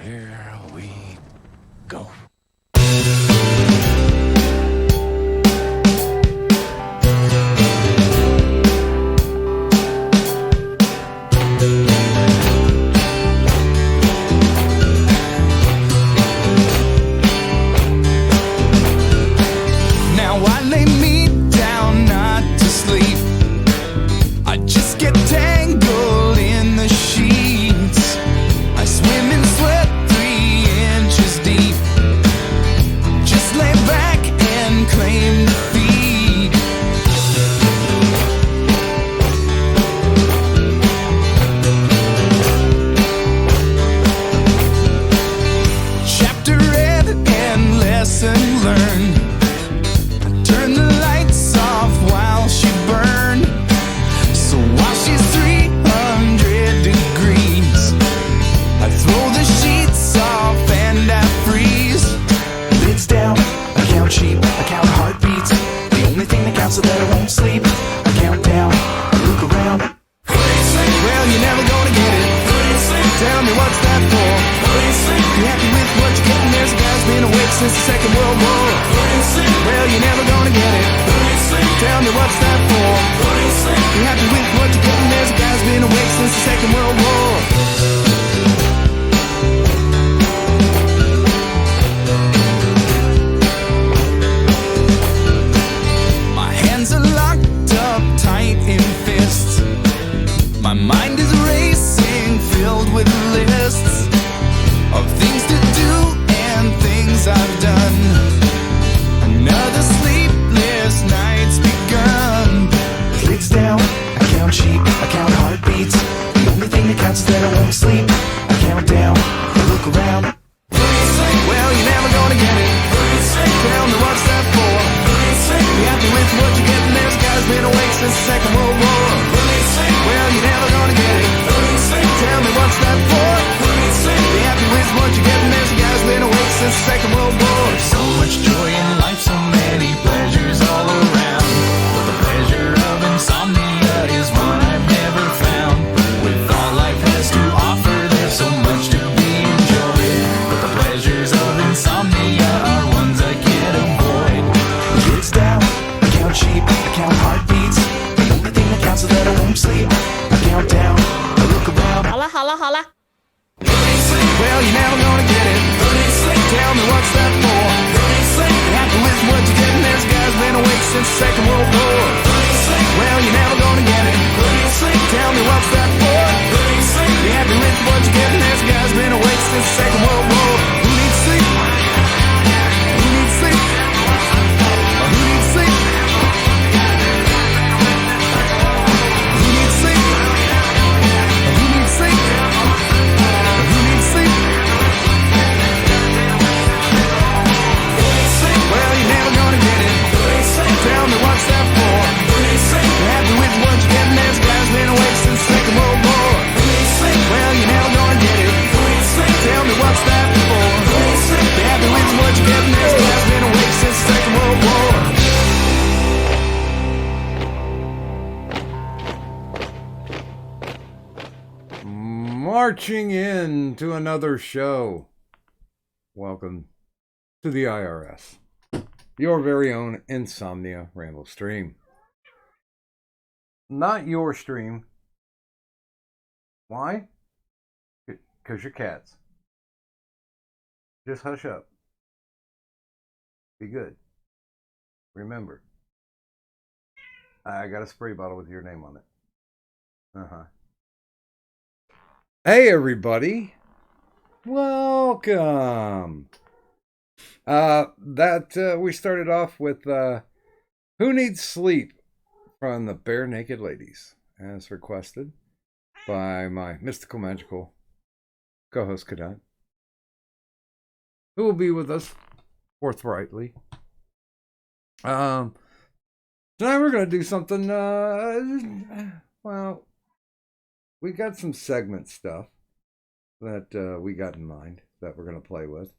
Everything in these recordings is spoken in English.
Here we go. Now I lay me down not to sleep. I just get tangled in the sheets. I swim in sweat 3 inches deep. Just lay back and claim defeat. Chapter read and lesson learned. Turn the lights off while she burned. So while she's 300 degrees, I throw the sheets off and I freeze. Lids down, I count sheep, I count heartbeats. The only thing that counts so that I won't sleep. I count down, I look around. Well, you're never gonna get it. Tell me what's that for? You happy with what you're getting? There's a guy's been awake since the Second World War. Well, you're never gonna get it. Tell me what's that for? You happy with what you're getting? There's a guy's been awake since the Second World War. My hands are locked up tight in fists. My mind is racing, filled with lists of things to do and things I've done. Another sleepless night's begun. Lids down, I count sheep, I count heartbeats. The only thing that counts is that I won't sleep. I count down, I look around. Well, you're never gonna get it. Tell me what's that for? You happy with what you're getting? There's a guy's been awake since the Second World War. Well, you're never gonna get it. Tell me what's that for? You happy with what you're getting? There's a guy's been awake since the Second World War. So much joy in life, so many pleasures all around. But the pleasure of insomnia is one I've never found. With all life has to offer, there's so much to be enjoyed. But the pleasures of insomnia are ones I can't avoid. Lids down, I count sheep, I count heartbeats. The only thing that counts is that I won't sleep. I count down, I look around. 好了好了好了， Well, you're never gonna get it. Tell me what's that for? You happy with what you're getting? There's a guy's been awake since the Second World War. Well, you're never gonna get it. Tell me what's that for? You happy with what you're getting? There's a guy's been awake since the Second World War. Who needs sleep? Who needs sleep? Who needs sleep? Who needs sleep? Who needs sleep? Who needs sleep? Well, you're never gonna get it. Tell me what's that for? You happy with what you're getting? There's a guy's been awake since the Second World War. Well, you're never gonna get it. Tell me what's that for? You happy with what you're getting? There's a guy's been awake since the Second World War. Marching in to another show. Welcome to the IRS, your very own Insomnia Ramble stream. Not your stream. Why? Because you're cats. Just hush up. Be good. Remember, I got a spray bottle with your name on it. Hey everybody, welcome. We started off with Who Needs Sleep from the Bare Naked Ladies, as requested by my mystical magical co-host Cadet, who will be with us forthrightly. Tonight we're going to do something, well, we got some segment stuff that we got in mind that we're going to play with.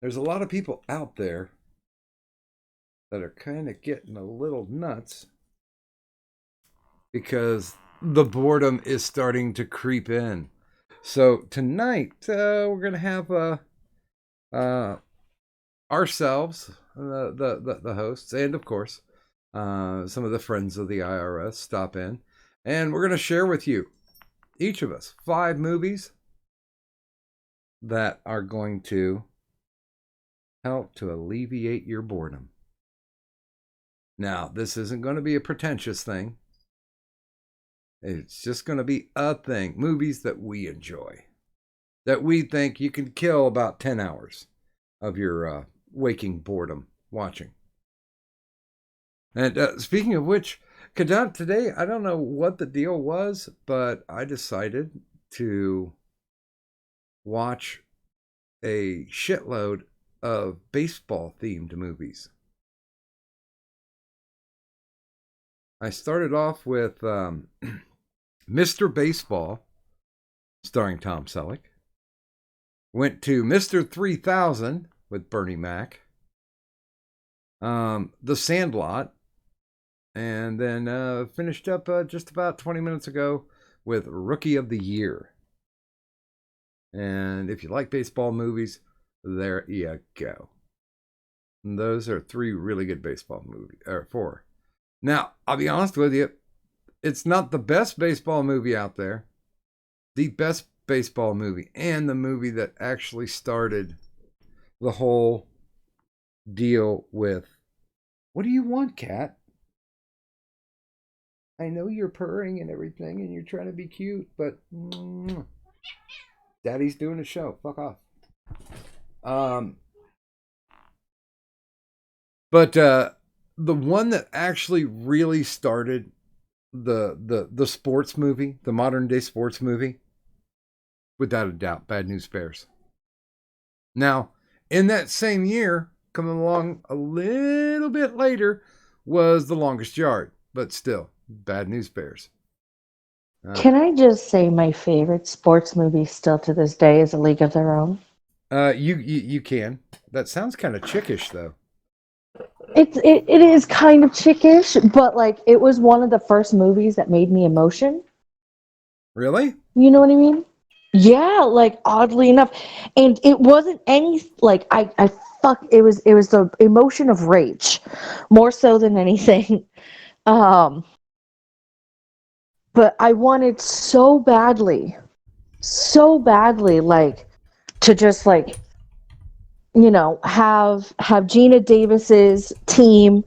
There's a lot of people out there that are kind of getting a little nuts because the boredom is starting to creep in. So tonight we're gonna have ourselves, the hosts, and of course some of the friends of the IRS stop in, and we're gonna share with you, each of us, 5 movies that are going to help to alleviate your boredom. Now, this isn't going to be a pretentious thing. It's just going to be a thing. Movies that we enjoy, that we think you can kill about 10 hours of your waking boredom watching. And speaking of which, Kadant, today, I don't know what the deal was, but I decided to watch a shitload of baseball-themed movies. I started off with Mr. Baseball, starring Tom Selleck. Went to Mr. 3000 with Bernie Mac. The Sandlot. And then finished up just about 20 minutes ago with Rookie of the Year. And if you like baseball movies, there you go. And those are 3 really good baseball movies, or 4. Now, I'll be honest with you, it's not the best baseball movie out there. The best baseball movie, and the movie that actually started the whole deal with, what do you want, cat? I know you're purring and everything, and you're trying to be cute, but Daddy's doing a show. Fuck off. But the one that actually really started the sports movie, the modern day sports movie, without a doubt, Bad News Bears. Now, in that same year, coming along a little bit later, was The Longest Yard, but still, Bad News Bears. Can I just say my favorite sports movie still to this day is A League of Their Own? You can. That sounds kind of chickish, though. It is kind of chickish, but like it was one of the first movies that made me emotion. Really? You know what I mean? Yeah, like oddly enough, and it wasn't any like I fuck. It was the emotion of rage, more so than anything. But I wanted so badly, like to just like have Gina Davis's team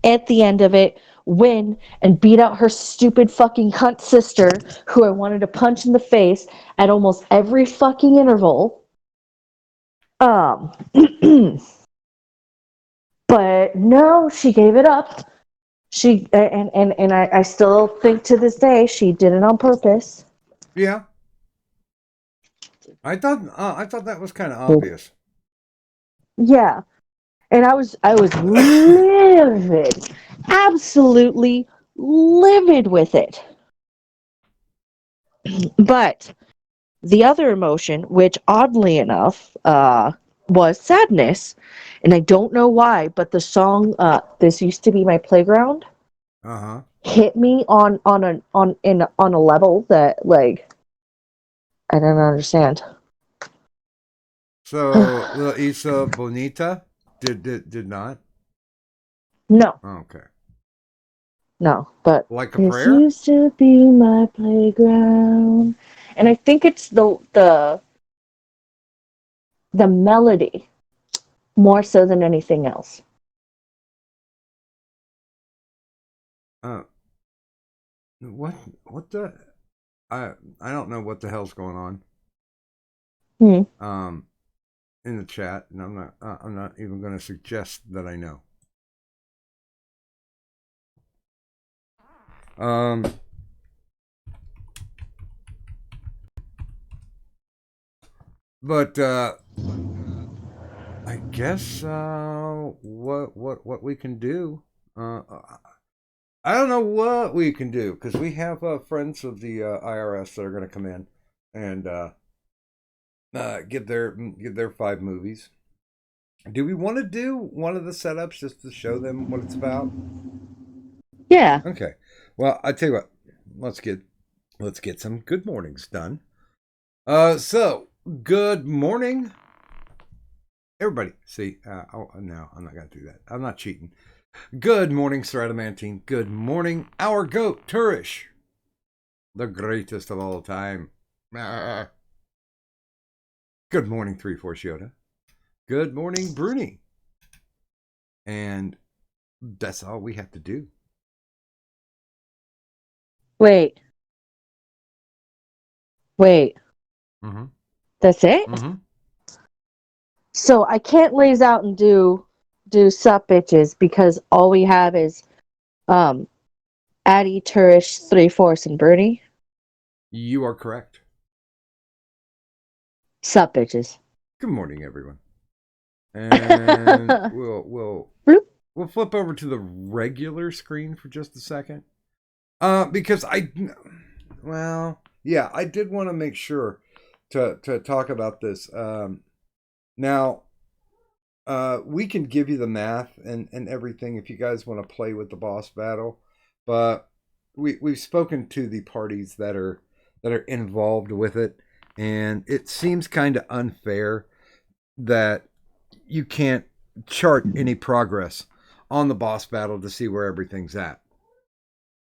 at the end of it win and beat out her stupid fucking cunt sister who I wanted to punch in the face at almost every fucking interval. But no, she gave it up. She and I still think to this day she did it on purpose. Yeah. I thought that was kind of obvious. Yeah. And I was livid, absolutely livid with it. But the other emotion, which oddly enough was sadness, and I don't know why, but the song "This Used to Be My Playground" hit me on a level that like I don't understand. So La Isa Bonita did not? No. Oh, okay. No, but Like a this Prayer? used to be my playground, and I think it's the melody more so than anything else. What the? I don't know what the hell's going on. In the chat, and I'm not even going to suggest that I know. But I guess what we can do. I don't know what we can do because we have friends of the IRS that are going to come in and get their 5 movies. Do we want to do one of the setups just to show them what it's about? Yeah. Okay. Well, I tell you what. Let's get let's get some good mornings done. So good morning, everybody. See, no, I'm not gonna do that. I'm not cheating. Good morning, Stradamantine. Good morning, our goat, Turish, the greatest of all time. Good morning, 3-4 Yoda. Good morning, Bruni. And that's all we have to do. Wait. Mm-hmm. That's it? Mm-hmm. So I can't laze out and do sup bitches because all we have is Addie, Turish, 3-4, and Bernie. You are correct. Sup bitches. Good morning, everyone. And we'll flip over to the regular screen for just a second. Because I did want to make sure to talk about this. Now, we can give you the math and everything if you guys want to play with the boss battle, but we've spoken to the parties that are involved with it, and it seems kind of unfair that you can't chart any progress on the boss battle to see where everything's at.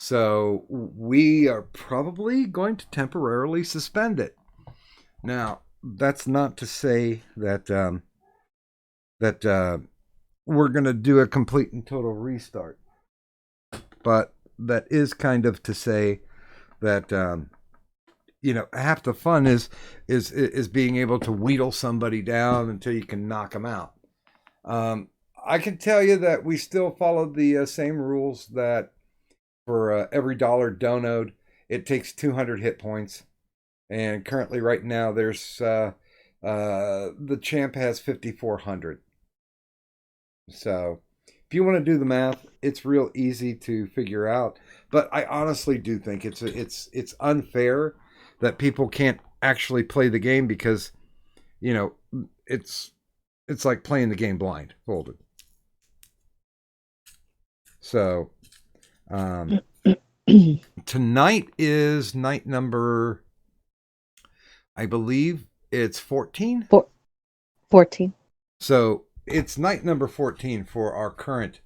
So we are probably going to temporarily suspend it. Now, that's not to say that we're going to do a complete and total restart, but that is kind of to say that half the fun is being able to wheedle somebody down until you can knock them out. I can tell you that we still follow the same rules that for every dollar donoed, it takes 200 hit points. And currently right now there's the champ has 5,400. So if you want to do the math, it's real easy to figure out. But I honestly do think it's unfair that people can't actually play the game because, it's like playing the game blindfolded. So tonight is night number, I believe it's 14? 14. So it's night number 14 for our current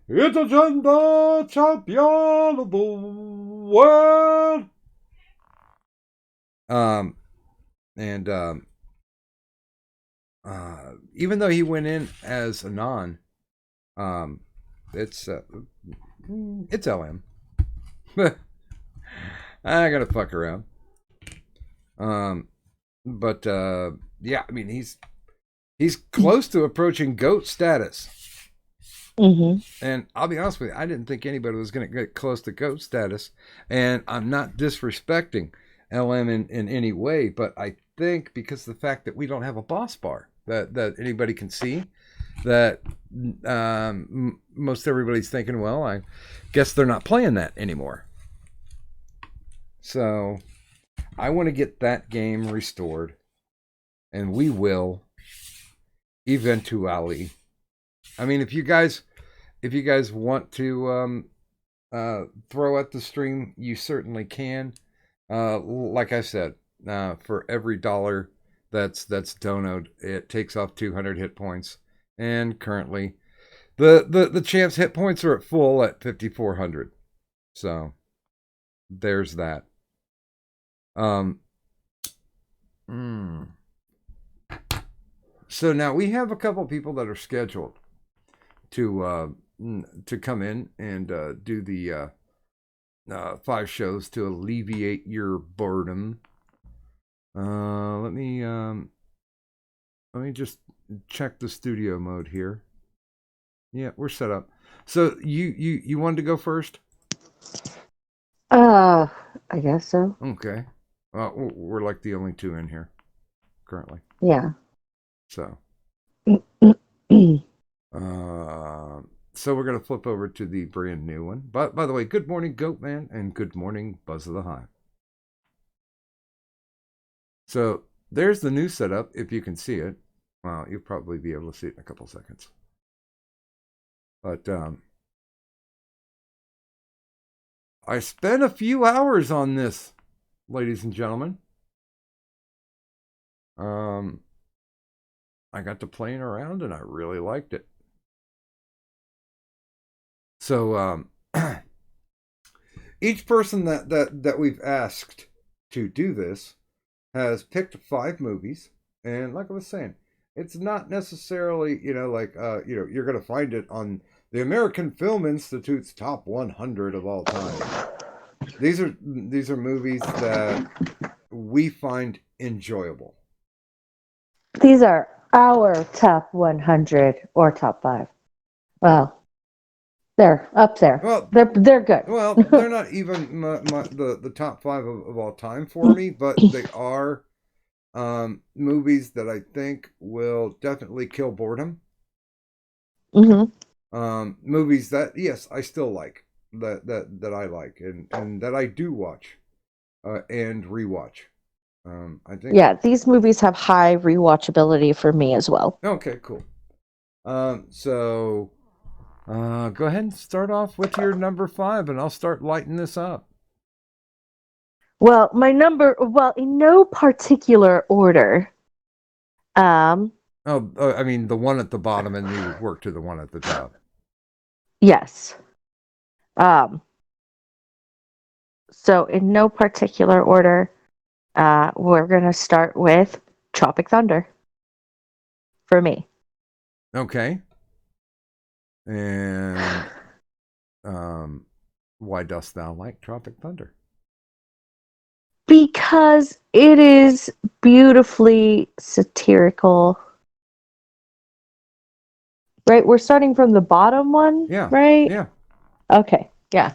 Agenda Champion of the World. Even though he went in as a non, it's LM. I gotta fuck around. But yeah, I mean he's close to approaching GOAT status. Mm-hmm. And I'll be honest with you, I didn't think anybody was going to get close to GOAT status. And I'm not disrespecting LM in any way, but I think because of the fact that we don't have a boss bar that anybody can see, that most everybody's thinking, well, I guess they're not playing that anymore. So I want to get that game restored, and we will eventually. I mean, if you guys want to throw at the stream, you certainly can. Like I said, for every dollar that's donoed, it takes off 200 hit points, and currently, the champ's hit points are at full at 5,400. So there's that. So now we have a couple people that are scheduled to come in and do the 5 shows to alleviate your boredom. Let me just check the studio mode here. Yeah, we're set up. So you wanted to go first? I guess so. Okay. We're like the only 2 in here currently. Yeah. So. So we're going to flip over to the brand new one. But by the way, good morning, Goatman, and good morning, Buzz of the Hive. So there's the new setup, if you can see it. Well, you'll probably be able to see it in a couple seconds. But I spent a few hours on this ladies and gentlemen. I got to playing around and I really liked it. So each person that we've asked to do this has picked 5 movies, and like I was saying, it's not necessarily, you're going to find it on the American Film Institute's top 100 of all time. These are movies that we find enjoyable. These are our top 100 or top 5. Well, they're up there. Well, they're good. Well, they're not even the top 5 of all time for me, but they are movies that I think will definitely kill boredom. Movies that, yes, I still like, that I like, and that I do watch and rewatch. I think. Yeah, these movies have high rewatchability for me as well. Okay, cool. So go ahead and start off with your number 5, and I'll start lighting this up. Well, in no particular order. I mean, the one at the bottom, and you work to the one at the top. Yes. So in no particular order, we're gonna start with Tropic Thunder. For me. Okay. And why dost thou like Tropic Thunder? Because it is beautifully satirical. Right? We're starting from the bottom one? Yeah. Right? Yeah. Okay. Yeah.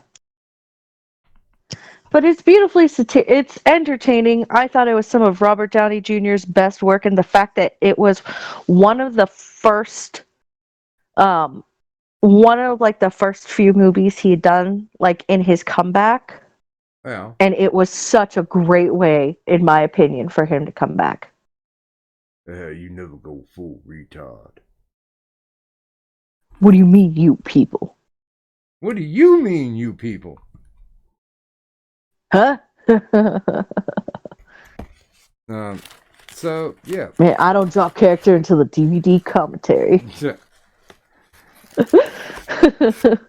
But it's beautifully it's entertaining. I thought it was some of Robert Downey Jr.'s best work, and the fact that it was one of the first few movies he had done like in his comeback. Yeah. And it was such a great way, in my opinion, for him to come back. You never go full retard. What do you mean, you people? What do you mean, you people? Huh? So, yeah. Man, I don't drop character until the DVD commentary.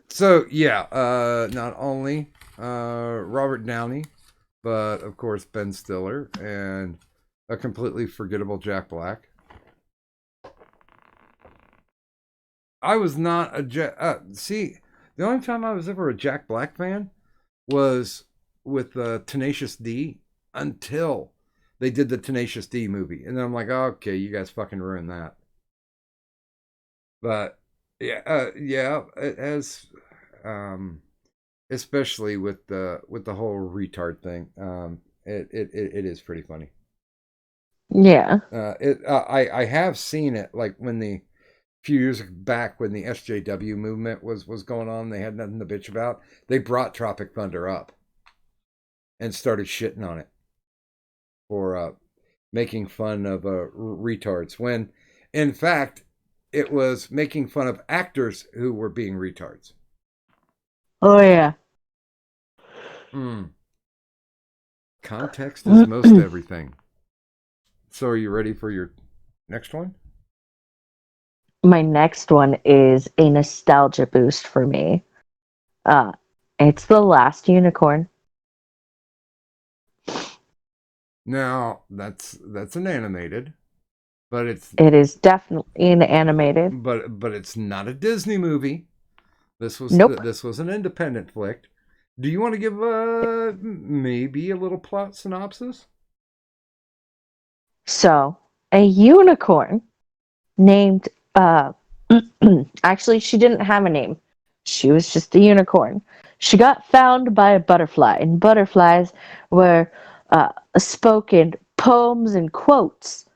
So, yeah. Not only Robert Downey, but of course Ben Stiller and a completely forgettable Jack Black. I was not a the only time I was ever a Jack Black fan was with Tenacious D, until they did the Tenacious D movie, and then I'm like, oh, okay, you guys fucking ruined that. But yeah, it has, especially with the whole retard thing. It is pretty funny. Yeah. I have seen it, like when the few years back when the SJW movement was going on, they had nothing to bitch about. They brought Tropic Thunder up and started shitting on it for making fun of retards, when in fact it was making fun of actors who were being retards. Oh yeah. Context is most everything. So are you ready for your next one? My next one is a nostalgia boost for me. It's The Last Unicorn. Now, that's an animated, but it is definitely an animated. But it's not a Disney movie. This was this was an independent flick. Do you want to give maybe a little plot synopsis? So, a unicorn named actually, she didn't have a name. She was just a unicorn. She got found by a butterfly, and butterflies were spoken poems and quotes.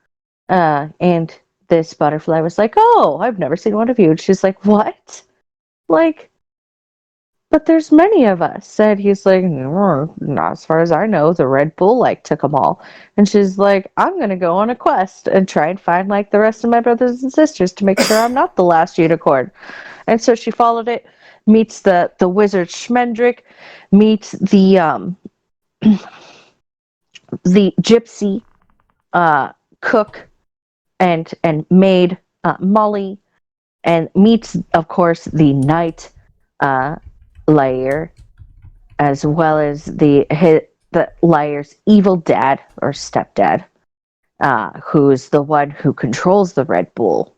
And this butterfly was like, "Oh, I've never seen one of you." And she's like, "What? Like, but there's many of us." And he's like, "No, not as far as I know. The Red Bull took them all." And she's like, "I'm gonna go on a quest and try and find the rest of my brothers and sisters to make sure I'm not the last unicorn." And so she followed it, meets the wizard Schmendrick, meets the the gypsy cook and maid Molly, and meets, of course, the knight Lair, as well as the Lair's evil dad or stepdad, who's the one who controls the Red Bull.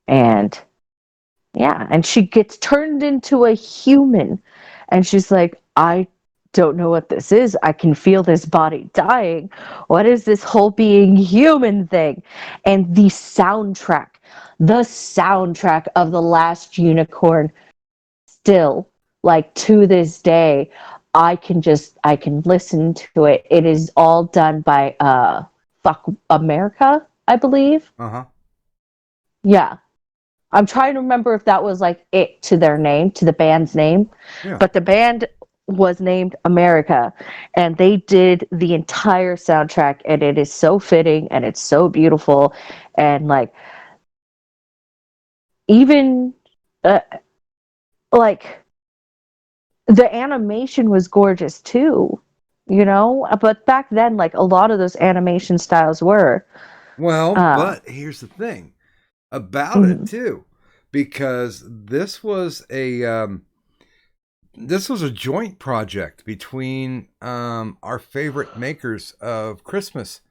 And yeah, and she gets turned into a human, and she's like, I don't know what this is. I can feel this body dying. What is this whole being human thing? And the soundtrack of The Last Unicorn, still, like, to this day, I can listen to it. It is all done by Fuck America, I believe. Yeah. I'm trying to remember if that was like it to their name, to the band's name. Yeah. But the band was named America, and they did the entire soundtrack, and it is so fitting and it's so beautiful, and like even like the animation was gorgeous too, you know. But back then, like, a lot of those animation styles were. Well, but here's the thing about it too, because this was a joint project between our favorite makers of Christmas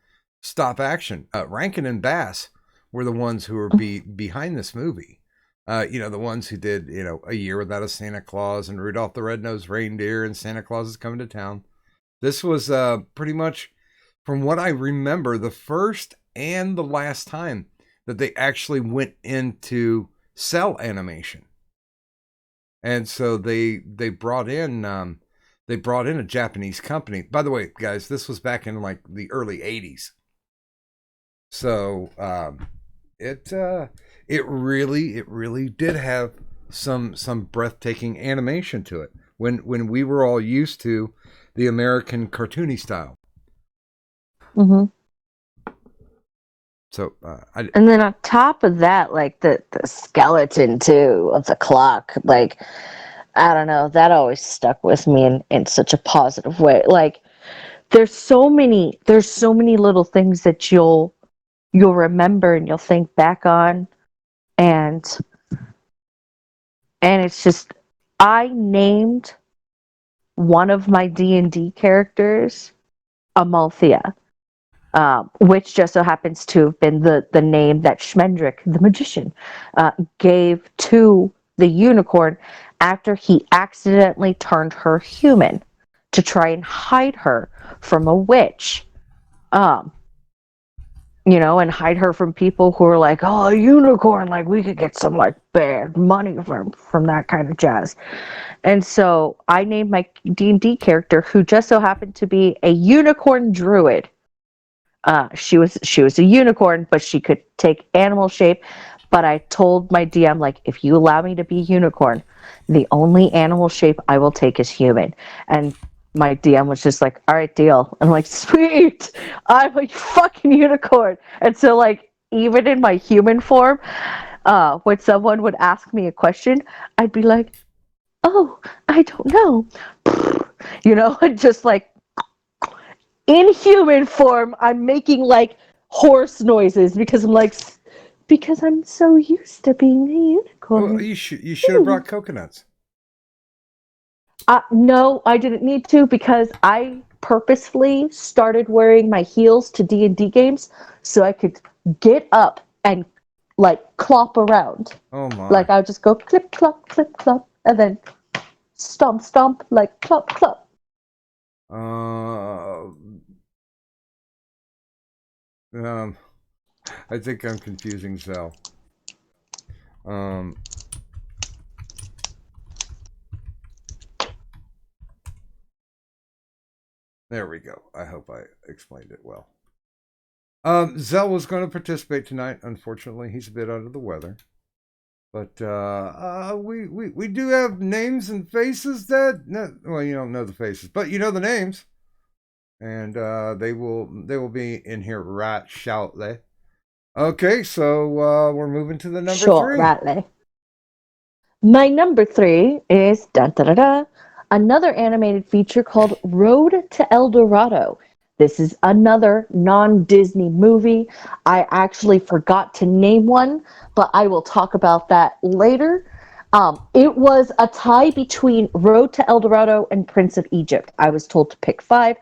stop action. Rankin and Bass were the ones who were behind this movie. The ones who did, A Year Without a Santa Claus and Rudolph the Red-Nosed Reindeer and Santa Claus is Coming to Town. This was pretty much, from what I remember, the first and the last time that they actually went into cell animation. And so they brought in a Japanese company. By the way, guys, this was back in like the early 80s. So it really did have some breathtaking animation to it when we were all used to the American cartoony style. So and then on top of that, like the skeleton too of the clock, like, I don't know, that always stuck with me in such a positive way. Like, there's so many little things that you'll remember and you'll think back on, and it's just, I named one of my D&D characters Amalthea. Which just so happens to have been the name that Schmendrick, the magician, gave to the unicorn after he accidentally turned her human to try and hide her from a witch. And hide her from people who are like, oh, a unicorn, like, we could get some, like, bad money from that kind of jazz. And so I named my D&D character, who just so happened to be a unicorn druid. She was a unicorn, but she could take animal shape. But I told my DM, like, if you allow me to be a unicorn, the only animal shape I will take is human. And my DM was just like, all right, deal. I'm like, sweet, I'm a fucking unicorn. And so, like, even in my human form, when someone would ask me a question, I'd be like, oh, I don't know. And just like, in human form, I'm making like horse noises because I'm so used to being a unicorn. Well, you should have brought coconuts. No, I didn't need to, because I purposefully started wearing my heels to D&D games so I could get up and like clop around. Oh my! Like, I would just go clip clop, and then stomp stomp, like clop clop. I think I'm confusing Zell. There we go. I hope I explained it well. Zell was going to participate tonight. Unfortunately, he's a bit under the weather. But we do have names and faces well, you don't know the faces, but you know the names. And they will be in here right shortly. Okay, so we're moving to the number 3. Shortly. My number 3 is another animated feature called Road to El Dorado. This is another non-Disney movie. I actually forgot to name one, but I will talk about that later. It was a tie between Road to El Dorado and Prince of Egypt. I was told to pick five.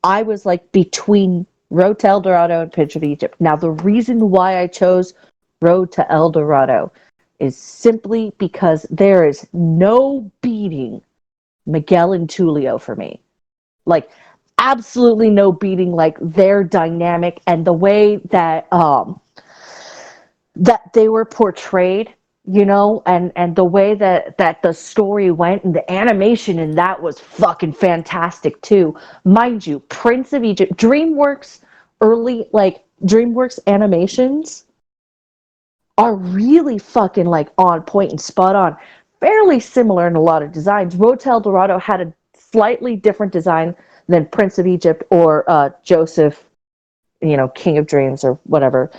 I was like between Road to El Dorado and Prince of Egypt. Now, the reason why I chose Road to El Dorado is simply because there is no beating Miguel and Tulio for me. Like, absolutely no beating like their dynamic and the way that that they were portrayed, you know, and the way that the story went, and the animation in that was fucking fantastic too. Mind you, Prince of Egypt, DreamWorks animations are really fucking like on point and spot on. Fairly similar in a lot of designs. Road to El Dorado had a slightly different design than Prince of Egypt or Joseph, you know, King of Dreams or whatever.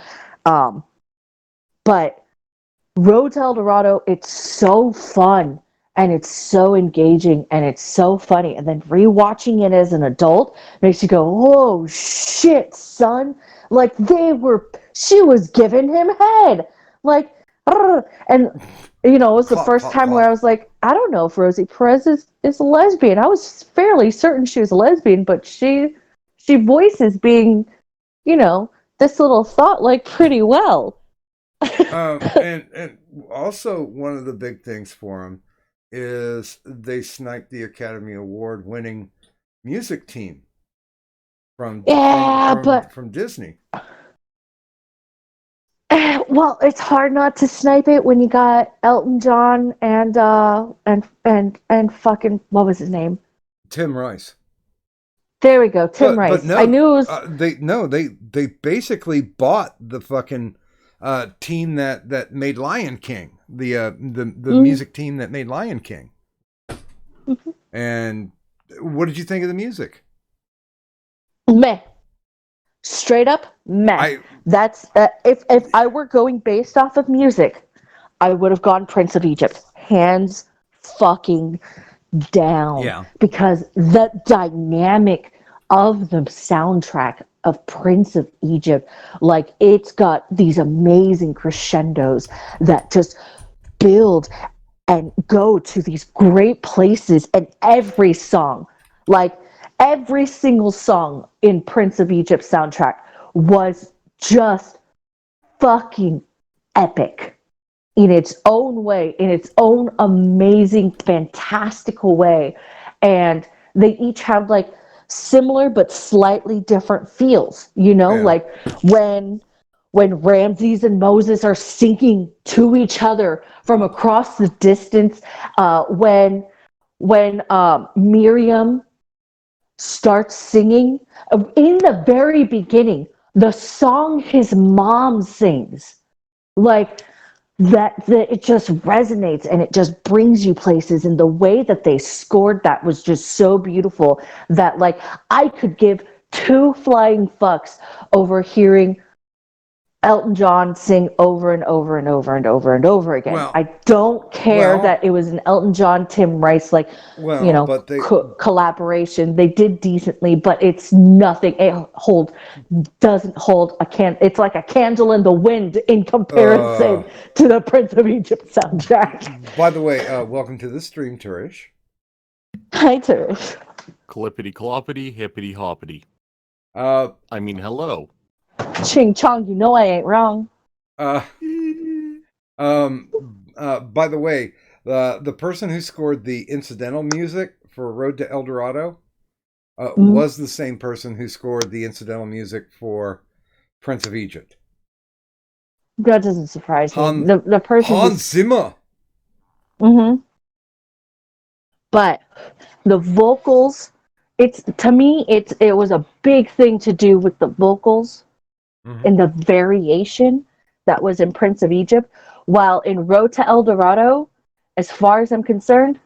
But Road to El Dorado, it's so fun and it's so engaging and it's so funny. And then rewatching it as an adult makes you go, "Oh shit, son!" Like she was giving him head, like, and you know, it was the first time where I was like, I don't know if Rosie Perez is a lesbian. I was fairly certain she was a lesbian, but she voices being, you know, this little thought like pretty well. And also one of the big things for them is they sniped the Academy Award winning music team from Disney. Well, it's hard not to snipe it when you got Elton John and fucking, what was his name? Tim Rice. There we go, Tim Rice. But no, I knew it was. They basically bought the fucking team that made Lion King, the music team that made Lion King. Mm-hmm. And what did you think of the music? Meh. Straight up meh. That's if I were going based off of music, I would have gone Prince of Egypt, hands fucking down. Yeah. Because the dynamic of the soundtrack of Prince of Egypt, like, it's got these amazing crescendos that just build and go to these great places, and every song, like every single song in Prince of Egypt soundtrack was just fucking epic in its own way, in its own amazing, fantastical way. And they each have like similar but slightly different feels, you know, like when Ramses and Moses are singing to each other from across the distance, when Miriam starts singing in the very beginning, the song his mom sings, like that it just resonates and it just brings you places. And the way that they scored that was just so beautiful that, like, I could give two flying fucks over hearing Elton John sing over and over and over and over and over again. Well, I don't care that it was an Elton John, Tim Rice, like, you know, collaboration. They did decently, but it's nothing. It doesn't hold a can. It's like a candle in the wind in comparison to the Prince of Egypt soundtrack. By the way, welcome to the stream, Turish. Hi, Turish. Clippity cloppity, hippity hoppity. I mean, hello. Ching Chong, you know I ain't wrong. By the way, the person who scored the incidental music for Road to El Dorado was the same person who scored the incidental music for Prince of Egypt. That doesn't surprise me. The person Hans Zimmer. Mm-hmm. But the vocals, to me, it was a big thing to do with the vocals. In the variation that was in Prince of Egypt, while in Road to El Dorado, as far as I'm concerned,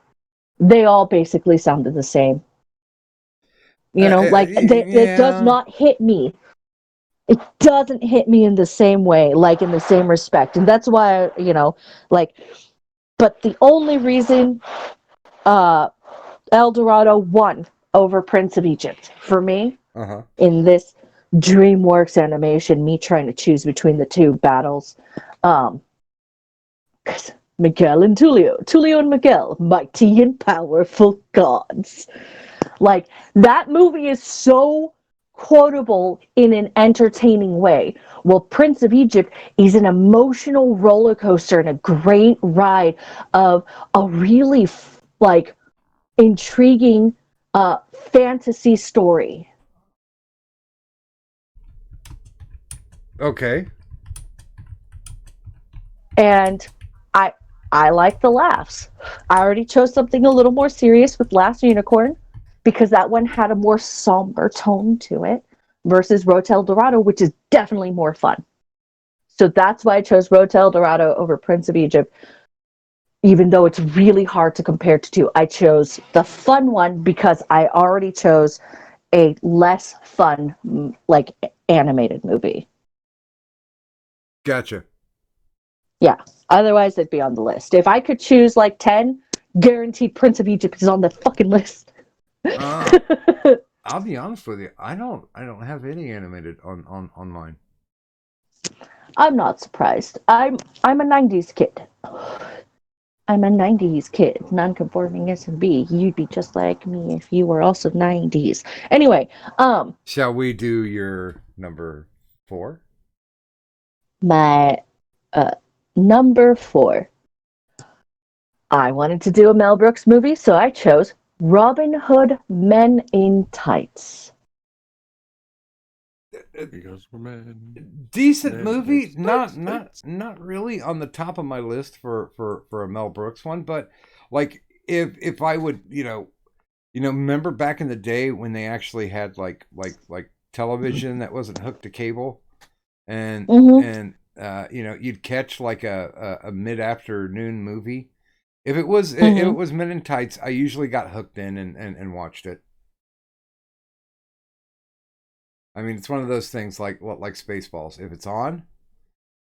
they all basically sounded the same. You know, it does not hit me. It doesn't hit me in the same way, like in the same respect. And that's why, you know, like, but the only reason El Dorado won over Prince of Egypt. For me, Uh-huh. in this DreamWorks animation, me trying to choose between the two battles, 'cause Miguel and Tulio and Miguel, mighty and powerful gods. Like, that movie is so quotable in an entertaining way. Well, Prince of Egypt is an emotional roller coaster and a great ride of a really like intriguing fantasy story. Okay. And I like the laughs. I already chose something a little more serious with Last Unicorn because that one had a more somber tone to it versus Rotel Dorado, which is definitely more fun. So that's why I chose Rotel Dorado over Prince of Egypt, even though it's really hard to compare to two. I chose the fun one because I already chose a less fun, like, animated movie. Gotcha. Yeah. Otherwise, it'd be on the list. If I could choose like 10, guaranteed Prince of Egypt is on the fucking list. I'll be honest with you. I don't have any animated on mine. I'm not surprised. I'm a 90s kid. I'm a 90s kid, non-conforming S&B. You'd be just like me if you were also 90s. Anyway, Shall we do your number 4? my number 4. I wanted to do a Mel Brooks movie, so I chose Robin Hood Men in Tights. Because we're men. Decent movie, not really on the top of my list for a Mel Brooks one, but like if I would, remember back in the day when they actually had like television that wasn't hooked to cable, and you'd catch like a mid-afternoon movie. If it was Men in Tights, I usually got hooked in and watched it. I mean, it's one of those things like Spaceballs. If it's on,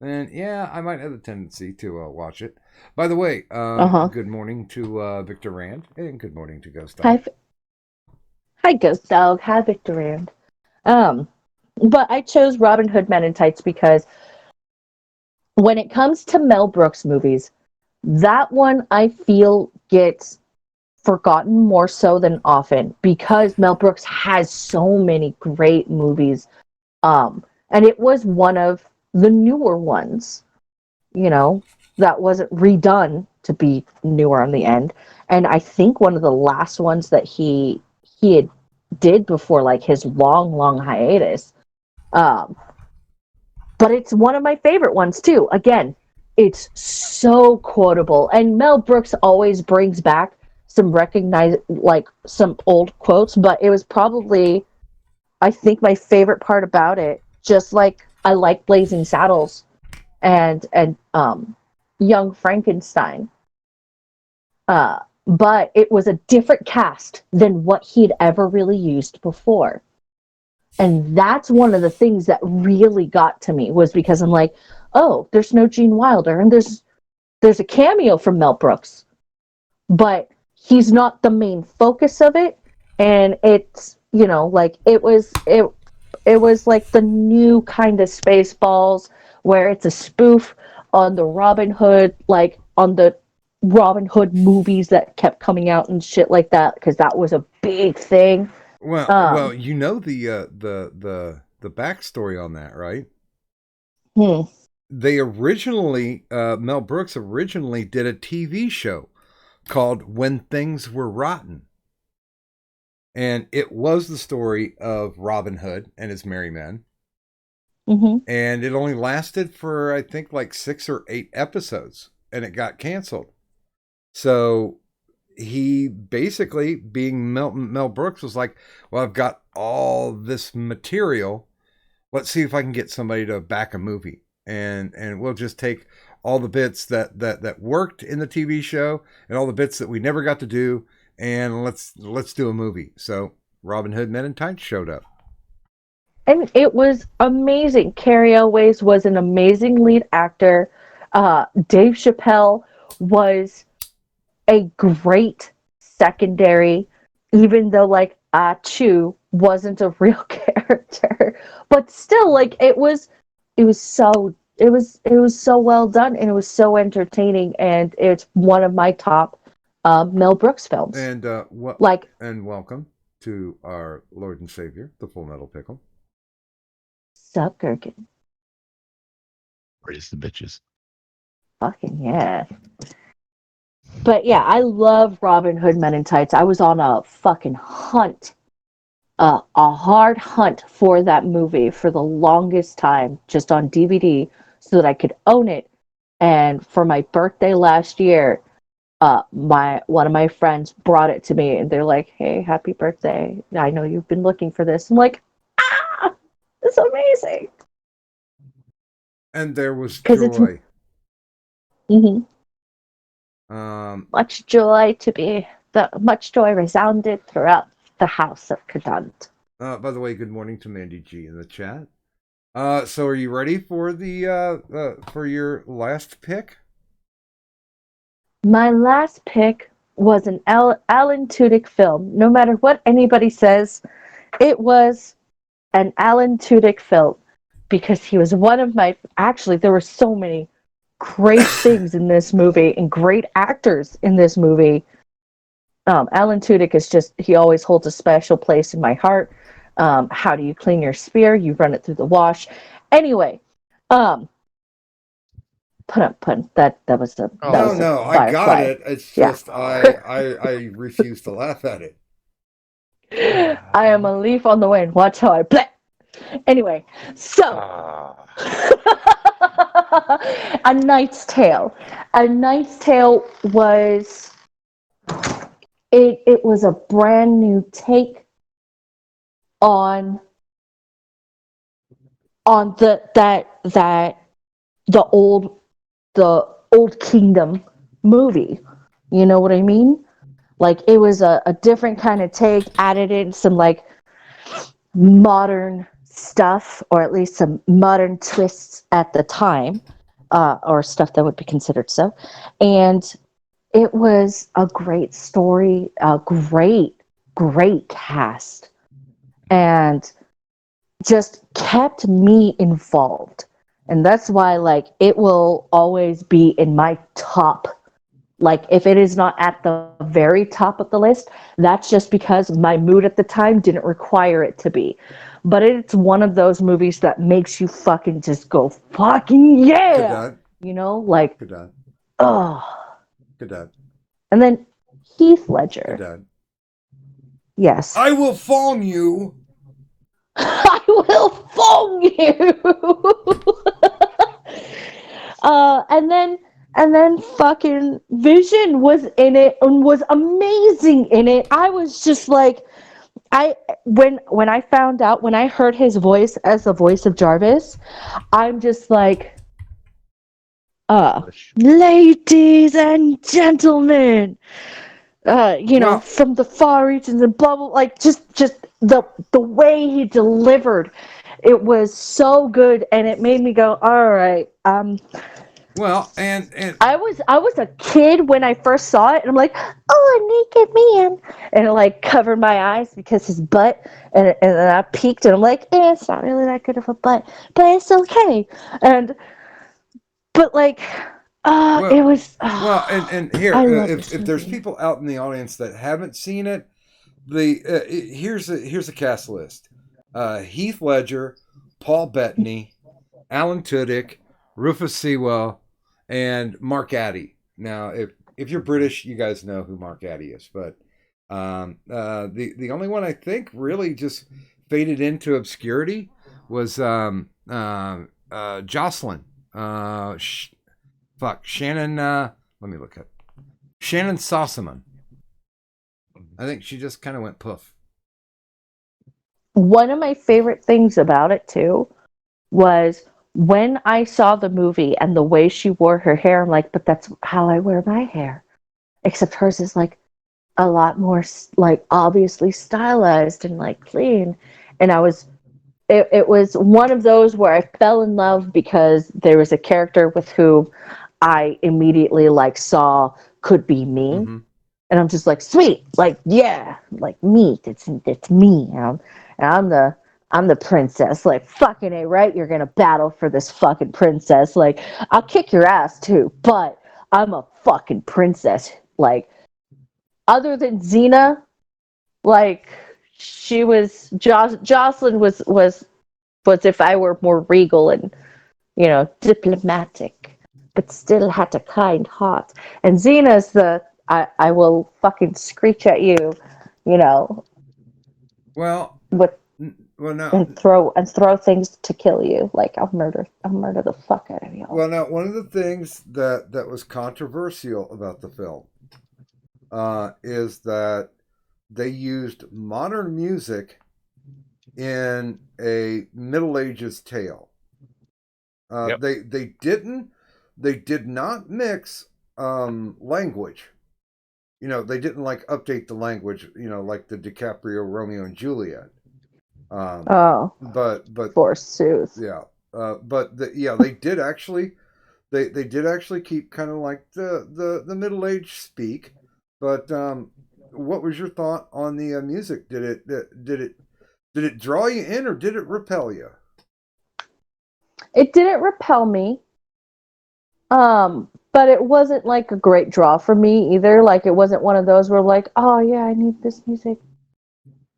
then yeah, I might have the tendency to watch it. By the way, good morning to Victor Rand, and good morning to Ghost Dog. Hi, Ghost Dog. Hi, Victor Rand. But I chose Robin Hood Men in Tights because when it comes to Mel Brooks movies, that one I feel gets forgotten more so than often because Mel Brooks has so many great movies. And it was one of the newer ones, that wasn't redone to be newer on the end. And I think one of the last ones that he had did before like his long hiatus. But it's one of my favorite ones too. Again, it's so quotable, and Mel Brooks always brings back some some old quotes, but it was probably, I think, my favorite part about it. Just like I like Blazing Saddles and Young Frankenstein, but it was a different cast than what he'd ever really used before, and that's one of the things that really got to me was because I'm like, oh, there's no Gene Wilder, and there's a cameo from Mel Brooks, but he's not the main focus of it, and it's it was like the new kind of Spaceballs where it's a spoof on the Robin Hood, like on the Robin Hood movies that kept coming out and shit like that, because that was a big thing. Well, the backstory on that, right? They originally Mel Brooks originally did a TV show called When Things Were Rotten. And it was the story of Robin Hood and his merry men. Mm-hmm. And it only lasted for, I think, like 6 or 8 episodes. And it got canceled. So he basically, being Mel Brooks, was like, well, I've got all this material. Let's see if I can get somebody to back a movie. And we'll just take all the bits that worked in the TV show and all the bits that we never got to do, and let's do a movie. So Robin Hood Men in Tights showed up. And it was amazing. Carrie Elways was an amazing lead actor. Dave Chappelle was a great secondary, even though, like, Chu wasn't a real character, but still, like it was so well done, and it was so entertaining, and it's one of my top Mel Brooks films. And and welcome to our Lord and Savior, the Full Metal Pickle. Sup, Gherkin? Praise the bitches. Fucking yeah. But yeah, I love Robin Hood Men in Tights. I was on a fucking hunt, a hard hunt for that movie for the longest time, just on DVD, so that I could own it. And for my birthday last year, one of my friends brought it to me, and they're like, "Hey, happy birthday! I know you've been looking for this." I'm like, "Ah, it's amazing!" And there was joy. Mm-hmm. Much joy resounded throughout the house of Kadant. By the way, good morning to Mandy G in the chat. So are you ready for for your last pick? My last pick was an Alan Tudyk film. No matter what anybody says, it was an Alan Tudyk film because he was one of my. Actually, there were so many great things in this movie and great actors in this movie. Alan Tudyk is he always holds a special place in my heart. How do you clean your spear? You run it through the wash. Anyway, pun. That was a no, I got it. It's just I refuse to laugh at it. I am a leaf on the wind. Watch how I play. Anyway, so A Knight's Tale. A Knight's Tale was it was a brand new take on the old kingdom movie. You know what I mean? Like it was a different kind of take, added in some like modern stuff, or at least some modern twists at the time, or stuff that would be considered so. And it was a great story, a great cast, and just kept me involved. And that's why, like, it will always be in my top. Like, if it is not at the very top of the list, that's just because my mood at the time didn't require it to be. But it's one of those movies that makes you fucking just go, fucking yeah! You know, like, oh. Good. And then Heath Ledger. Yes. I will phone you. I will phone you. And then fucking Vision was in it and was amazing in it. I was just like, when I found out, when I heard his voice as the voice of Jarvis, I'm just like, ladies and gentlemen, from the far regions and blah blah, like just the way he delivered, it was so good, and it made me go, all right. Well, and I was a kid when I first saw it, and I'm like, oh, a naked man, and it like covered my eyes because his butt, and then I peeked, and I'm like, it's not really that good of a butt, but it's okay, but like. It was. And here, if there's people out in the audience that haven't seen it, here's a cast list: Heath Ledger, Paul Bettany, Alan Tudyk, Rufus Sewell, and Mark Addy. Now, if you're British, you guys know who Mark Addy is, but the only one I think really just faded into obscurity was Jocelyn. Shannon, let me look up. Shannon Sossamon. I think she just kind of went poof. One of my favorite things about it, too, was when I saw the movie and the way she wore her hair, I'm like, but that's how I wear my hair. Except hers is, like, a lot more, like, obviously stylized and, like, clean. And it was one of those where I fell in love because there was a character with whom I immediately like saw could be me. Mm-hmm. And I'm just like, sweet, like, yeah, like meat. It's me. And I'm the princess. Like, fucking A, right? You're gonna battle for this fucking princess. Like, I'll kick your ass too, but I'm a fucking princess. Like, other than Xena, like, she was Jocelyn was if I were more regal and, diplomatic, but still had a kind heart. And Xena's I will fucking screech at you, you know, Well, with no. and throw things to kill you. Like, I'll murder the fuck out of you. Well, now one of the things that was controversial about the film is that they used modern music in a Middle Ages tale. Yep. They did not mix language. They didn't like update the language. Like the DiCaprio Romeo and Juliet. But forsooth. Yeah. They did actually. They did actually keep kind of like the Middle Age speak. But what was your thought on the music? Did it draw you in, or did it repel you? It didn't repel me. But it wasn't like a great draw for me either. Like, it wasn't one of those where, like, oh yeah, I need this music.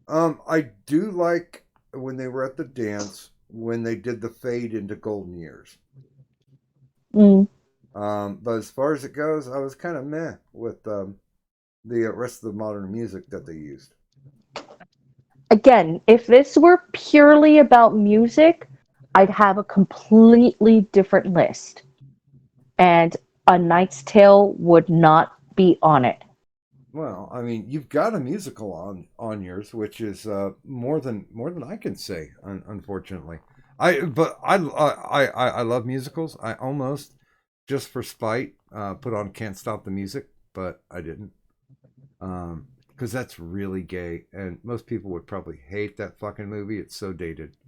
I do like when they were at the dance when they did the fade into golden years. But as far as it goes, I was kind of meh with the rest of the modern music that they used. Again, if this were purely about music, I'd have a completely different list. And A Knight's Tale would not be on it. Well, I mean, you've got a musical on yours, which is more than I can say. Unfortunately, I love musicals. I almost, just for spite, put on "Can't Stop the Music," but I didn't, because that's really gay, and most people would probably hate that fucking movie. It's so dated.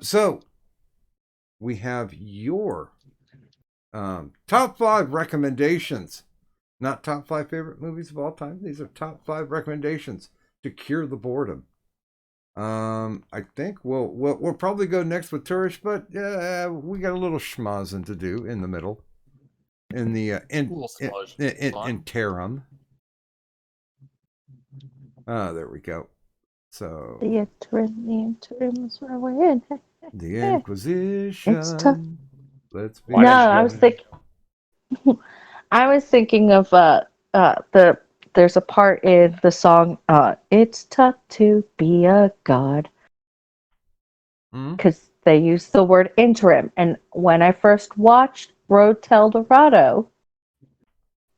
So we have your top 5 recommendations. Not top 5 favorite movies of all time. These are top 5 recommendations to cure the boredom. I think we'll probably go next with Turish, but we got a little schmozzing to do in the middle, in the interim. There we go. So the interim is where we're in. The Inquisition. It's tough. Let's be. No, I was thinking of there's a part in the song, "It's tough to be a god," because they use the word interim. And when I first watched Road to El Dorado,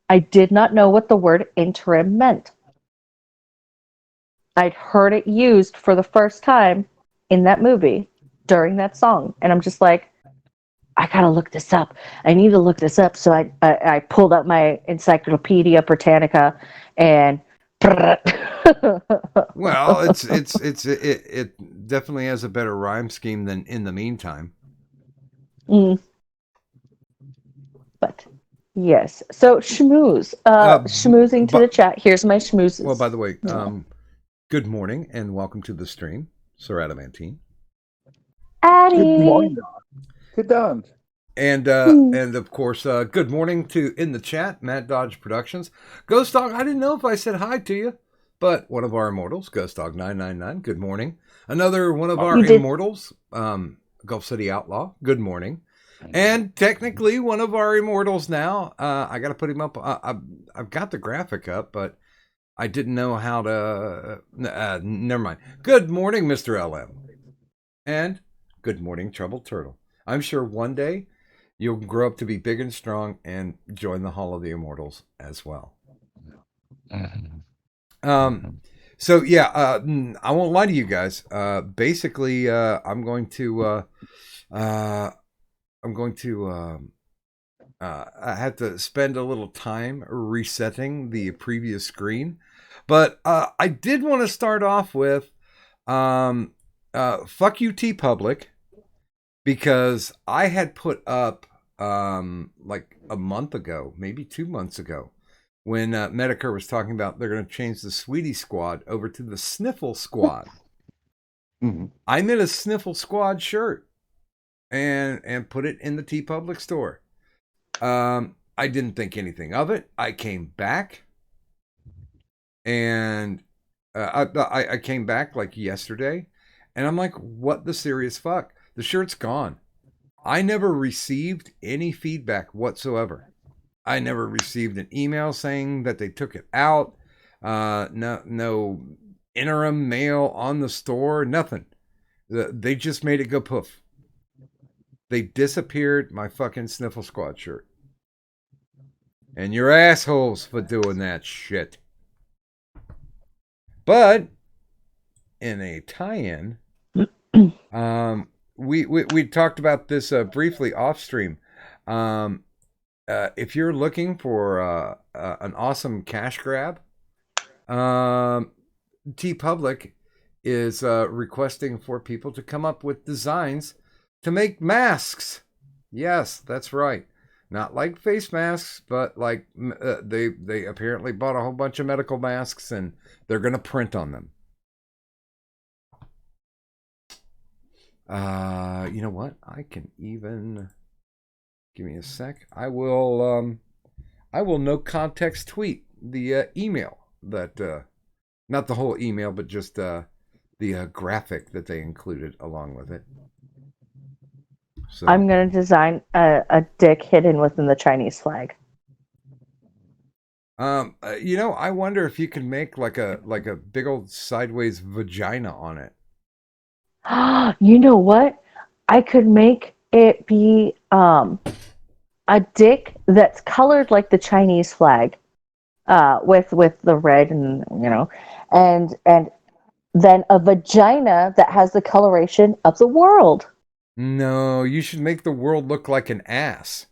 I did not know what the word interim meant. I'd heard it used for the first time in that movie during that song, and I'm just like, I gotta look this up. I need to look this up. So I pulled up my Encyclopedia Britannica and. Well, it definitely has a better rhyme scheme than In the Meantime. But yes, so schmooze. Schmoozing to the chat. Here's my schmoozes. Well, by the way, good morning and welcome to the stream, Sir Adamantine. Addie. Good morning. Good on. And of course, good morning to in the chat, Matt Dodge Productions. Ghost Dog, I didn't know if I said hi to you, but one of our immortals, Ghost Dog 999, good morning. Another one of our immortals, Gulf City Outlaw, good morning. And technically one of our immortals now, I got to put him up. I've got the graphic up, but I didn't know how to, never mind. Good morning, Mr. LM. And good morning, Troubled Turtle. I'm sure one day you'll grow up to be big and strong and join the Hall of the Immortals as well. So yeah, I won't lie to you guys. Basically, I'm going to I have to spend a little time resetting the previous screen, but I did want to start off with fuck you, TeePublic. Because I had put up like a month ago, maybe 2 months ago, when Medicare was talking about they're going to change the Sweetie Squad over to the Sniffle Squad. Mm-hmm. I made a Sniffle Squad shirt and put it in the TeePublic store. I didn't think anything of it. I came back and I came back like yesterday, and I'm like, what the serious fuck? The shirt's gone. I never received any feedback whatsoever. I never received an email saying that they took it out. No interim mail on the store. Nothing. They just made it go poof. They disappeared my fucking Sniffle Squad shirt. And you're assholes for doing that shit. But in a tie-in, we talked about this briefly off stream. If you're looking for an awesome cash grab, TeePublic is requesting for people to come up with designs to make masks. Yes, that's right. Not like face masks, but like they apparently bought a whole bunch of medical masks and they're going to print on them. You know what? I can even give me a sec. I will no context tweet the email that not the whole email, but just the graphic that they included along with it. So I'm going to design a dick hidden within the Chinese flag. I wonder if you can make like a big old sideways vagina on it. You know what? I could make it be a dick that's colored like the Chinese flag, with the red and and then a vagina that has the coloration of the world. No, you should make the world look like an ass.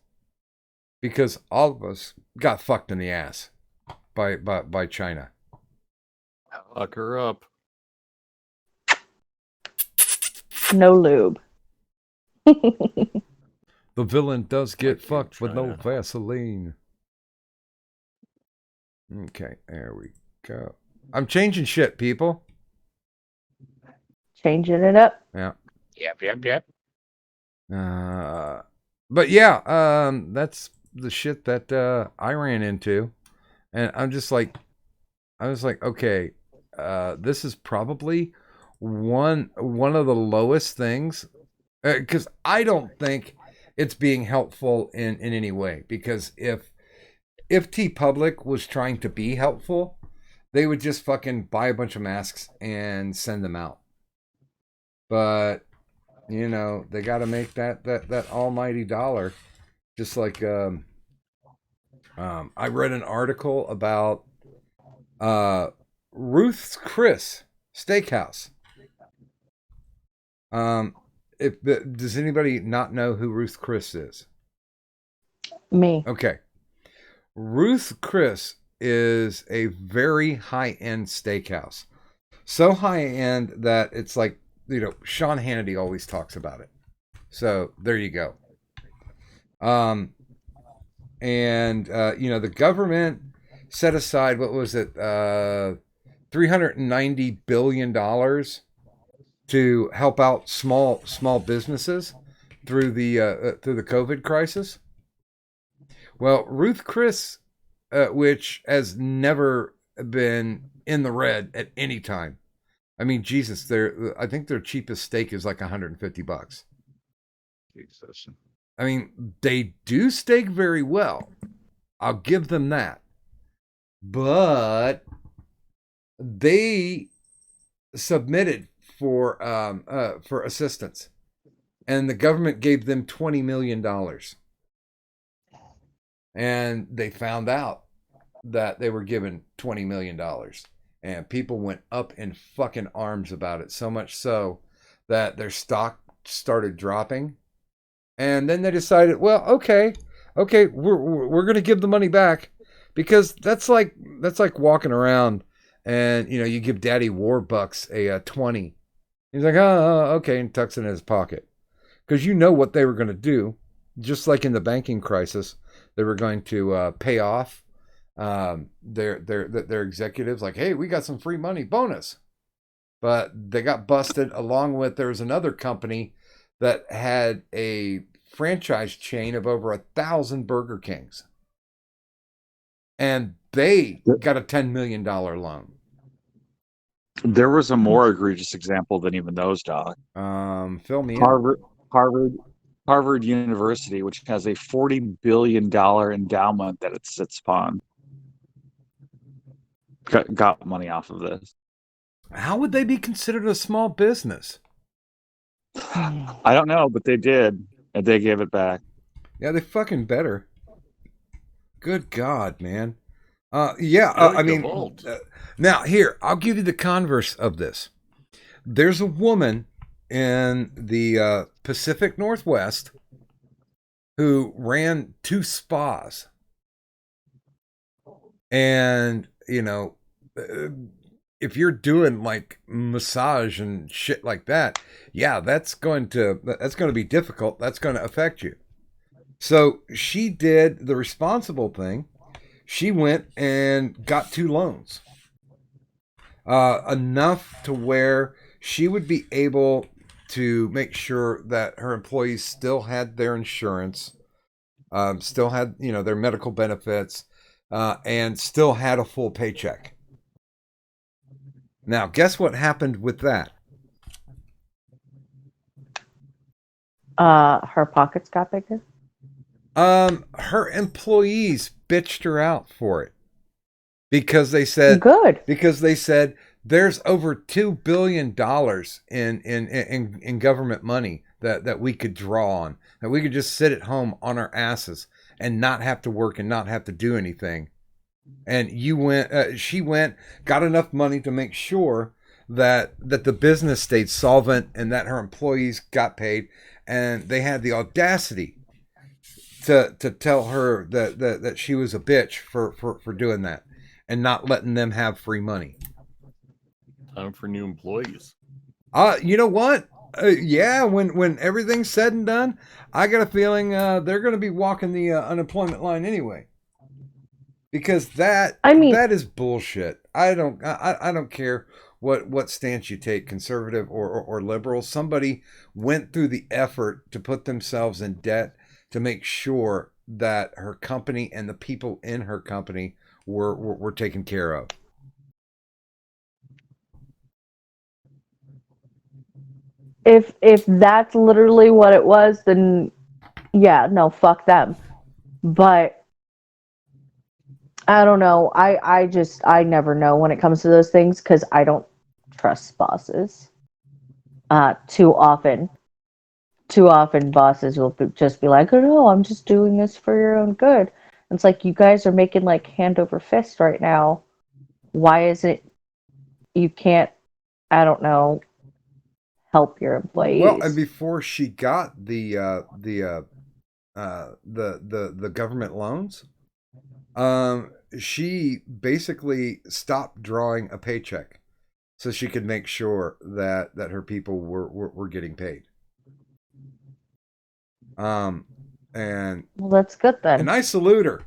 Because all of us got fucked in the ass by China. Fuck her up. No lube. The villain does get fucked with no Vaseline. Okay, there we go. I'm changing shit, people. Changing it up. Yeah. Yep. But yeah, that's the shit that I ran into, and I was like, okay, this is probably one of the lowest things, because I don't think it's being helpful in any way. Because if TeePublic was trying to be helpful, they would just fucking buy a bunch of masks and send them out. But they got to make that almighty dollar. Just like I read an article about Ruth's Chris Steakhouse. Does anybody not know who Ruth Chris is? Me. Okay. Ruth Chris is a very high-end steakhouse. So high-end that it's like, Sean Hannity always talks about it. So there you go. The government set aside, what was it, $390 billion to help out small businesses through the COVID crisis. Well, Ruth Chris, which has never been in the red at any time. I mean, Jesus, I think their cheapest steak is like $150. Jesus. I mean, they do steak very well. I'll give them that. But they submitted for assistance, and the government gave them $20 million. And they found out that they were given $20 million. And people went up in fucking arms about it, so much so that their stock started dropping. And then they decided, well, okay, we're going to give the money back, because that's like walking around and you give Daddy Warbucks a 20. He's like, oh, okay, and tucks it in his pocket, because what they were going to do, just like in the banking crisis, they were going to pay off their executives like, hey, we got some free money bonus, but they got busted. Along with there was another company that had a franchise chain of over 1,000 Burger Kings, and they got a $10 million loan. There was a more egregious example than even those, Doc. Fill me in. Harvard University, which has a $40 billion endowment that it sits upon, got money off of this. How would they be considered a small business? I don't know, but they did, and they gave it back. Yeah, they fucking better. Good God, man. I mean, now here, I'll give you the converse of this. There's a woman in the Pacific Northwest who ran 2 spas. And, you know, if you're doing like massage and shit like that, yeah, that's going to be difficult. That's going to affect you. So she did the responsible thing. She went and got 2 loans, enough to where she would be able to make sure that her employees still had their insurance, still had, you know, their medical benefits, and still had a full paycheck. Now, guess what happened with that? Her pockets got bigger. Her employees bitched her out for it because they said good. Because they said there's over $2 billion in government money that we could draw on, that we could just sit at home on our asses and not have to work and not have to do anything. And she went, got enough money to make sure that the business stayed solvent and that her employees got paid, and they had the audacity to tell her that she was a bitch for doing that and not letting them have free money. Time for new employees. You know what? Yeah, when everything's said and done, I got a feeling they're going to be walking the unemployment line anyway. Because that is bullshit. I don't care what stance you take, conservative or liberal. Somebody went through the effort to put themselves in debt to make sure that her company and the people in her company were taken care of. If that's literally what it was, then yeah, no, fuck them. But I don't know. I never know when it comes to those things because I don't trust bosses. Too often bosses will just be like, oh no, I'm just doing this for your own good. And it's like, you guys are making like hand over fist right now. Why is it you can't, I don't know, help your employees? Well, and before she got the government loans, she basically stopped drawing a paycheck so she could make sure that her people were getting paid. And well, that's good then. And I salute her,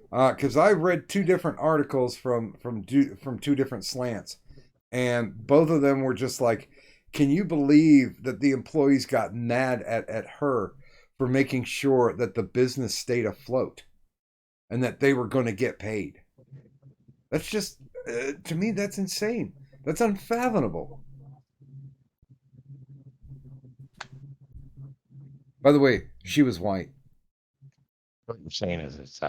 because I read 2 different articles from 2 different slants, and both of them were just like, can you believe that the employees got mad at her for making sure that the business stayed afloat and that they were going to get paid? That's just, to me, that's insane. That's unfathomable. By the way, she was white. What you're saying is it's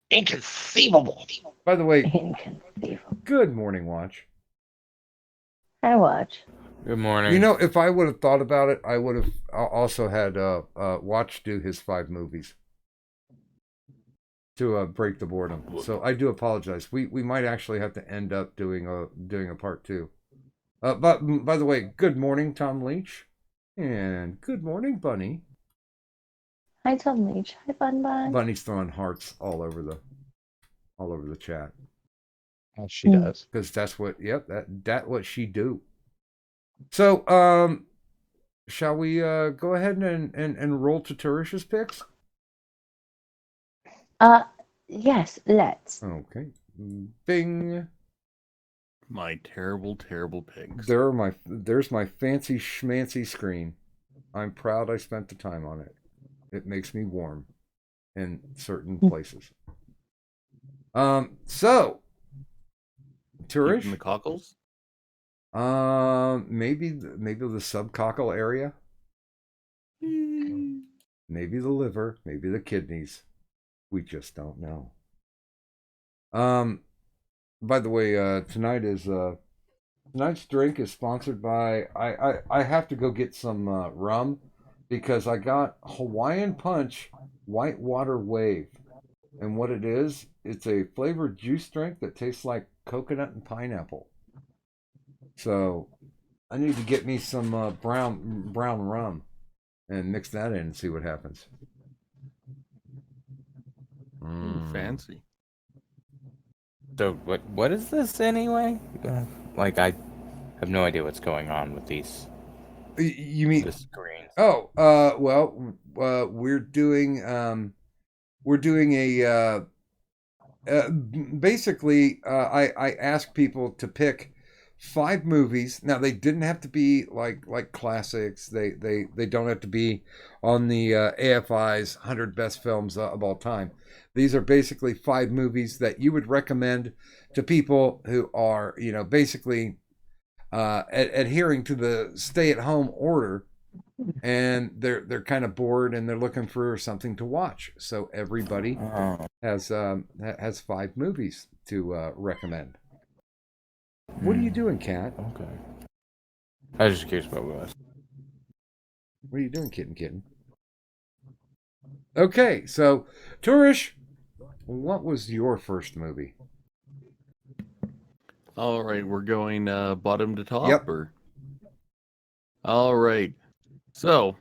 inconceivable. By the way, inconceivable. Good morning, Watch. Hi, Watch. Good morning. You know, if I would have thought about it, I would have also had Watch do his 5 movies to break the boredom. So I do apologize. We might actually have to end up doing a part 2. But by the way, good morning, Tom Leach, and good morning, Bunny. Hi, Tom Leach. Hi, Bun. Bunny's throwing hearts all over the chat. As she does. Because that's what, that what she do. So, shall we go ahead and roll to Teresh's picks? Yes, let's. Okay. Bing. My terrible, terrible pigs. There's my fancy schmancy screen. I'm proud I spent the time on it. It makes me warm in certain places. So Keeping Turish, the cockles? maybe the subcockle area, maybe the liver, maybe the kidneys. We just don't know. By the way, tonight's drink is sponsored by. I have to go get some rum because I got Hawaiian Punch Whitewater Wave, and what it is, it's a flavored juice drink that tastes like coconut and pineapple. So I need to get me some brown rum and mix that in and see what happens. Fancy. So what is this anyway? Like I have no idea what's going on with these. You mean the screens? Oh, well, we're doing a basically I asked people to pick 5 movies. Now they didn't have to be like classics. They don't have to be on the AFI's 100 best films of all time. These are basically 5 movies that you would recommend to people who are, basically adhering to the stay-at-home order, and they're kind of bored and they're looking for something to watch. So everybody has 5 movies to recommend. What are you doing, Kat? Okay. I was just curious about what it was. What are you doing, kitten? Okay, so Turish, what was your first movie? All right, we're going bottom to top? Yep. Or... All right. So,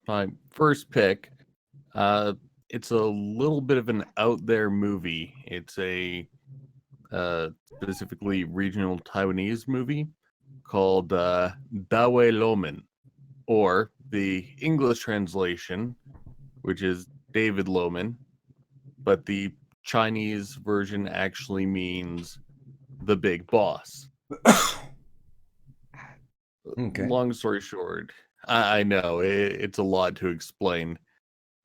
my first pick, it's a little bit of an out there movie. It's a specifically regional Taiwanese movie called Dawe Loman, or the English translation, which is David Loman, but the Chinese version actually means the big boss. Okay. Long story short, I know it's a lot to explain,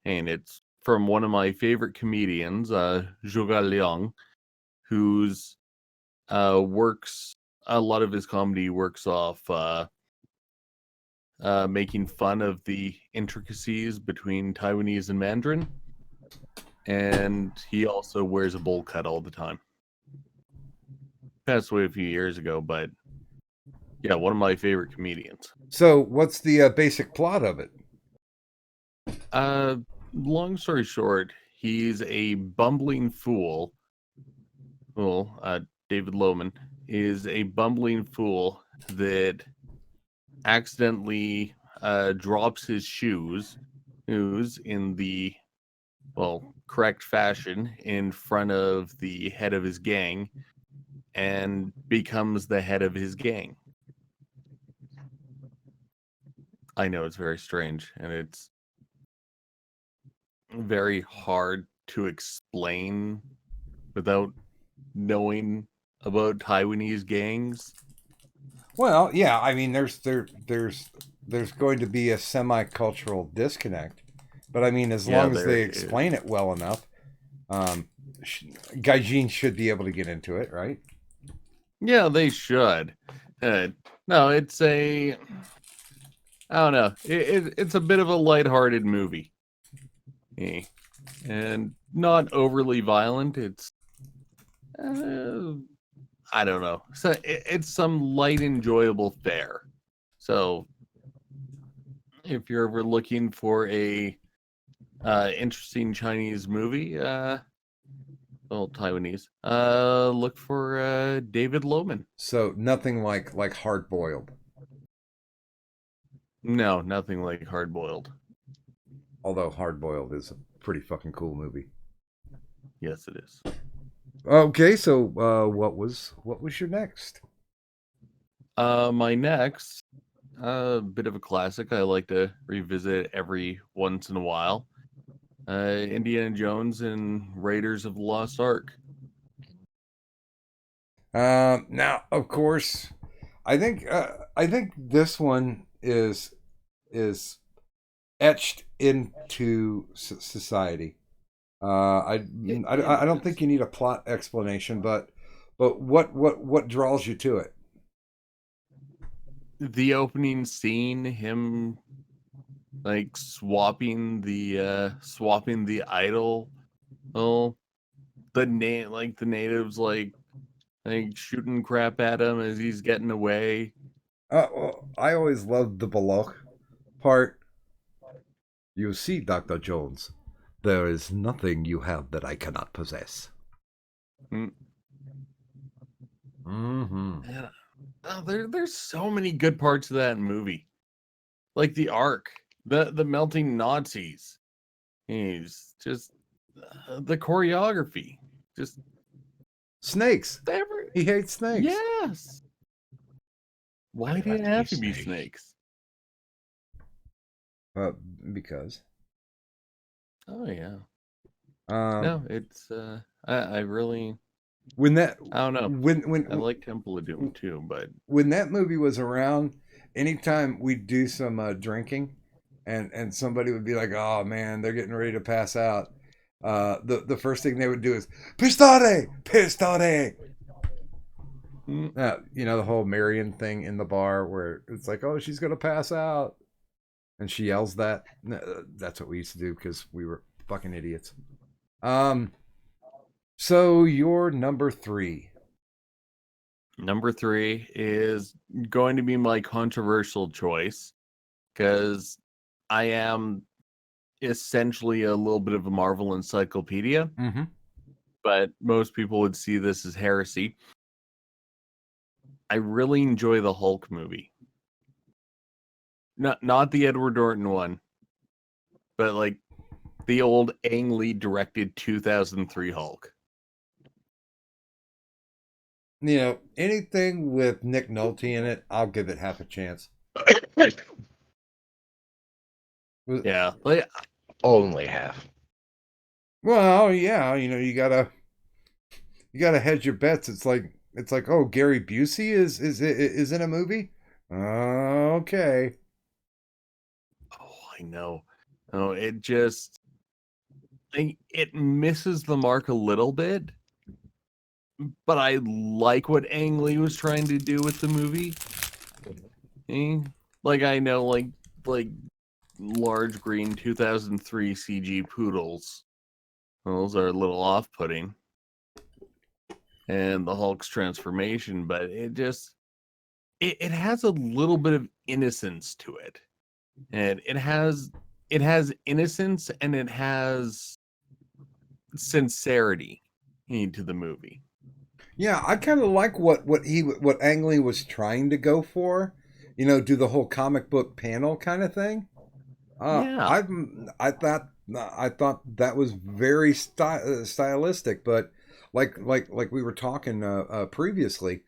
and it's from one of my favorite comedians, Zhuge Liang, whose works, a lot of his comedy works off making fun of the intricacies between Taiwanese and Mandarin, and he also wears a bowl cut all the time. Passed away a few years ago, but yeah, one of my favorite comedians. So, what's the basic plot of it? Long story short, he's a bumbling fool. Well, David Loman is a bumbling fool that accidentally drops his shoes in the correct fashion in front of the head of his gang and becomes the head of his gang. I know it's very strange, and it's very hard to explain without knowing about Taiwanese gangs. Well, yeah, I mean, there's going to be a semi-cultural disconnect, but I mean, as long as they explain it well enough, Gaijin should be able to get into it, right? Yeah, they should. No, it's I don't know. It's a bit of a lighthearted movie, and not overly violent. It's I don't know. So it's some light, enjoyable fare. So if you're ever looking for a interesting Chinese movie, Taiwanese, look for David Loman. So nothing like Hard Boiled. No, nothing like Hard Boiled. Although Hard Boiled is a pretty fucking cool movie. Yes, it is. Okay, so what was your next? My next, bit of a classic I like to revisit every once in a while. Indiana Jones and Raiders of the Lost Ark. Now, of course, I think this one is etched into society. I don't think you need a plot explanation, but what draws you to it? The opening scene, him like swapping the idol. Oh, the natives like shooting crap at him as he's getting away. Well, I always loved the Balok part. You see, Dr. Jones, there is nothing you have that I cannot possess. Mm. Mm-hmm. Man, there's so many good parts of that movie, like the Ark, the melting Nazis. He's just the choreography, just Snakes. every He hates snakes. yes. Why did it have to be snakes? Uh, because. Oh yeah. Um, No, it's I really when that I don't know. when I like Temple of Doom too, but when that movie was around, anytime we'd do some drinking, and somebody would be like, "Oh man, they're getting ready to pass out," the first thing they would do is "Pistole, pistole." mm, You know the whole Marion thing in the bar where it's like, "Oh, she's gonna pass out," and she yells that. That's what we used to do because we were fucking idiots. So you're number 3. number 3 is going to be my controversial choice because I am essentially a little bit of a Marvel encyclopedia, Mm-hmm. but most people would see this as heresy. I really enjoy the Hulk movie. Not the Edward Norton one, but like the old Ang Lee directed 2003 Hulk. You know, anything with Nick Nolte in it, I'll give it half a chance. Yeah, like Only half. Well, yeah, you know, you gotta hedge your bets. It's like, oh, Gary Busey is in a movie. Okay. oh, I know. Oh, it just it misses the mark a little bit, but I like what Ang Lee was trying to do with the movie. Eh, Like I know, like large green 2003 CG poodles. Those are a little off-putting, and the Hulk's transformation, but it has a little bit of innocence to it, and it has innocence and it has sincerity into the movie. Yeah, I kind of like what Ang Lee was trying to go for. You know, do the whole comic book panel kind of thing. Yeah. I thought that was very stylistic, but like we were talking previously,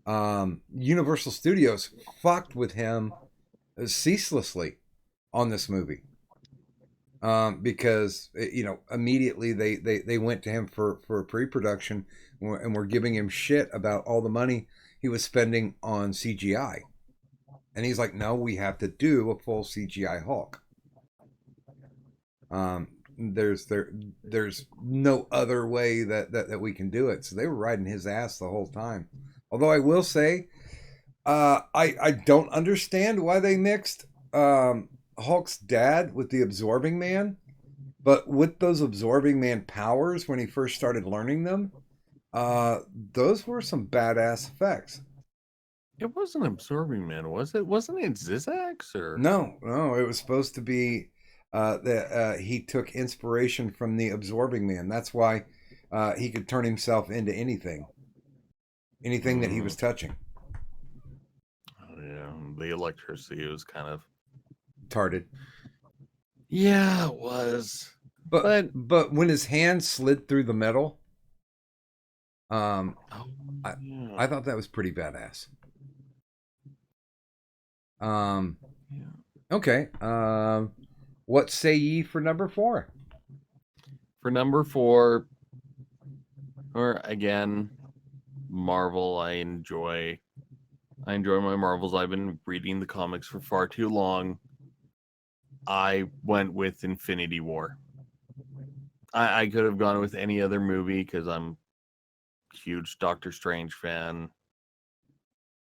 Universal Studios fucked with him ceaselessly on this movie, because you know immediately they went to him for pre-production and were giving him shit about all the money he was spending on CGI, and he's like, no, we have to do a full CGI Hulk. There's no other way that we can do it. So they were riding his ass the whole time. Although I will say, I don't understand why they mixed Hulk's dad with the Absorbing Man, but with those Absorbing Man powers when he first started learning them, those were some badass effects. It wasn't Absorbing Man, was it? Wasn't it Zizzax or? No, it was supposed to be that he took inspiration from the Absorbing Man. That's why he could turn himself into anything that he was touching. Oh, yeah, the electricity was kind of Tarded. yeah, it was. But when his hand slid through the metal, Oh, I yeah. thought that was pretty badass. Yeah. Okay. What say ye for number 4? For number 4, or again, Marvel. I enjoy my Marvels. I've been reading the comics for far too long. I went with Infinity War. I could have gone with any other movie because I'm a huge Doctor Strange fan.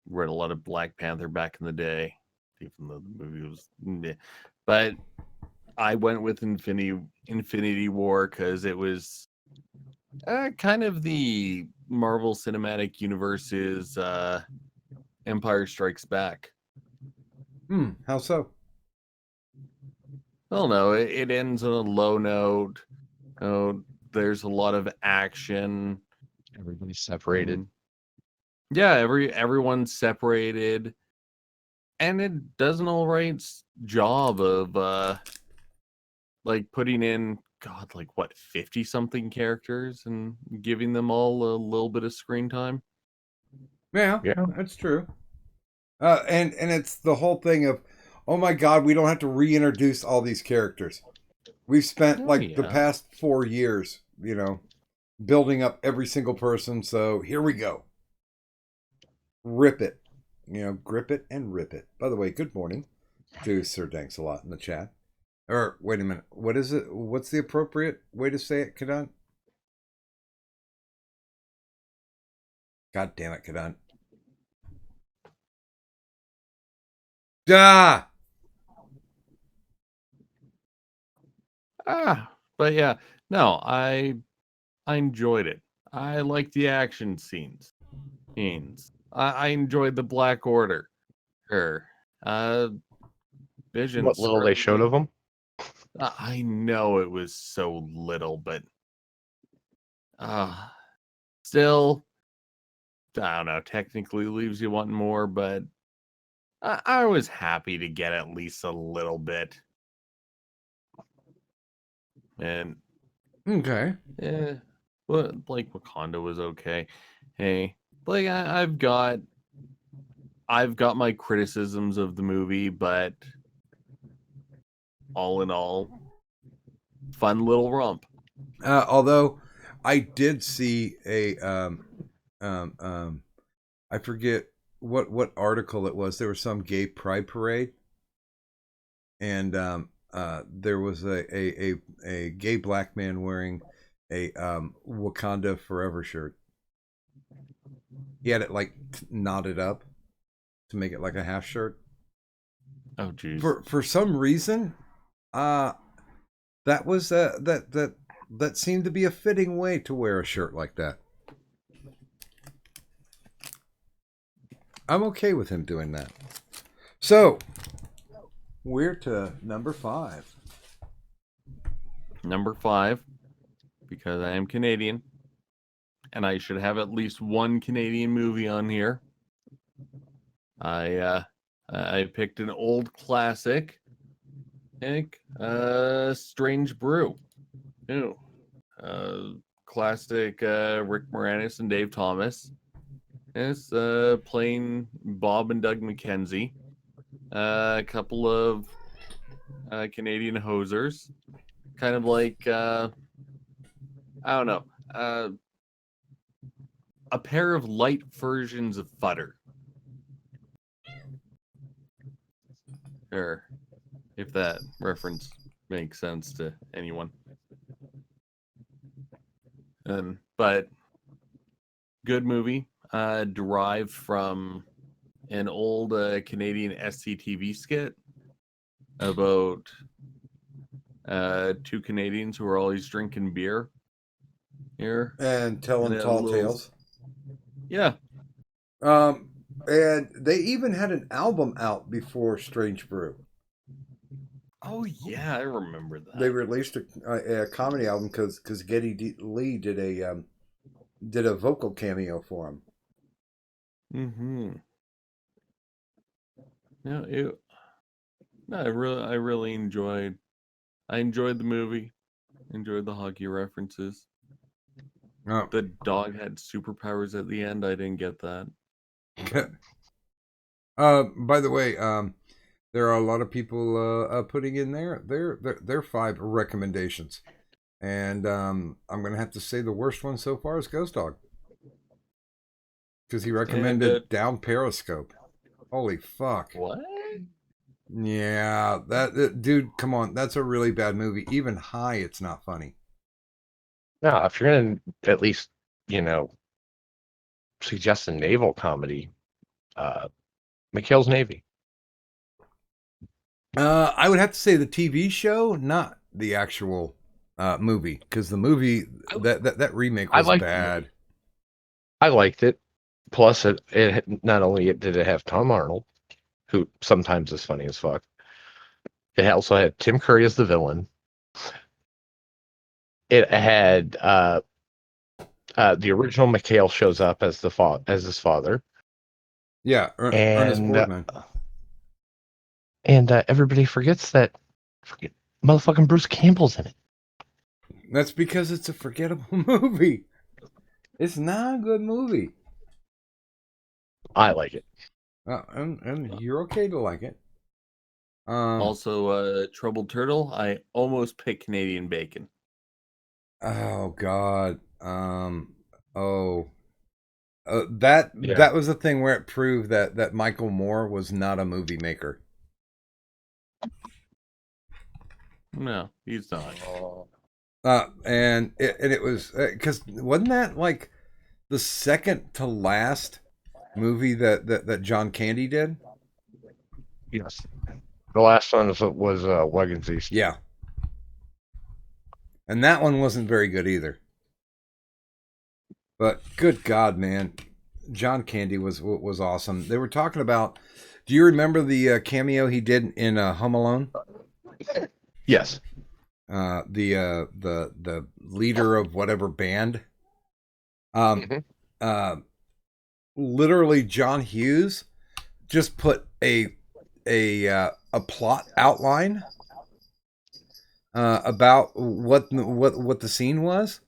Read a lot of Black Panther back in the day, even though the movie was meh. But I went with Infinity War because it was kind of the Marvel Cinematic Universe's Empire Strikes Back. How so? I don't know. It ends on a low note. Oh, there's a lot of action. Everybody's separated. Yeah, everyone's separated, and it does an all right job of like putting in like what 50 something characters and giving them all a little bit of screen time. Yeah, Yeah. that's true. And it's the whole thing of, oh my God, we don't have to reintroduce all these characters. We've spent the Yeah. past 4 years, building up every single person. So here we go. Rip it, grip it and rip it. By the way, good morning to Sir Danks a lot in the chat. Or wait a minute, what is it? What's the appropriate way to say it, Kadan? God damn it, Kadan. Ah! But yeah, no, I enjoyed it. I like the action scenes. I enjoyed the Black Order. Vision. What little they showed of them. I know it was so little, but still, I don't know. Technically, leaves you wanting more, but I was happy to get at least a little bit. And Okay. yeah, well, like Wakanda was okay. Hey, like I've got my criticisms of the movie, but all in all, fun little romp. Although I did see a I forget what article it was. There was some gay pride parade, and there was a gay black man wearing a Wakanda Forever shirt. He had it like knotted up to make it like a half shirt. Oh, geez. For some reason, that was that seemed to be a fitting way to wear a shirt like that. I'm okay with him doing that. So, we're to number 5. Number 5, because I am Canadian, and I should have at least one Canadian movie on here. I picked an old classic, Strange Brew. Classic Rick Moranis and Dave Thomas. It's playing Bob and Doug McKenzie. A couple of Canadian hosers. Kind of like, I don't know, a pair of light versions of Futter. Or if that reference makes sense to anyone. But good movie, derived from an old Canadian SCTV skit about 2 Canadians who are always drinking beer here And telling And tall little- tales. Yeah. And they even had an album out before Strange Brew. Oh yeah, I remember that. They released a comedy album because Geddy Lee did a vocal cameo for him. Mm-hmm. I really enjoyed. I enjoyed the movie. Enjoyed the hockey references. Oh. The dog had superpowers at the end. I didn't get that. By the way, there are a lot of people putting in their 5 recommendations. And I'm going to have to say the worst one so far is Ghost Dog. Because he recommended Down Periscope. Holy fuck. What? Yeah, dude, come on. That's a really bad movie. Even High, it's not funny. No, if you're gonna at least, suggest a naval comedy, McHale's Navy. I would have to say the TV show, not the actual movie, because the movie that remake was bad. I liked it. Plus, it not only did it have Tom Arnold, who sometimes is funny as fuck. It also had Tim Curry as the villain. It had the original McHale shows up as as his father. Yeah, Ernest Borgnine. And everybody forgets that motherfucking Bruce Campbell's in it. That's because it's a forgettable movie. It's not a good movie. I like it. And you're okay to like it. Also, Troubled Turtle. I almost picked Canadian Bacon. Oh God. That was the thing where it proved that Michael Moore was not a movie maker. No, he's not. And it was because wasn't that like the second to last movie that John Candy did? Yes. The last one was Wagons East. Yeah. And that one wasn't very good either. But good God, man, John Candy was awesome. They were talking about. Do you remember the cameo he did in Home Alone? Yes. The leader of whatever band. Literally, John Hughes just put a plot outline about what the scene was,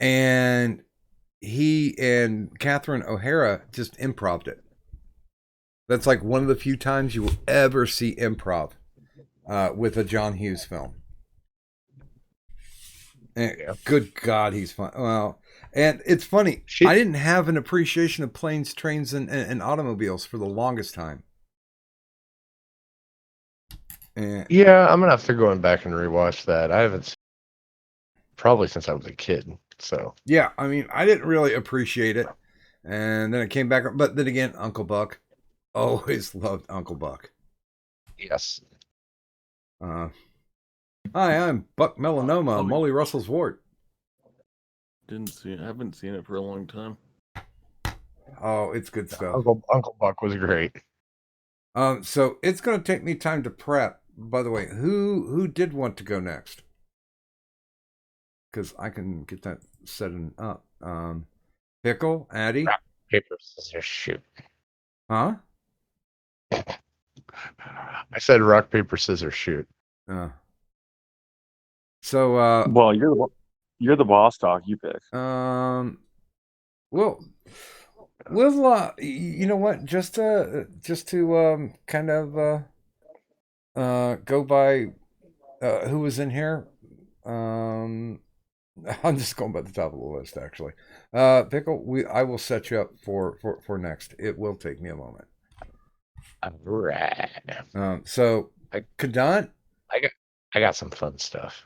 and he and Catherine O'Hara just improv'd it. That's like one of the few times you will ever see improv with a John Hughes film. And good God, he's fun. Well, and it's funny. I didn't have an appreciation of planes, trains, and automobiles for the longest time. Yeah, I'm gonna have to go back and rewatch that. I haven't probably since I was a kid. So yeah, I mean, I didn't really appreciate it, and then it came back. But then again, Uncle Buck, always loved Uncle Buck. Yes. Hi, I'm Buck Melanoma, Molly Russell's wart. Didn't see it. I haven't seen it for a long time. Oh, it's good stuff. Uncle Buck was great. So it's going to take me time to prep. By the way, who did want to go next? Because I can get that set up. Pickle, Addie, rock, paper, scissors, shoot. Huh? I said rock, paper, scissors, shoot. So well, you're the boss, Doc. You pick. Well, you know what? Just to kind of go by who was in here. I'm just going by the top of the list, actually. Pickle, I will set you up for next. It will take me a moment. All right. So Kadant, I got some fun stuff.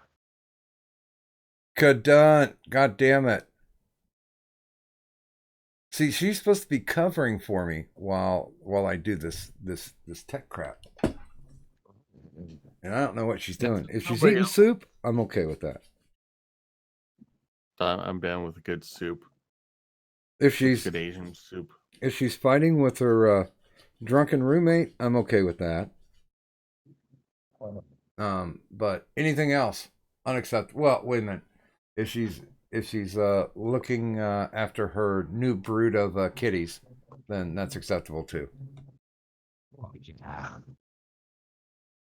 Kadant, God damn it. See, she's supposed to be covering for me while I do this tech crap. And I don't know what she's doing. If she's eating soup, I'm okay with that. I'm down with a good soup. If she's good Asian soup. If she's fighting with her drunken roommate, I'm okay with that. But anything else, unacceptable. Well, wait a minute. If she's looking after her new brood of kitties, then that's acceptable too. Yeah.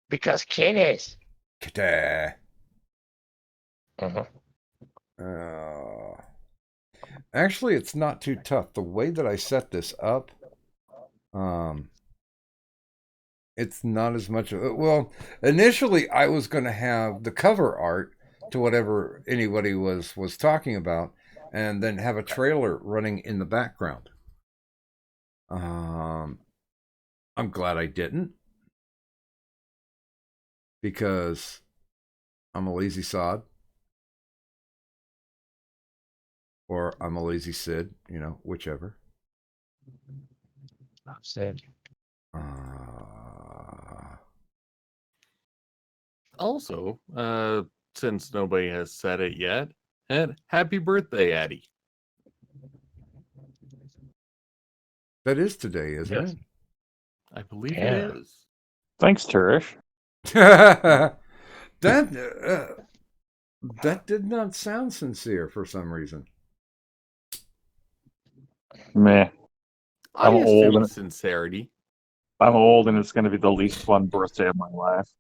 Because kitties. Kitty. Actually, it's not too tough. The way that I set this up, it's not as much of well, initially I was going to have the cover art to whatever anybody was talking about, and then have a trailer running in the background. I'm glad I didn't, because I'm a lazy sod, or I'm a lazy Sid, whichever. Sid. Also, since nobody has said it yet, and happy birthday, Addie. That is today, isn't Yes. it? I believe Yeah. it is. Thanks, Turish. That did not sound sincere for some reason. Meh. I I'm old, assume and sincerity. I'm old, and it's going to be the least fun birthday of my life.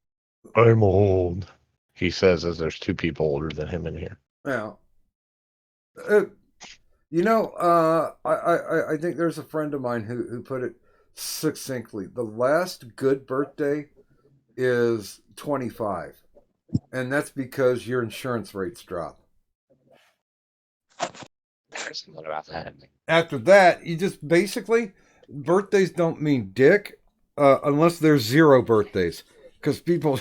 I'm old. He says as there's two people older than him in here. Well, I think there's a friend of mine who put it succinctly. The last good birthday is 25, and that's because your insurance rates drop. There's a lot about that. After that, you just basically, birthdays don't mean dick, unless there's 0 birthdays, because people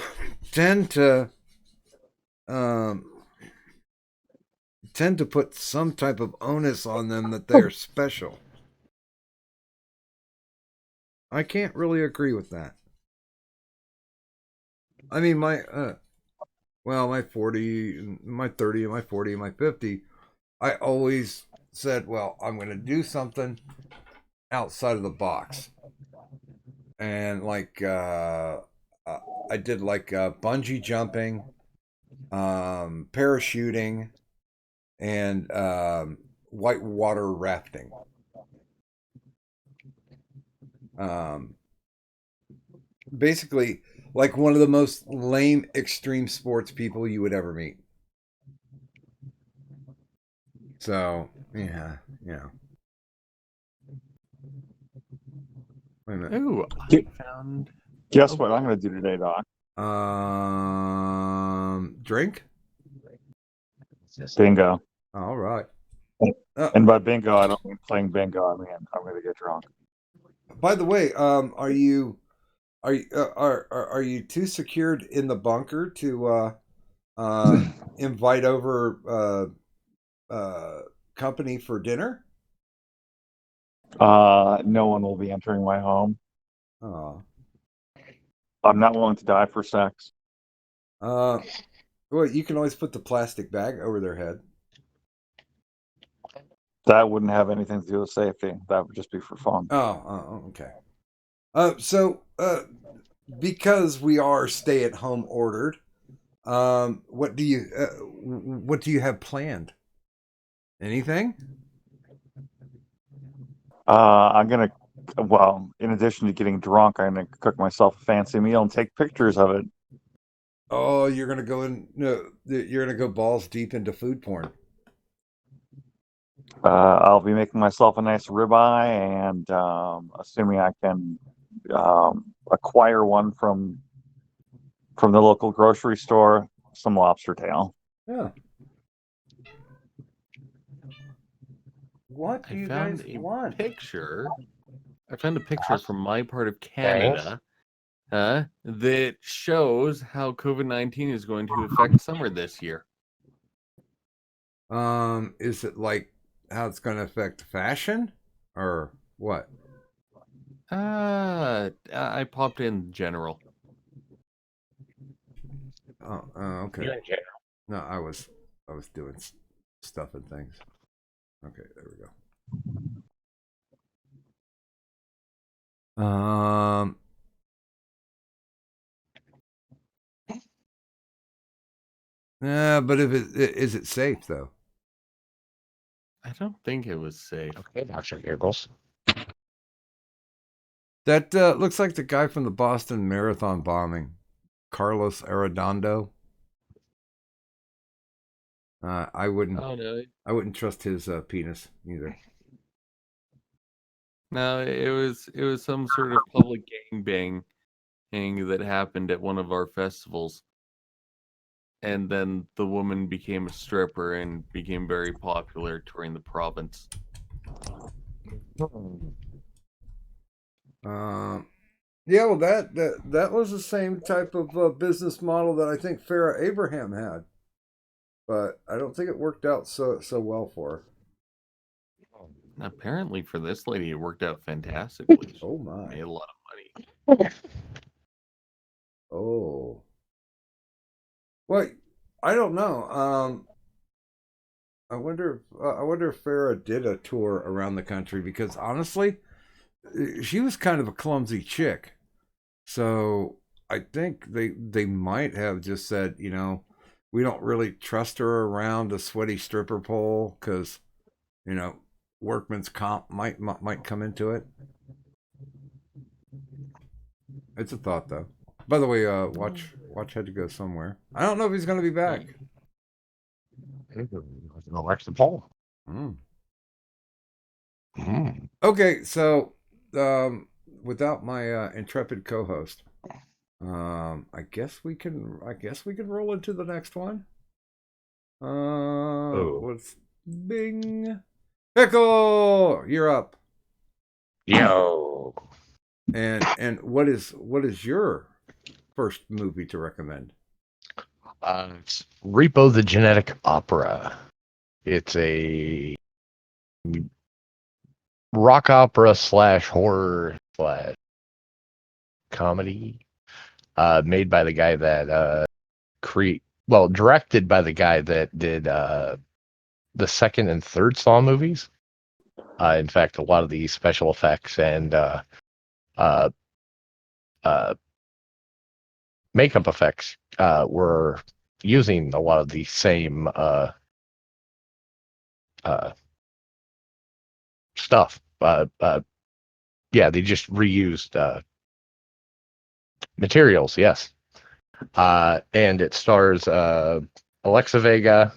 tend to put some type of onus on them that they're special. I can't really agree with that. I mean, my 40, my 30, and my 40, and my 50, I always said, well, I'm going to do something outside of the box. And I did bungee jumping, parachuting, and whitewater rafting. Basically, like one of the most lame extreme sports people you would ever meet. So, yeah. Wait a minute. Ooh, I Get- found. Guess what I'm going to do today, Doc? Drink? Bingo. All right. And by bingo, I don't mean playing bingo. I mean I'm going to get drunk. By the way, are you too secured in the bunker to invite over company for dinner? No one will be entering my home. Oh. I'm not willing to die for sex. Well, you can always put the plastic bag over their head. That wouldn't have anything to do with safety. That would just be for fun. Oh, okay. So because we are stay-at-home ordered, what do you have planned? Anything? I'm going to, well, in addition to getting drunk, I'm going to cook myself a fancy meal and take pictures of it. Oh, you're gonna go in? No, you're gonna go balls deep into food porn. I'll be making myself a nice ribeye, and assuming I can acquire one from the local grocery store, some lobster tail. Yeah. What do I you found guys a want? picture. I found a picture from my part of Canada that shows how COVID-19 is going to affect summer this year. Is it like how it's gonna affect fashion, or what? I popped in general. Oh, okay. No, I was doing stuff and things. Okay, there we go. Yeah, but if is it safe though? I don't think it was safe. Okay, Dr. Giggles. That looks like the guy from the Boston Marathon bombing, Carlos Arredondo. I wouldn't. Oh no, I wouldn't trust his penis either. no, it was some sort of public gangbang that happened at one of our festivals. and then the woman became a stripper and became very popular touring the province. Yeah, well, that was the same type of business model that I think Farrah Abraham had, but I don't think it worked out so well for her. Apparently, for this lady, it worked out fantastically. She Oh my! made a lot of money. Oh, well, I don't know. I wonder if Farrah did a tour around the country, because honestly, she was kind of a clumsy chick. So I think they might have just said, we don't really trust her around a sweaty stripper pole because, workman's comp might come into it. It's a thought, though. By the way, watch had to go somewhere. I don't know if he's going to be back. Alexa Paul. Mm. Mm. Okay, so without my intrepid co-host, I guess we can roll into the next one. What's Bing Pickle? You're up. Yo. And what is your first movie to recommend? It's Repo the Genetic Opera. It's a rock opera / horror / comedy, made by the guy that directed by the guy that did the second and third Saw movies. In fact, a lot of the special effects and uh, makeup effects were using a lot of the same stuff. Yeah, they just reused materials. Yes, and it stars Alexa Vega,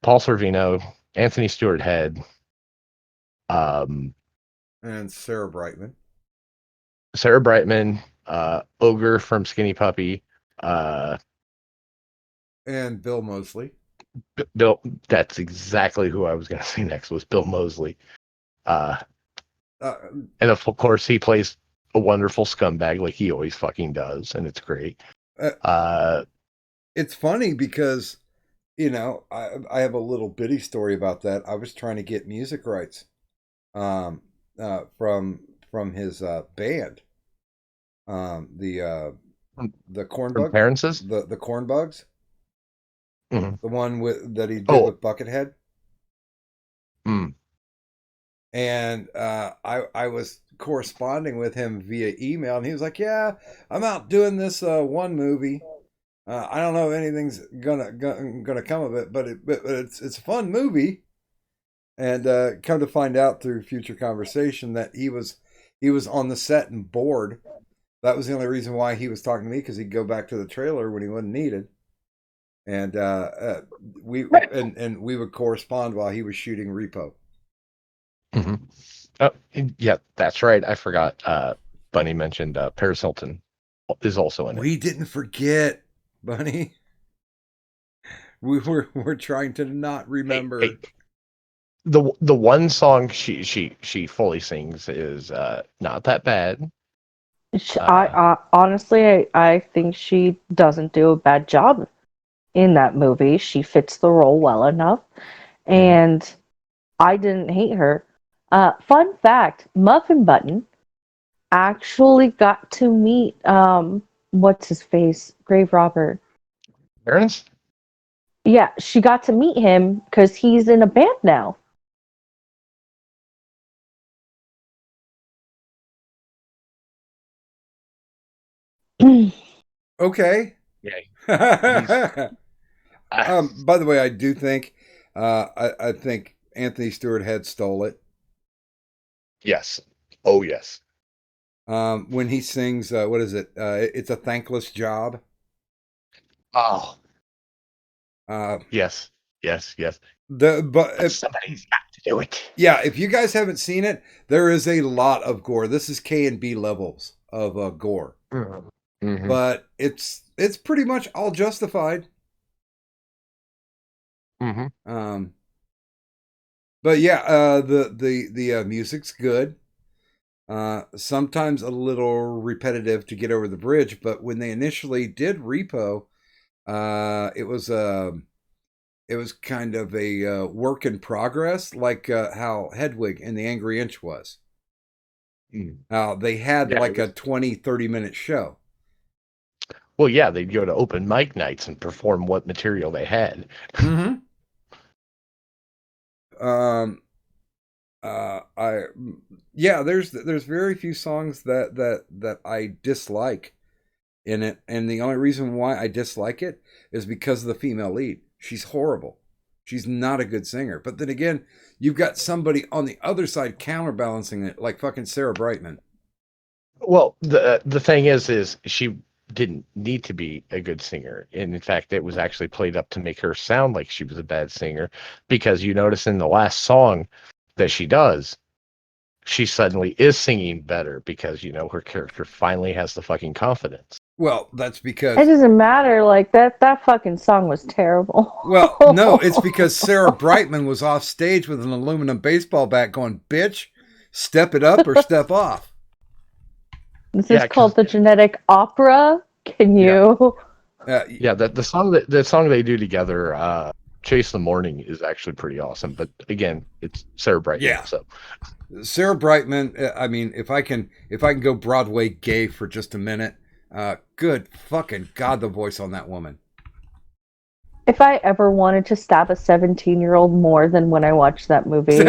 Paul Sorvino, Anthony Stewart Head, And Sarah Brightman. Sarah Brightman, Ogre from Skinny Puppy, and Bill Moseley. Bill. That's exactly who I was going to say next, was Bill Moseley. And of course, he plays a wonderful scumbag like he always fucking does, and it's great. It's funny because, I have a little bitty story about that. I was trying to get music rights from his band. The Corn Bug. Appearances? The Corn Bugs. Mm-hmm. The one that he did with Buckethead. Mm. And I was corresponding with him via email, and he was like, "Yeah, I'm out doing this one movie. I don't know if anything's gonna come of it, but it's a fun movie." And come to find out through future conversation that he was on the set and bored. That was the only reason why he was talking to me, because he'd go back to the trailer when he wasn't needed. And we would correspond while he was shooting Repo. Mm-hmm. Oh, yeah, that's right. I forgot. Bunny mentioned Paris Hilton is also in it. We didn't forget, Bunny. We're trying to not remember. Hey. The one song she fully sings is not that bad. I honestly, I think she doesn't do a bad job in that movie. She fits the role well enough, and I didn't hate her. Fun fact: Muffin Button actually got to meet what's his face, Grave Robber. Aaron's? Yeah, she got to meet him because he's in a band now. Okay. Yeah. By the way, I do think I think Anthony Stewart Head stole it. Yes. Oh yes. When he sings, what is it? It's a thankless job. Oh. Yes. But somebody's got to do it. Yeah, if you guys haven't seen it, there is a lot of gore. This is K and B levels of gore. Mhm. but it's pretty much all justified. Mhm. But yeah, the music's good. Sometimes a little repetitive to get over the bridge, but when they initially did Repo, it was kind of a work in progress, like how Hedwig and the Angry Inch was. They had Yeah, like a 20-30 minute show. Well, yeah, they'd go to open mic nights and perform what material they had. Mm-hmm. There's very few songs that I dislike in it, and the only reason why I dislike it is because of the female lead. She's horrible. She's not a good singer. But then again, you've got somebody on the other side counterbalancing it, like fucking Sarah Brightman. Well, the thing is she didn't need to be a good singer, and in fact, it was actually played up to make her sound like she was a bad singer, because you notice in the last song that she does, she suddenly is singing better because her character finally has the fucking confidence. Well, that's It because doesn't matter. Like that fucking song was terrible. well, no, it's because Sarah Brightman was off stage with an aluminum baseball bat going, "Bitch, step it up or step off." This Yeah, is called 'cause the genetic opera. Can yeah, you? yeah, the song they do together, Chase the Morning, is actually pretty awesome. But again, it's Sarah Brightman, Yeah. so Sarah Brightman. I mean, if I can go Broadway gay for just a minute, good fucking god, the voice on that woman. If I ever wanted to stab a 17-year-old more than when I watched that movie,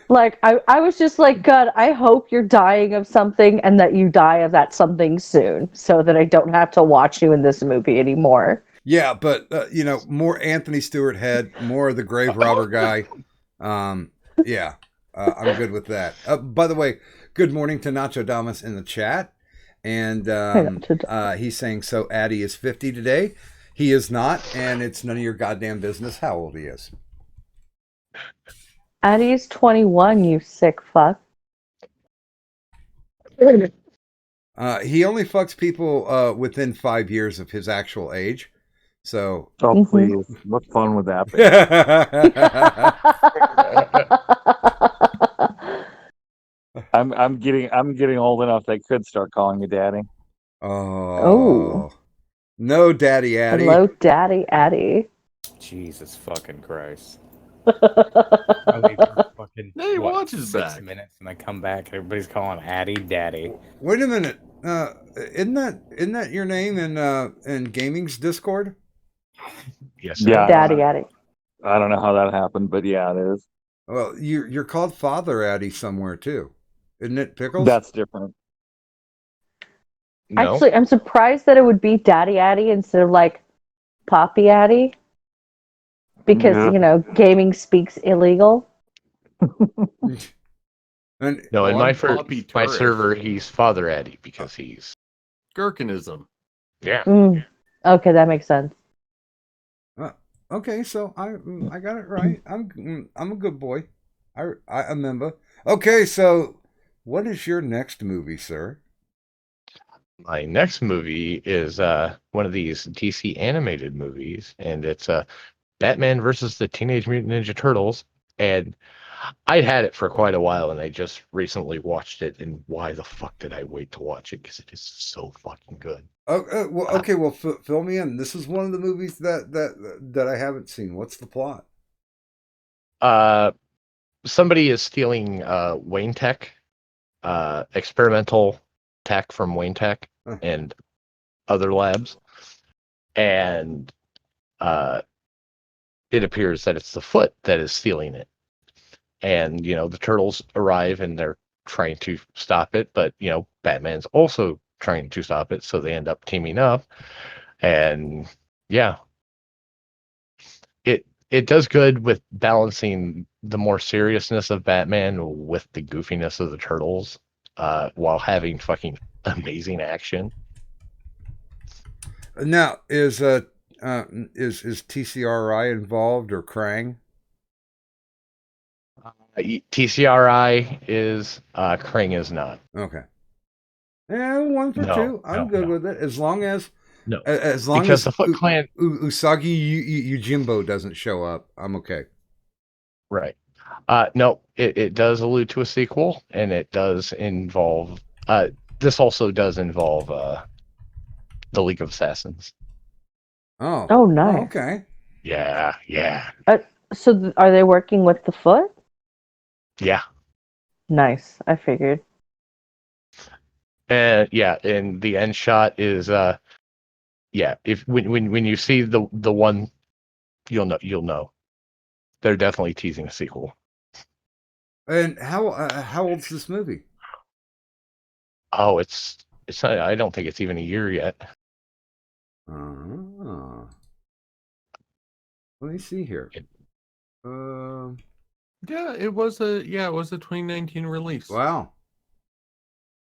like I was just like, God, I hope you're dying of something and that you die of that something soon, so that I don't have to watch you in this movie anymore. yeah, but more Anthony Stewart Head, more of the grave robber guy. Yeah, I'm good with that. By the way, good morning to Nacho Damas in the chat, and he's saying so. Addie is 50 today. He is not, and it's none of your goddamn business how old he is. Addie's 21, you sick fuck. He only fucks people within 5 years of his actual age. So, Please, what fun would that be? I'm getting old enough they could start calling me daddy. Oh, no, Daddy Addy. Hello, Daddy Addie. Jesus fucking Christ. I I leave for fucking Hey, watch his 6 back. minutes and I come back and everybody's calling Addie Daddy. Wait a minute. Isn't that your name in gaming's Discord? yes, Yeah, Daddy Addie. I don't know how that happened, but yeah, it is. Well, you're called Father Addy somewhere too, isn't it? Pickles. That's different. no. Actually, I'm surprised that it would be Daddy Addie instead of like Poppy Addie. Because, Yeah. Gaming speaks illegal. And No, in One my Poppy my tourist. server, he's Father Addy because he's Gherkinism. yeah. Okay, that makes sense. okay, so I got it right. I'm a good boy. I remember. Okay, so what is your next movie, sir? My next movie is one of these DC animated movies, and it's Batman versus the Teenage Mutant Ninja Turtles. And I'd had it for quite a while, and I just recently watched it. And why the fuck did I wait to watch it? Because it is so fucking good. Okay. Well, fill me in. This is one of the movies that I haven't seen. What's the plot? Somebody is stealing Wayne Tech, experimental tech from Wayne Tech Huh. and other labs, and it appears that it's the Foot that is stealing it. And the turtles arrive and they're trying to stop it, but Batman's also trying to stop it, so they end up teaming up. And yeah, it does good with balancing the more seriousness of Batman with the goofiness of the turtles, while having fucking amazing action. Now, is TCRI involved or Krang? TCRI is, Krang is not. Okay. Yeah, 1 for No, 2. I'm no, good no. with it as long as No, as because the Foot Clan, Usagi Yojimbo doesn't show up. I'm okay. right? No, it does allude to a sequel, and it does involve. This also does involve the League of Assassins. Oh. Oh, nice. Okay. Yeah, yeah, So are they working with the foot? yeah, Nice. I figured. and yeah, and the end shot is yeah. If when you see the one, you'll know they're definitely teasing a sequel. And how old's this movie? Oh, it's not, I don't think it's even a year yet. Let me see here. It- Yeah, it was a 2019 release. Wow.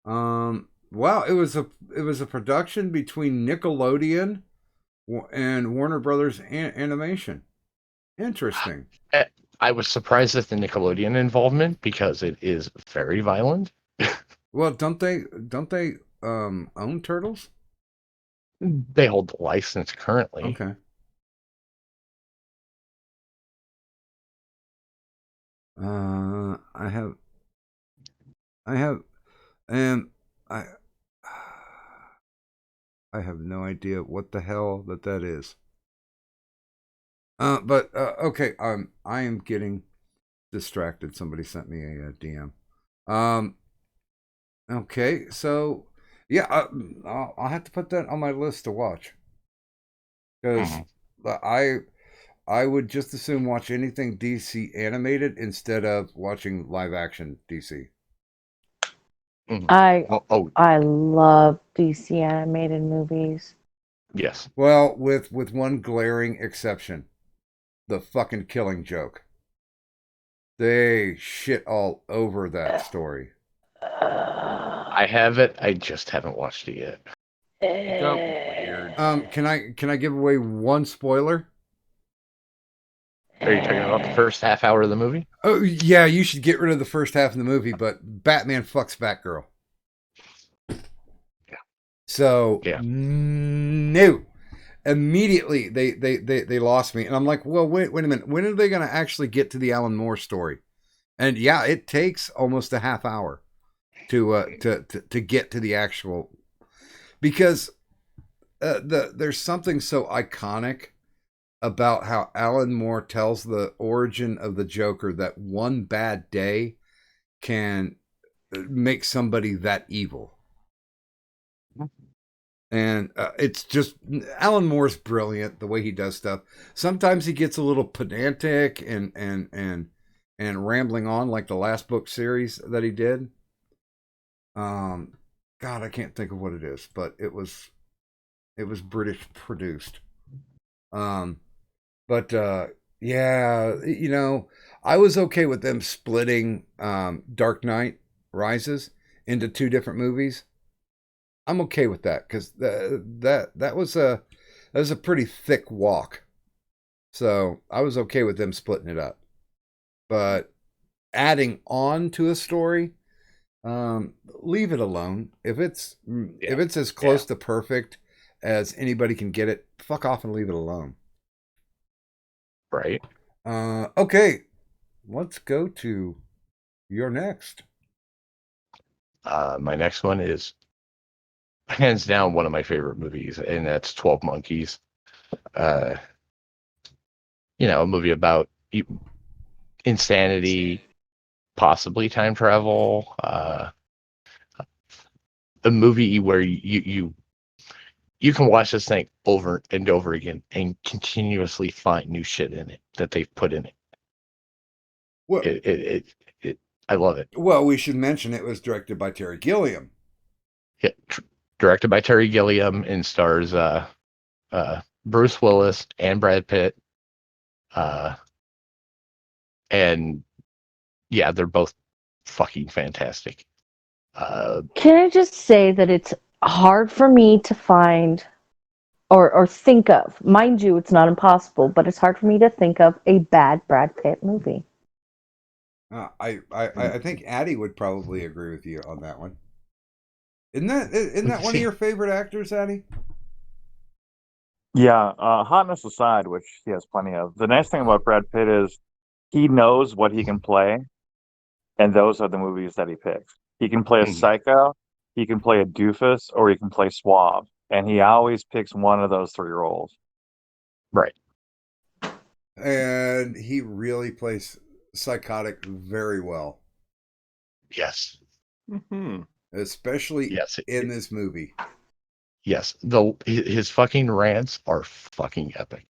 Wow. It was a production between Nickelodeon and Warner Brothers Animation. Interesting. I was surprised at the Nickelodeon involvement because it is very violent. Well, don't they own Turtles? They hold the license currently. Okay. I have, and I, I have no idea what the hell that is. But okay. I am getting distracted. Somebody sent me a DM. Okay. So yeah, I'll have to put that on my list to watch because I would just as soon watch anything DC animated instead of watching live action DC. Mhm. I I love DC animated movies. Yes. Well, with one glaring exception, the fucking Killing Joke. They shit all over that story. I have it. I just haven't watched it yet. It got weird. Can I give away one spoiler? Are you talking about the first half hour of the movie? Oh yeah, you should get rid of the first half of the movie, but Batman fucks Batgirl. Yeah. So Yeah. no. Immediately they lost me. And I'm like, well, wait a minute. When are they gonna actually get to the Alan Moore story? And yeah, it takes almost a half hour to get to the actual, because there's something so iconic about how Alan Moore tells the origin of the Joker, that one bad day can make somebody that evil. And it's just, Alan Moore's brilliant the way he does stuff. Sometimes he gets a little pedantic and rambling on, like the last book series that he did. God, I can't think of what it is, but it was British produced. But yeah, I was okay with them splitting Dark Knight Rises into two different movies. I'm okay with that because that was a pretty thick walk. So I was okay with them splitting it up. But adding on to a story, leave it alone. If it's as close to perfect as anybody can get it, fuck off and leave it alone. Right. Okay, let's go to your next. My next one is hands down one of my favorite movies, and that's 12 Monkeys. A movie about insanity, possibly time travel. A movie where you can watch this thing over and over again and continuously find new shit in it that they've put in it. Well, I love it. well, we should mention it was directed by Terry Gilliam. Yeah, directed by Terry Gilliam and stars Bruce Willis and Brad Pitt. And yeah, they're both fucking fantastic. Can I just say that it's hard for me to find or think of, mind you, it's not impossible, but it's hard for me to think of a bad Brad Pitt movie. I think Addie would probably agree with you on that one. Isn't that one of your favorite actors, Addie? Yeah, hotness aside, which he has plenty of. The nice thing about Brad Pitt is he knows what he can play, and those are the movies that he picks. He can play a Mhm. psycho, he can play a doofus, or he can play suave, and he always picks one of those three roles. Right. And he really plays psychotic very well, Yes. Hmm. especially Yes. in this movie. Yes. His fucking rants are fucking epic.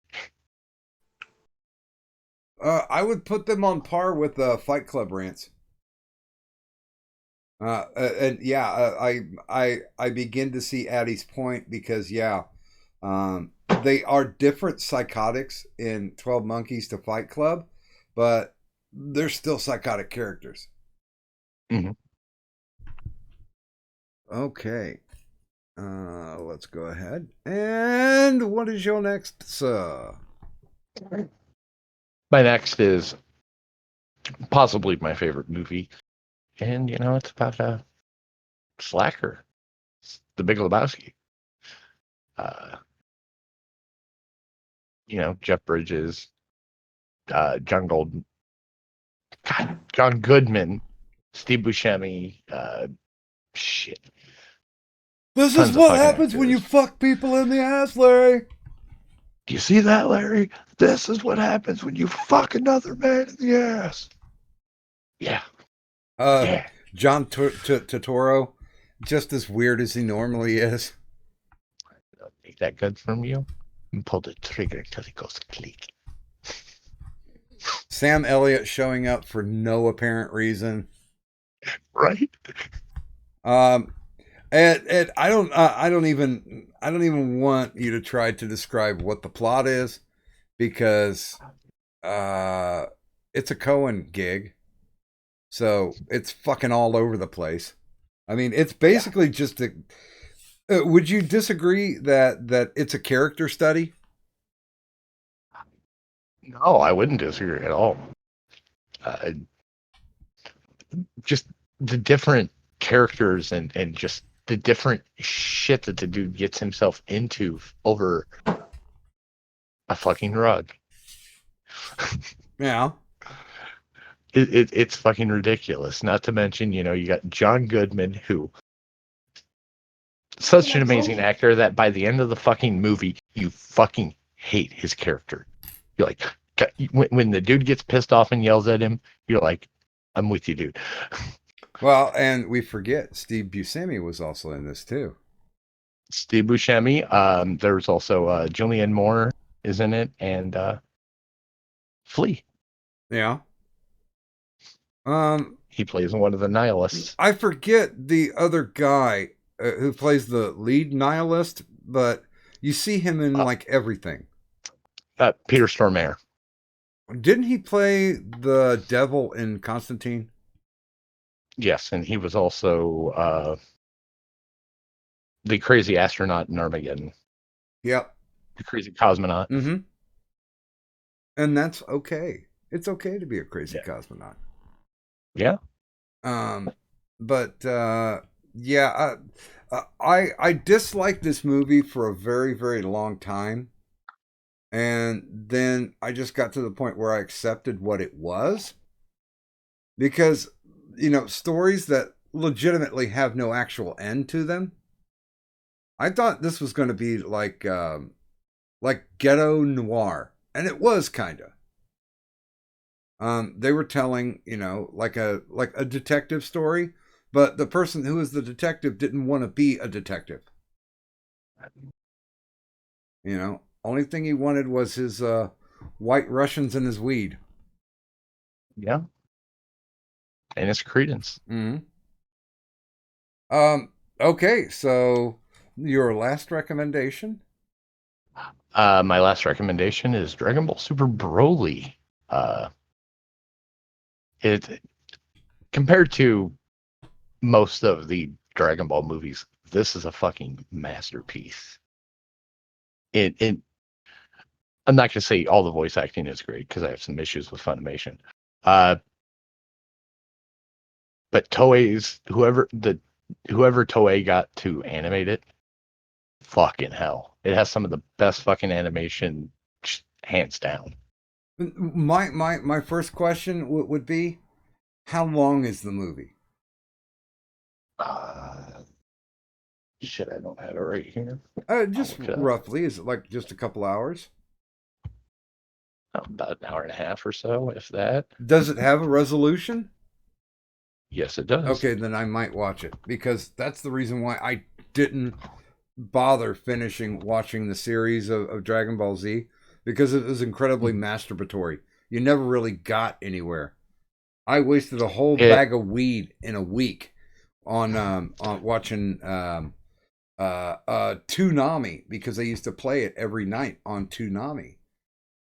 I would put them on par with Fight Club rants. And yeah, I begin to see Addie's point because they are different psychotics in 12 Monkeys to Fight Club, but they're still psychotic characters. Mhm. Okay. Let's go ahead. And what is your next, sir? My next is possibly my favorite movie, and it's about a slacker. It's The Big Lebowski. Uh, Jeff Bridges, John Golden, God, John Goodman, Steve Buscemi, shit. This is Tons of what fucking happens when you actors. fuck people in the ass, Larry. Do you see that, Larry? This is what happens when you fuck another man in the ass. Yeah. Yeah. John Turturro, just as weird as he normally is. I'll take that gun from you and pull the trigger until it goes click. Sam Elliott showing up for no apparent reason. Right? And I don't even want you to try to describe what the plot is because it's a Cohen gig, so it's fucking all over the place. I mean, it's basically just a. Would you disagree that it's a character study? No, I wouldn't disagree at all. Just the different characters and just the different shit that the dude gets himself into over a fucking rug. Yeah. It's fucking ridiculous. Not to mention, you got John Goodman, who such an amazing actor that by the end of the fucking movie, you fucking hate his character. You're like, when the dude gets pissed off and yells at him, you're like, I'm with you, dude. Well, and we forget Steve Buscemi was also in this too. Steve Buscemi. There's also Julianne Moore is in it, and Flea. Yeah. He plays one of the nihilists. I forget the other guy who plays the lead nihilist, but you see him in like everything. Peter Stormare. Didn't he play the devil in Constantine? Yes, and he was also the crazy astronaut in Armageddon. Yep. The crazy cosmonaut. Mm-hmm. And that's okay. It's okay to be a crazy cosmonaut. Yeah. But I disliked this movie for a very, very long time. And then I just got to the point where I accepted what it was. Because, stories that legitimately have no actual end to them. I thought this was going to be like ghetto noir. And it was kind of. They were telling, like a detective story, but the person who was the detective didn't want to be a detective. Only thing he wanted was his white Russians and his weed. Yeah. And it's Credence. Mm-hmm. Okay, so your last recommendation? My last recommendation is Dragon Ball Super Broly. It compared to most of the Dragon Ball movies, this is a fucking masterpiece. I'm not gonna say all the voice acting is great because I have some issues with Funimation. But Toei's whoever Toei got to animate it, fucking hell, it has some of the best fucking animation, hands down. My first question would be, how long is the movie? Shit, I don't have it right here. Just look it up. roughly, is it like just a couple hours? About an hour and a half or so, if that. Does it have a resolution? Yes, it does. Okay, then I might watch it, because that's the reason why I didn't bother finishing watching the series of Dragon Ball Z, because it was incredibly masturbatory. You never really got anywhere. I wasted a whole bag of weed in a week on watching Toonami, because I used to play it every night on Toonami,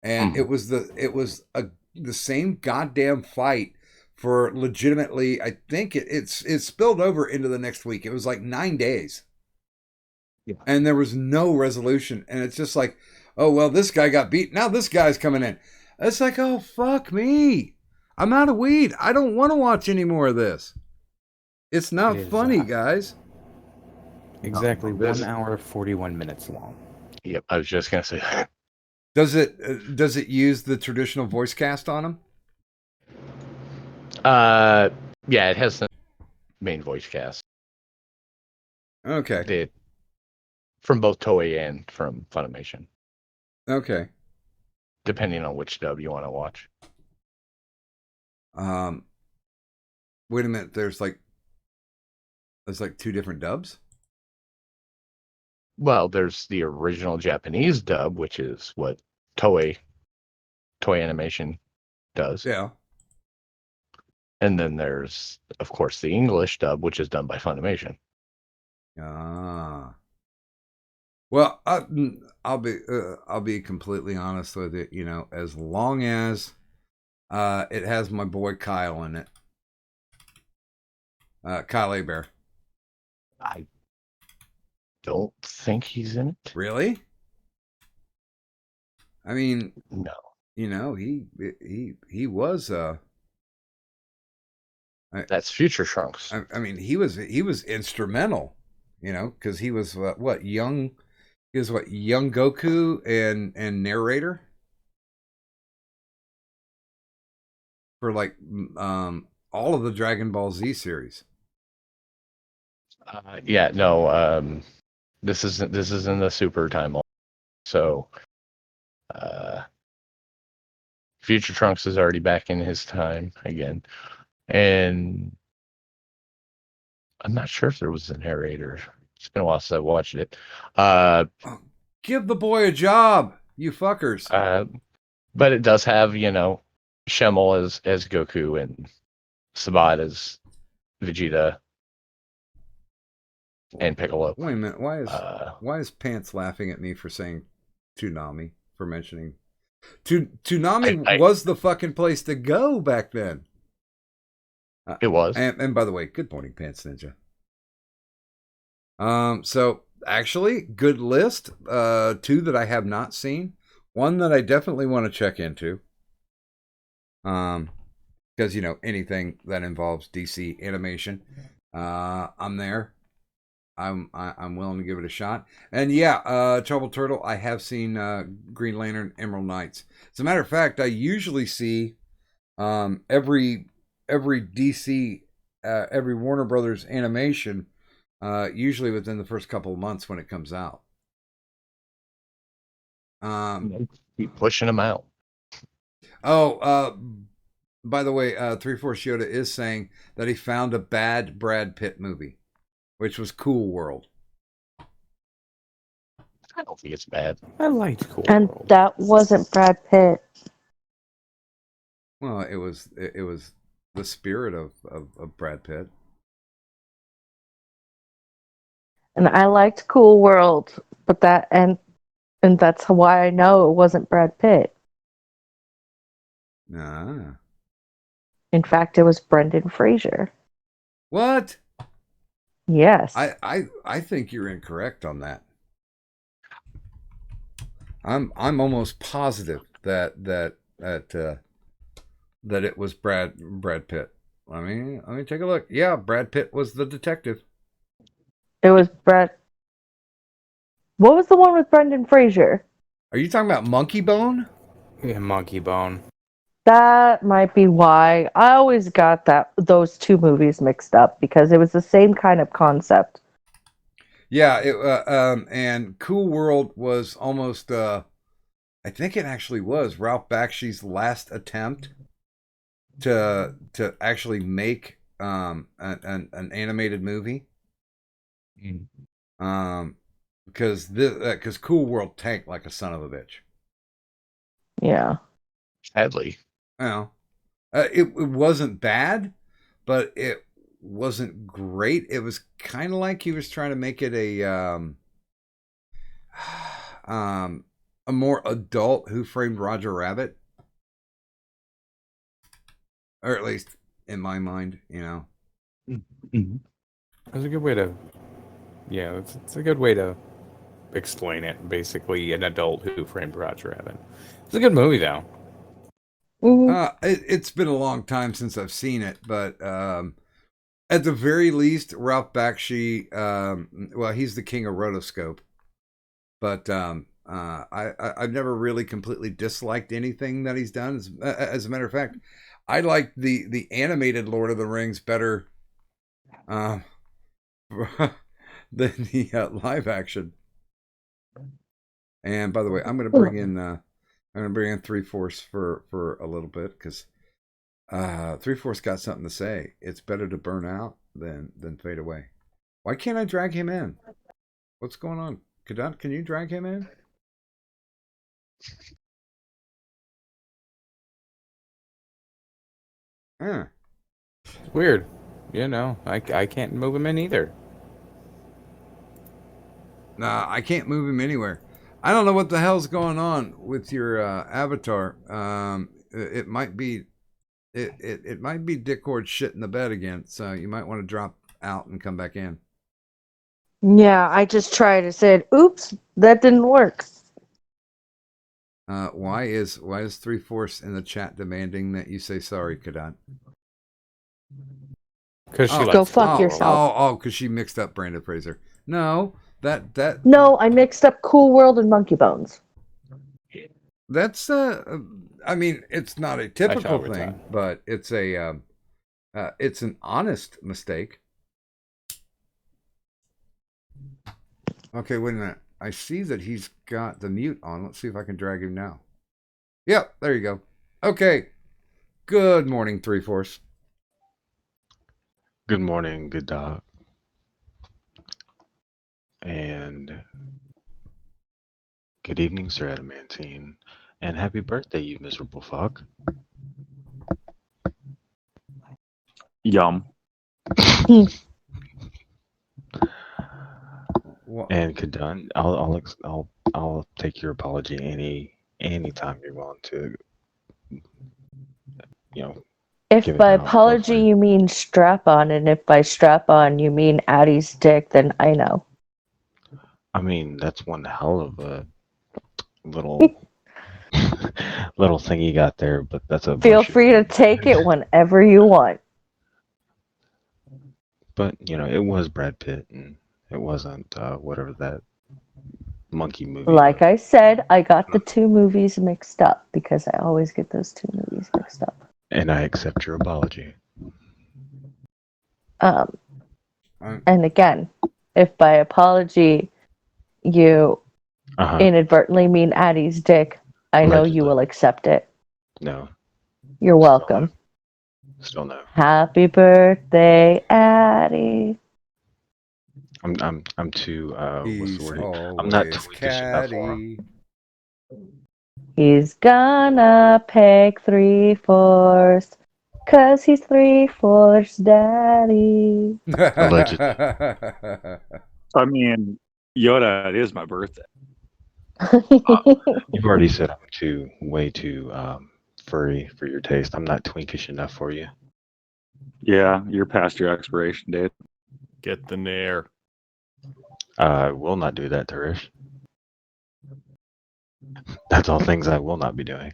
and it was the same goddamn fight for legitimately. I think it spilled over into the next week. It was like 9 days, and there was no resolution, and it's just like, oh well, this guy got beat. Now this guy's coming in. It's like, oh fuck me, I'm out of weed. I don't want to watch any more of this. It's not funny, guys. Exactly 1 hour 41 minutes long. Yep, I was just gonna say that. Does it use the traditional voice cast on them? Yeah, it has the main voice cast. Okay. From both Toei and from Funimation. Okay. Depending on which dub you want to watch. Wait a minute. There's like two different dubs? Well, there's the original Japanese dub, which is what Toei Animation does. Yeah. And then there's, of course, the English dub, which is done by Funimation. Ah. Well, I'll be completely honest with it. You know, as long as it has my boy Kyle in it, Kyle Abear. I don't think he's in it. Really? I mean, no. You know, he was that's Future Trunks. I mean, he was instrumental, you know, because he was young Goku and narrator for like all of the Dragon Ball Z series. Yeah, no, this is in the Super timeline. So Future Trunks is already back in his time again. And I'm not sure if there was a narrator. It's been a while since I watched it. Give the boy a job, you fuckers. But it does have, you know, Schemmel as Goku and Sabat as Vegeta and Piccolo. Wait a minute, why is Pants laughing at me for saying Toonami, for mentioning Toonami was the fucking place to go back then. It was. And by the way, good morning, Pants Ninja. So actually, good list. Two that I have not seen. One that I definitely want to check into. Because you know, anything that involves DC animation, I'm there. I'm willing to give it a shot. And yeah, Trouble Turtle, I have seen Green Lantern Emerald Knights. As a matter of fact, I usually see every DC, every Warner Brothers animation, usually within the first couple of months when it comes out. Keep pushing them out. Oh, by the way, 3-4 Yoda is saying that he found a bad Brad Pitt movie, which was Cool World. I don't think it's bad. I liked Cool and World. That wasn't Brad Pitt. Well, it was the spirit of Brad Pitt. And I liked Cool World, but and that's why I know it wasn't Brad Pitt. Ah. In fact, it was Brendan Fraser. What? Yes. I think you're incorrect on that. I'm almost positive that it was Brad Pitt. Let me take a look. Yeah, Brad Pitt was the detective. It was Brett. What was the one with Brendan Fraser? Are you talking about Monkey Bone? Yeah, Monkey Bone. That might be why I always got those two movies mixed up because it was the same kind of concept. Yeah, and Cool World was almost I think it actually was Ralph Bakshi's last attempt to actually make an animated movie. Because Cool World tanked like a son of a bitch. Yeah. Sadly. You know, it wasn't bad, but it wasn't great. It was kind of like he was trying to make it a more adult Who Framed Roger Rabbit, or at least in my mind, you know. Mm-hmm. That's a good way to. Yeah, it's a good way to explain it. Basically, an adult Who Framed Roger Rabbit. It's a good movie, though. Mhm. It's been a long time since I've seen it, but at the very least, Ralph Bakshi, well, he's the king of rotoscope, but I've never really completely disliked anything that he's done. As a matter of fact, I like the animated Lord of the Rings better than the live action. And by the way, I'm going to bring in 3/4 for a little bit because 3/4 got something to say. It's better to burn out than fade away. Why can't I drag him in? What's going on? Kadant, can you drag him in? Huh. It's weird. You know, I can't move him in either. Nah, I can't move him anywhere. I don't know what the hell's going on with your avatar. It might be it might be Dickord shit in the bed again. So you might want to drop out and come back in. Yeah, I just tried and said, oops, that didn't work. Why is 3/4 in the chat demanding that you say sorry, Kadant? Because she Oh, likes Go the fuck world. yourself. because she mixed up Brandon Fraser. No, that No, I mixed up Cool World and Monkey Bones. that's I mean, it's not a typical with thing, that. but it's it's an honest mistake. Okay, wait a minute. I see that he's got the mute on. Let's see if I can drag him now. Yep, there you go. Okay. Good morning, 3/4. Good morning, good dog. And good evening, Sir Adamantine. And happy birthday, you miserable fuck. Yum. And Kadun, I'll take your apology anytime you're willing to, you know. If give it by down, apology girlfriend. you mean strap on, and if by strap on you mean Addie's dick, then I know. I mean, that's one hell of a little little thing you got there, but that's a Feel bunch of free to take it whenever you want. But you know, it was Brad Pitt, and it wasn't whatever that monkey movie Like was. I said, I got the two movies mixed up because I always get those two movies mixed up. And I accept your apology. And again, if by apology you inadvertently mean Addie's dick, I know you will accept it. No. You're welcome. Still no. Happy birthday, Addie. I'm too what's the word? I'm I'm not tweakish enough for him. He's gonna pick 3/4 'cause he's 3/4 daddy. Allegedly. I mean, Yoda, it is my birthday. You've already said I'm way too furry for your taste. I'm not twinkish enough for you. Yeah, you're past your expiration date. Get the nair. I will not do that, Tarish. That's all things I will not be doing.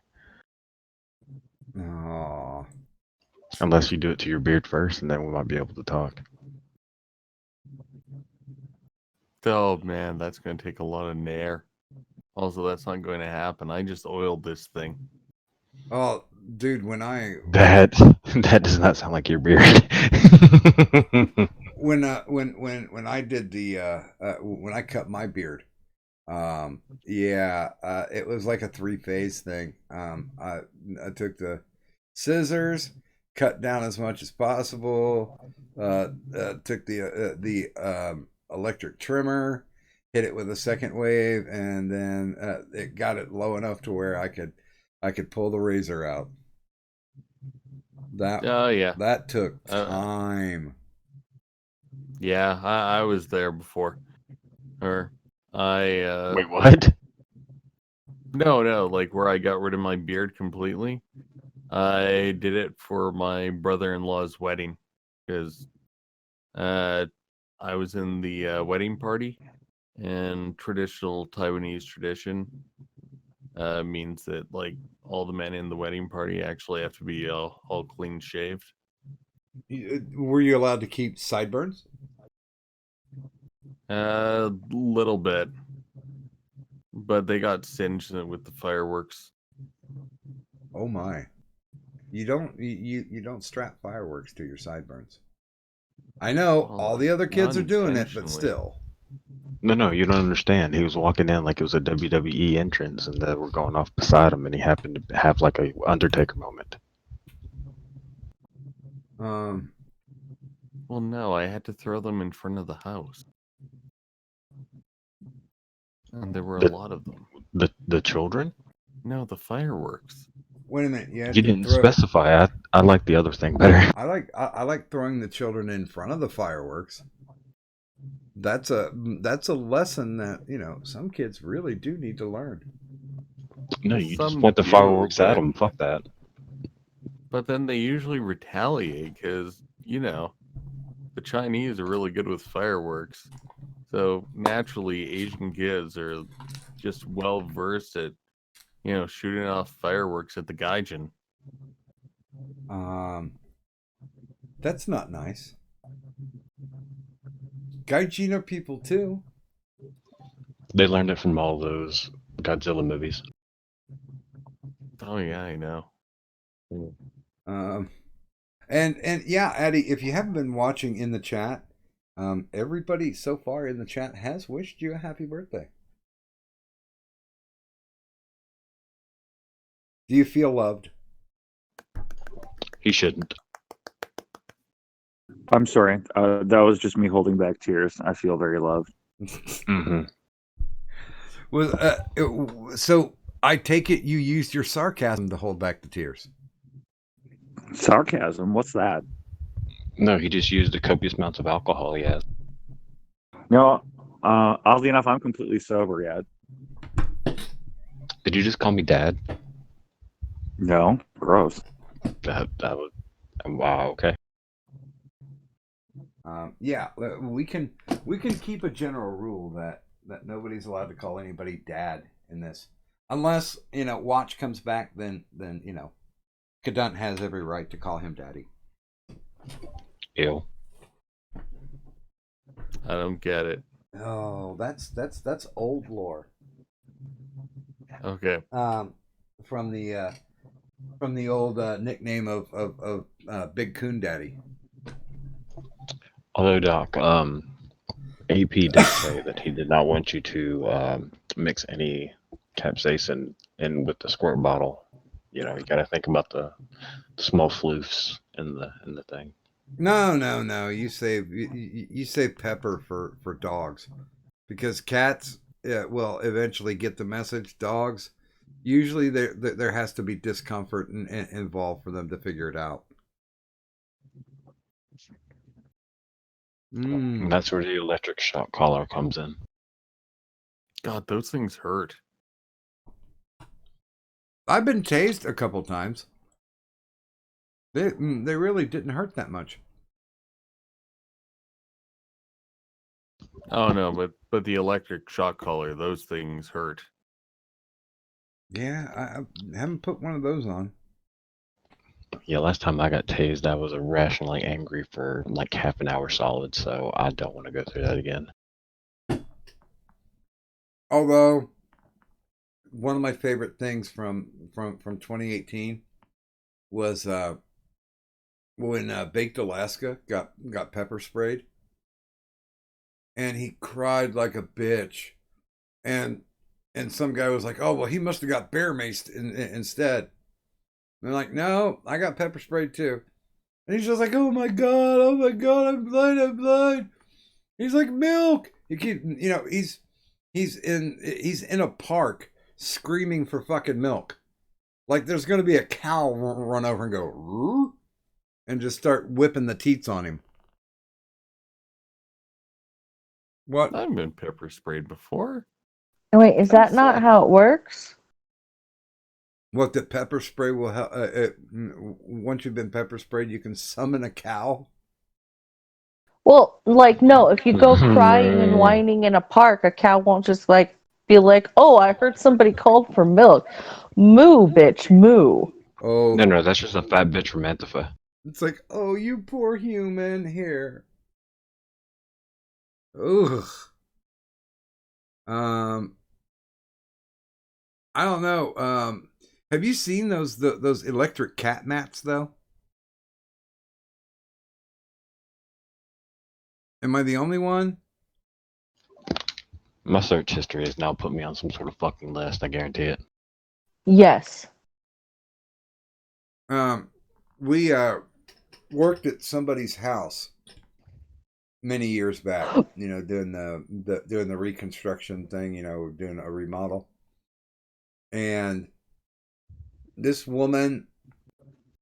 Aww. Unless you do it to your beard first, and then we might be able to talk. Oh man, that's going to take a lot of nair. Also, that's not going to happen. I just oiled this thing. Oh, dude, when I That does not sound like your beard. when I did the when I cut my beard, it was like a 3-phase thing. I took the scissors, cut down as much as possible, took the electric trimmer, hit it with a second wave, and then it got it low enough to where I could pull the razor out. Oh yeah, That took time. Yeah, I was there before. Or I Wait, what? No, like where I got rid of my beard completely. I did it for my brother-in-law's wedding because I was in the wedding party, and traditional Taiwanese tradition means that like all the men in the wedding party actually have to be all clean shaved. Were you allowed to keep sideburns? A little bit, but they got singed with the fireworks. Oh my! You don't strap fireworks to your sideburns. I know Well, all the other kids are doing it, but unintentionally. still. No, you don't understand. He was walking in like it was a WWE entrance, and they were going off beside him, and he happened to have like a Undertaker moment. Well, no, I had to throw them in front of the house, and there were a The lot of them. the children? No, the fireworks. Wait a minute, you had You to didn't throw. specify. I like the other thing better. I like throwing the children in front of the fireworks. That's a lesson that some kids really do need to learn. No, you just Some point the do, fireworks at but- them. Fuck that. But then they usually retaliate because, the Chinese are really good with fireworks. So naturally, Asian kids are just well versed at, shooting off fireworks at the gaijin. That's not nice. Gaijin are people too. They learned it from all those Godzilla movies. Oh yeah, I know. And yeah, Addie, if you haven't been watching in the chat, everybody so far in the chat has wished you a happy birthday. Do you feel loved? He shouldn't. I'm sorry. That was just me holding back tears. I feel very loved. Mm-hmm. So I take it you used your sarcasm to hold back the tears. Sarcasm? What's that? No, he just used the copious amounts of alcohol he has. No, oddly enough, I'm completely sober yet. Did you just call me dad? No, gross. That was wow. Okay. Yeah, we can keep a general rule that nobody's allowed to call anybody dad in this, unless Watch comes back. Then Kadant has every right to call him daddy. Ew. I don't get it. Oh, that's old lore. Okay. From the old nickname of Big Coon Daddy. Although Doc, AP did say that he did not want you to mix any capsaicin in with the squirt bottle. You got to think about the small floofs in the thing. No. You save pepper for dogs, because cats will eventually get the message. Dogs, usually there has to be discomfort involved for them to figure it out. And that's where the electric shock collar comes in. God, those things hurt. I've been tased a couple times. They really didn't hurt that much. Oh no, but the electric shock collar, those things hurt. Yeah, I haven't put one of those on. Yeah, last time I got tased, I was irrationally angry for like half an hour solid, so I don't want to go through that again. Although one of my favorite things from 2018 was when Baked Alaska got pepper sprayed, and he cried like a bitch, and some guy was like, "Oh well, he must have got bear maced instead." And they're like, "No, I got pepper sprayed too." And he's just like, "Oh my god, I'm blind, I'm blind." He's like, "Milk." He keep, he's in a park screaming for fucking milk. Like there's gonna be a cow run over and go, "Roo," and just start whipping the teats on him. What? I've been pepper sprayed before. Wait, is that not how it works? What, the pepper spray will help? Once you've been pepper sprayed, you can summon a cow. Well, like, no, if you go crying and whining in a park, a cow won't just, like, be like, oh, I heard somebody called for milk. Moo, bitch, moo. Oh. No, that's just a fat bitch from Antifa. It's like, oh, you poor human, here. Ugh. I don't know. Have you seen those electric cat mats though? Am I the only one? My search history has now put me on some sort of fucking list. I guarantee it. Yes. We worked at somebody's house many years back. Doing the reconstruction thing. Doing a remodel. And this woman,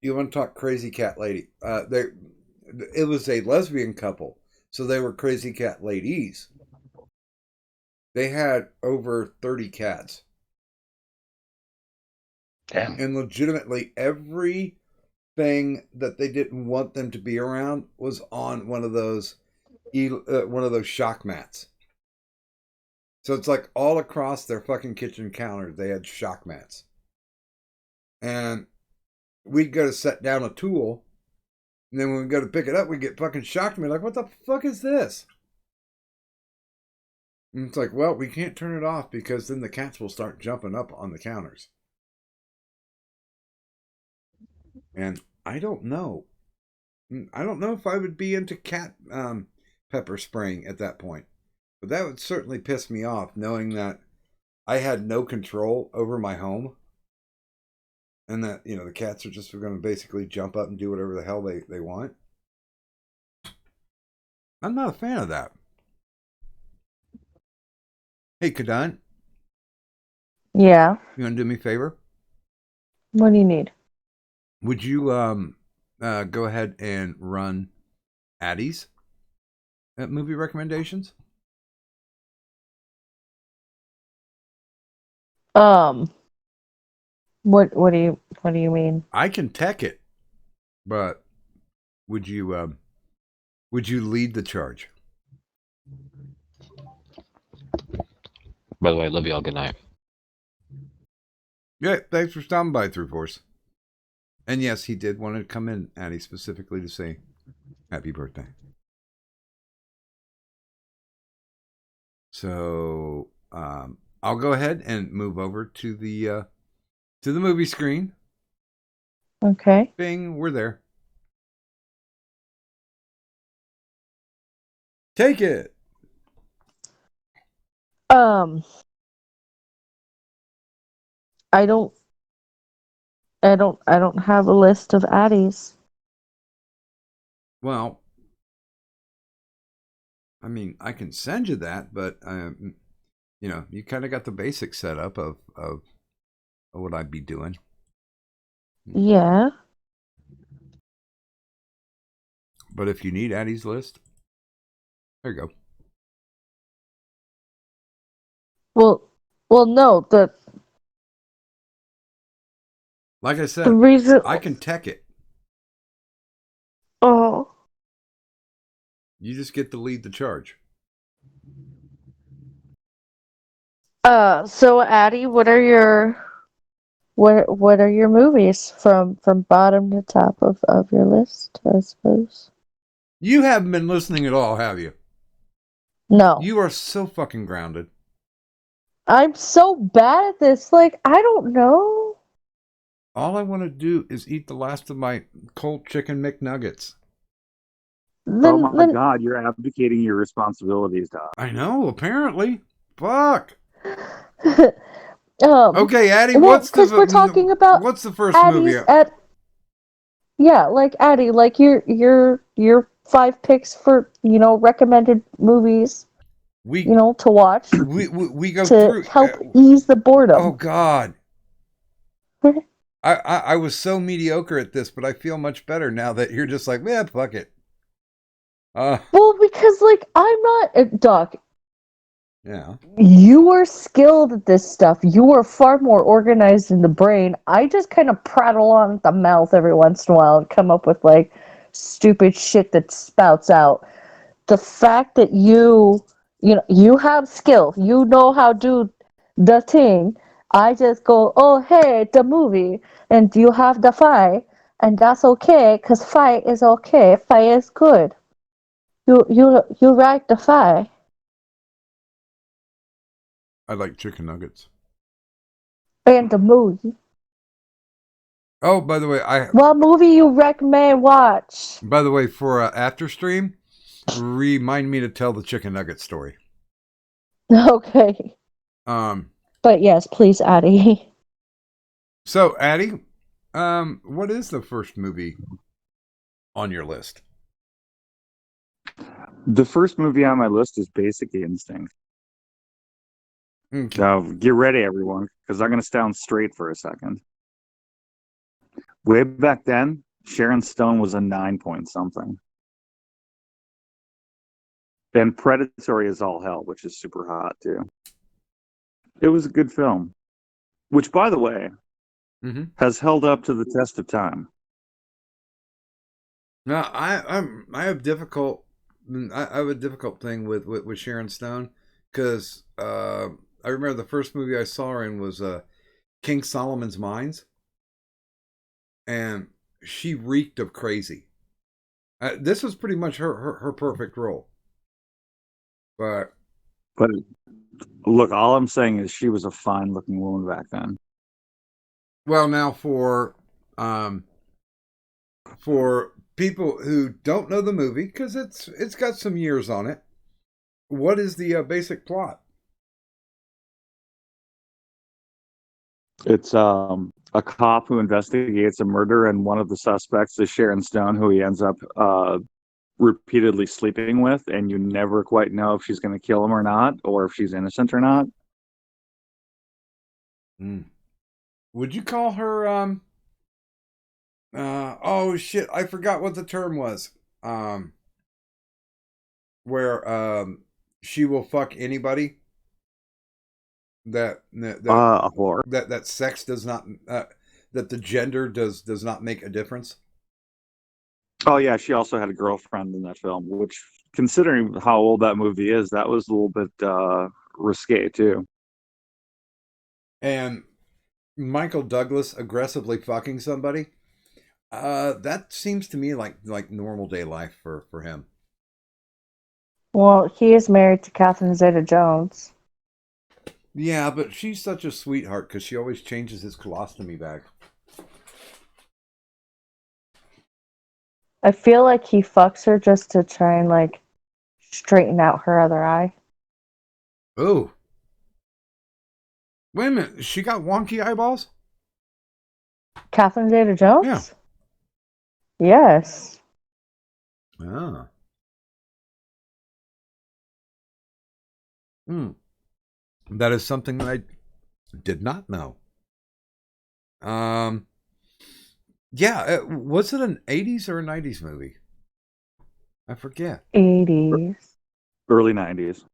you want to talk crazy cat lady? It was a lesbian couple, so they were crazy cat ladies. They had over 30 cats. Damn. And legitimately everything that they didn't want them to be around was on one of those shock mats. So it's like all across their fucking kitchen counter, they had shock mats. And we'd go to set down a tool, and then when we go to pick it up, we get fucking shocked. And we're like, what the fuck is this? And it's like, well, we can't turn it off because then the cats will start jumping up on the counters. And I don't know. I don't know if I would be into cat pepper spraying at that point. But that would certainly piss me off, knowing that I had no control over my home. And that, the cats are just going to basically jump up and do whatever the hell they want. I'm not a fan of that. Hey, Kadan. Yeah. You want to do me a favor? What do you need? Would you go ahead and run Addie's movie recommendations? What do you mean? I can tech it, but would you lead the charge? By the way, love y'all. Good night. Yeah, thanks for stopping by, Through Force. And yes, he did want to come in, Addie, specifically to say happy birthday. So I'll go ahead and move over to the movie screen. Okay. Bing, we're there. Take it. I don't have a list of Addies. Well, I mean, I can send you that, but you kind of got the basic setup of what I'd be doing. Yeah. But if you need Addie's list, there you go. Well, no. Like I said, the reason I can tech it. Oh. You just get to lead the charge. So Addie, what are your movies from bottom to top of your list, I suppose? You haven't been listening at all, have you? No. You are so fucking grounded. I'm so bad at this. Like, I don't know. All I want to do is eat the last of my cold chicken McNuggets. Oh my Then God, you're abdicating your responsibilities, Doc. I know, apparently. Fuck. um Okay, Addie, well, because we're talking about what's the first movie? Addie's at yeah, like Addie, like your 5 picks for, recommended movies, We to watch we go to through. help ease the Oh boredom. God, I was so mediocre at this, but I feel much better now that you're just like, yeah, fuck it. Well, because like I'm not Doc, Yeah. you are skilled at this stuff. You are far more organized in the brain. I just kind of prattle on at the mouth every once in a while and come up with like stupid shit that spouts out. The fact that you have skill, you know how to do the thing. I just go, oh hey, the movie, and you have the fight, and that's okay, cause fight is okay. Fight is good. You write the fight. I like chicken nuggets. And the movie. Oh, by the way, What movie you recommend watch? for after stream, remind me to tell the chicken nugget story. Okay. But yes, please, Addie. So Addie, what is the first movie on your list? The first movie on my list is Basic Instinct. Okay. Now, get ready, everyone, because I'm going to sound straight for a second. Way back then, Sharon Stone was a 9 point something. And Predatory is all hell, which is super hot, too. It was a good film, which, by the way, has held up to the test of time. Now, I have I have a difficult thing with Sharon Stone because I remember the first movie I saw her in was King Solomon's Mines, and she reeked of crazy. This was pretty much her perfect role. But look, all I'm saying is she was a fine-looking woman back then. well, now for people who don't know the movie, because it's got some years on it, what is the basic plot? It's a cop who investigates a murder, and one of the suspects is Sharon Stone, who he ends up repeatedly sleeping with, and you never quite know if she's going to kill him or not, or if she's innocent or not. Would you call her oh shit, I forgot what the term was. Where she will fuck anybody. That A whore. that sex does not that the gender does not make a difference. Oh yeah, she also had a girlfriend in that film, which, considering how old that movie is, that was a little bit risque too. And Michael Douglas aggressively fucking somebody. That seems to me like normal day life for him. Well, he is married to Catherine Zeta-Jones. Yeah, but she's such a sweetheart because she always changes his colostomy bag. I feel like he fucks her just to try and like straighten out her other eye. Oh. Wait a minute, she got wonky eyeballs? Catherine Zeta-Jones? Yeah. Yes. Ah. That is something that I did not know. Yeah, was it an 80s or a 90s movie? I forget. 80s. Early 90s.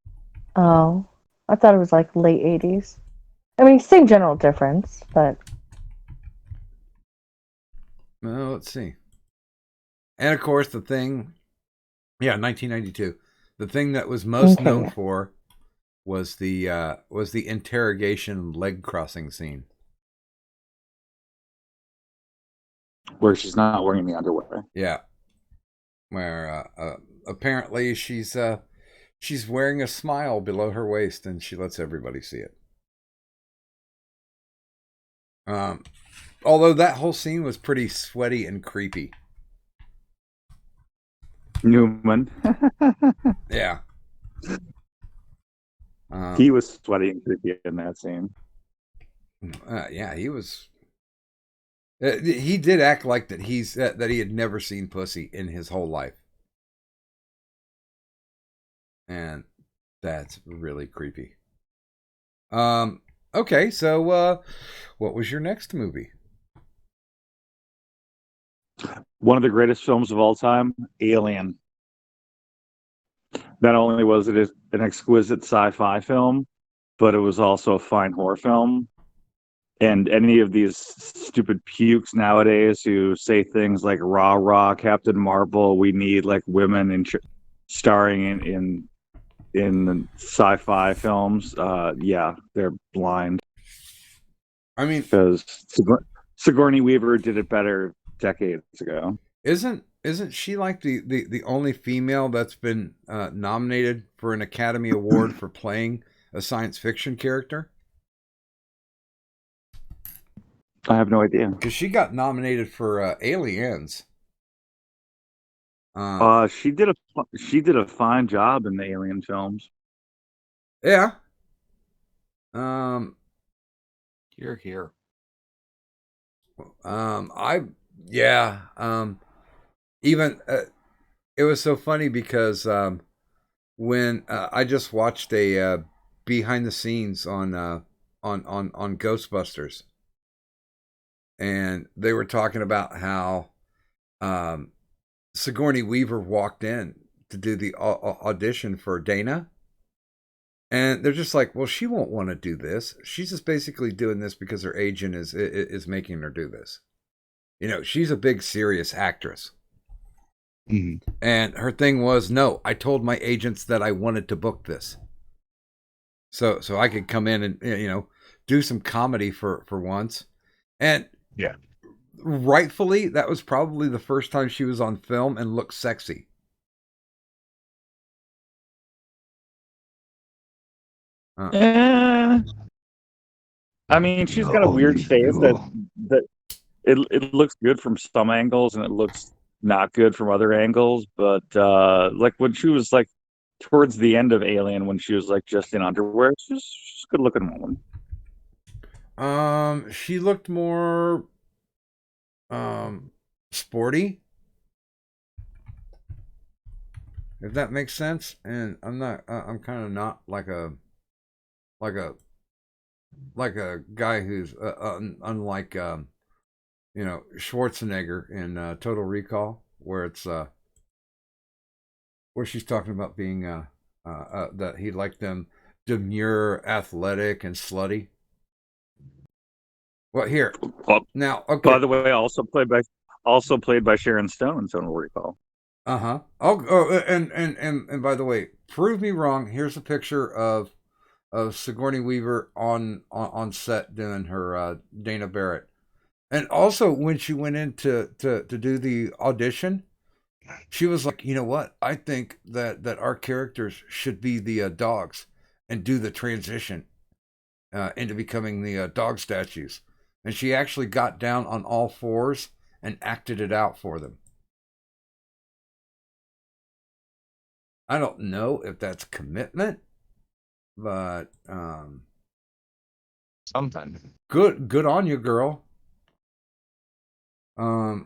Oh. I thought it was like late 80s. I mean, same general difference, but... Well, let's see. And of course, the thing... Yeah, 1992. The thing that was most known for was the interrogation leg crossing scene. Where she's not wearing the underwear. Yeah. Where apparently she's wearing a smile below her waist and she lets everybody see it. Although that whole scene was pretty sweaty and creepy. Newman. Yeah. He was sweaty and creepy in that scene. Yeah, he was. He did act like that that he had never seen pussy in his whole life, and that's really creepy. Okay, so what was your next movie? One of the greatest films of all time, Alien. Not only was it an exquisite sci-fi film, but it was also a fine horror film. And any of these stupid pukes nowadays who say things like "rah rah, Captain Marvel," we need like women starring in sci-fi films. Yeah, they're blind. I mean, because Sigourney Weaver did it better decades ago. Isn't she like the only female that's been nominated for an Academy Award for playing a science fiction character? I have no idea. Because she got nominated for Aliens. She did a fine job in the Alien films. Yeah. Here. Even it was so funny because when I just watched a behind the scenes on Ghostbusters, and they were talking about how Sigourney Weaver walked in to do the audition for Dana. And they're just like, well, she won't want to do this. She's just basically doing this because her agent is making her do this. You know, she's a big, serious actress. Mm-hmm. And her thing was, no, I told my agents that I wanted to book this. So I could come in and, you know, do some comedy for once. And yeah, rightfully, that was probably the first time she was on film and looked sexy. I mean, she's got a weird face that it looks good from some angles and it looks not good from other angles. But like when she was like towards the end of Alien, when she was like just in underwear, she's a good looking woman. She looked more sporty, if that makes sense. And I'm kind of not like a guy who's unlike you know, Schwarzenegger in Total Recall, where it's where she's talking about being that he liked them demure, athletic, and slutty. Well, here now, okay. By the way, also played by Sharon Stone in Total Recall. And by the way, prove me wrong. Here's a picture of Sigourney Weaver on set doing her Dana Barrett. And also, when she went in to do the audition, she was like, you know what? I think that our characters should be the dogs and do the transition into becoming the dog statues. And she actually got down on all fours and acted it out for them. I don't know if that's commitment, but something. Good on you, girl. By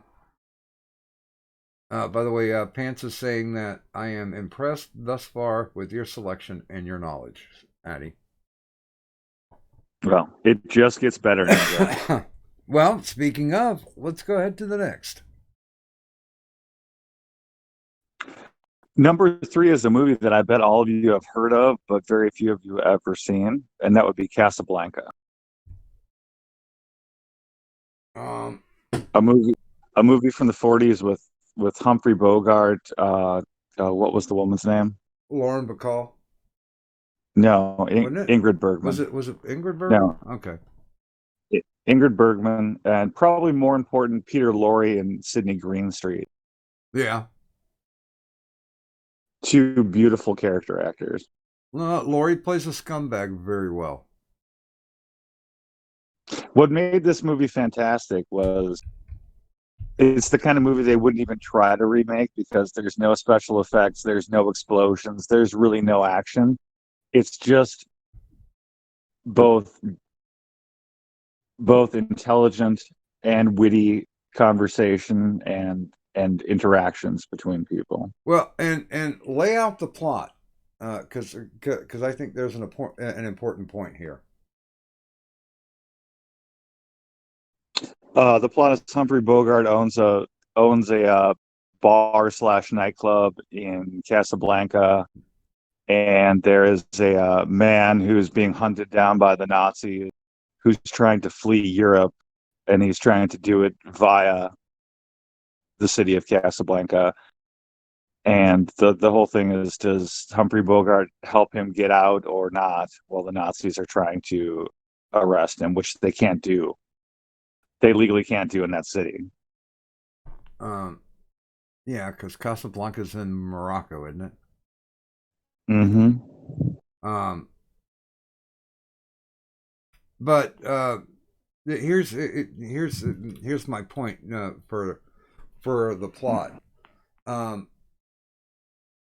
the way, Pants is saying that I am impressed thus far with your selection and your knowledge, Addie. Well, it just gets better now. Well, speaking of, let's go ahead to the next. Number 3 is a movie that I bet all of you have heard of, but very few of you have ever seen, and that would be Casablanca. A movie from the 40s with Humphrey Bogart. What was the woman's name? Lauren Bacall. No, Ingrid Bergman. Was it Ingrid Bergman? No. Okay. Ingrid Bergman, and probably more important, Peter Lorre and Sidney Greenstreet. Yeah. 2 beautiful character actors. Laurie plays a scumbag very well. What made this movie fantastic was it's the kind of movie they wouldn't even try to remake because there's no special effects, there's no explosions, there's really no action. It's just both intelligent and witty conversation and interactions between people. Well, and lay out the plot, because I think there's an important point here. The plot is Humphrey Bogart owns a bar / nightclub in Casablanca, and there is a man who's being hunted down by the Nazis, who's trying to flee Europe, and he's trying to do it via the city of Casablanca. And the whole thing is, does Humphrey Bogart help him get out or not while the Nazis are trying to arrest him, which they can't do. They legally can't do in that city. Yeah, because Casablanca's in Morocco, isn't it? Mm-hmm. But here's my point for the plot.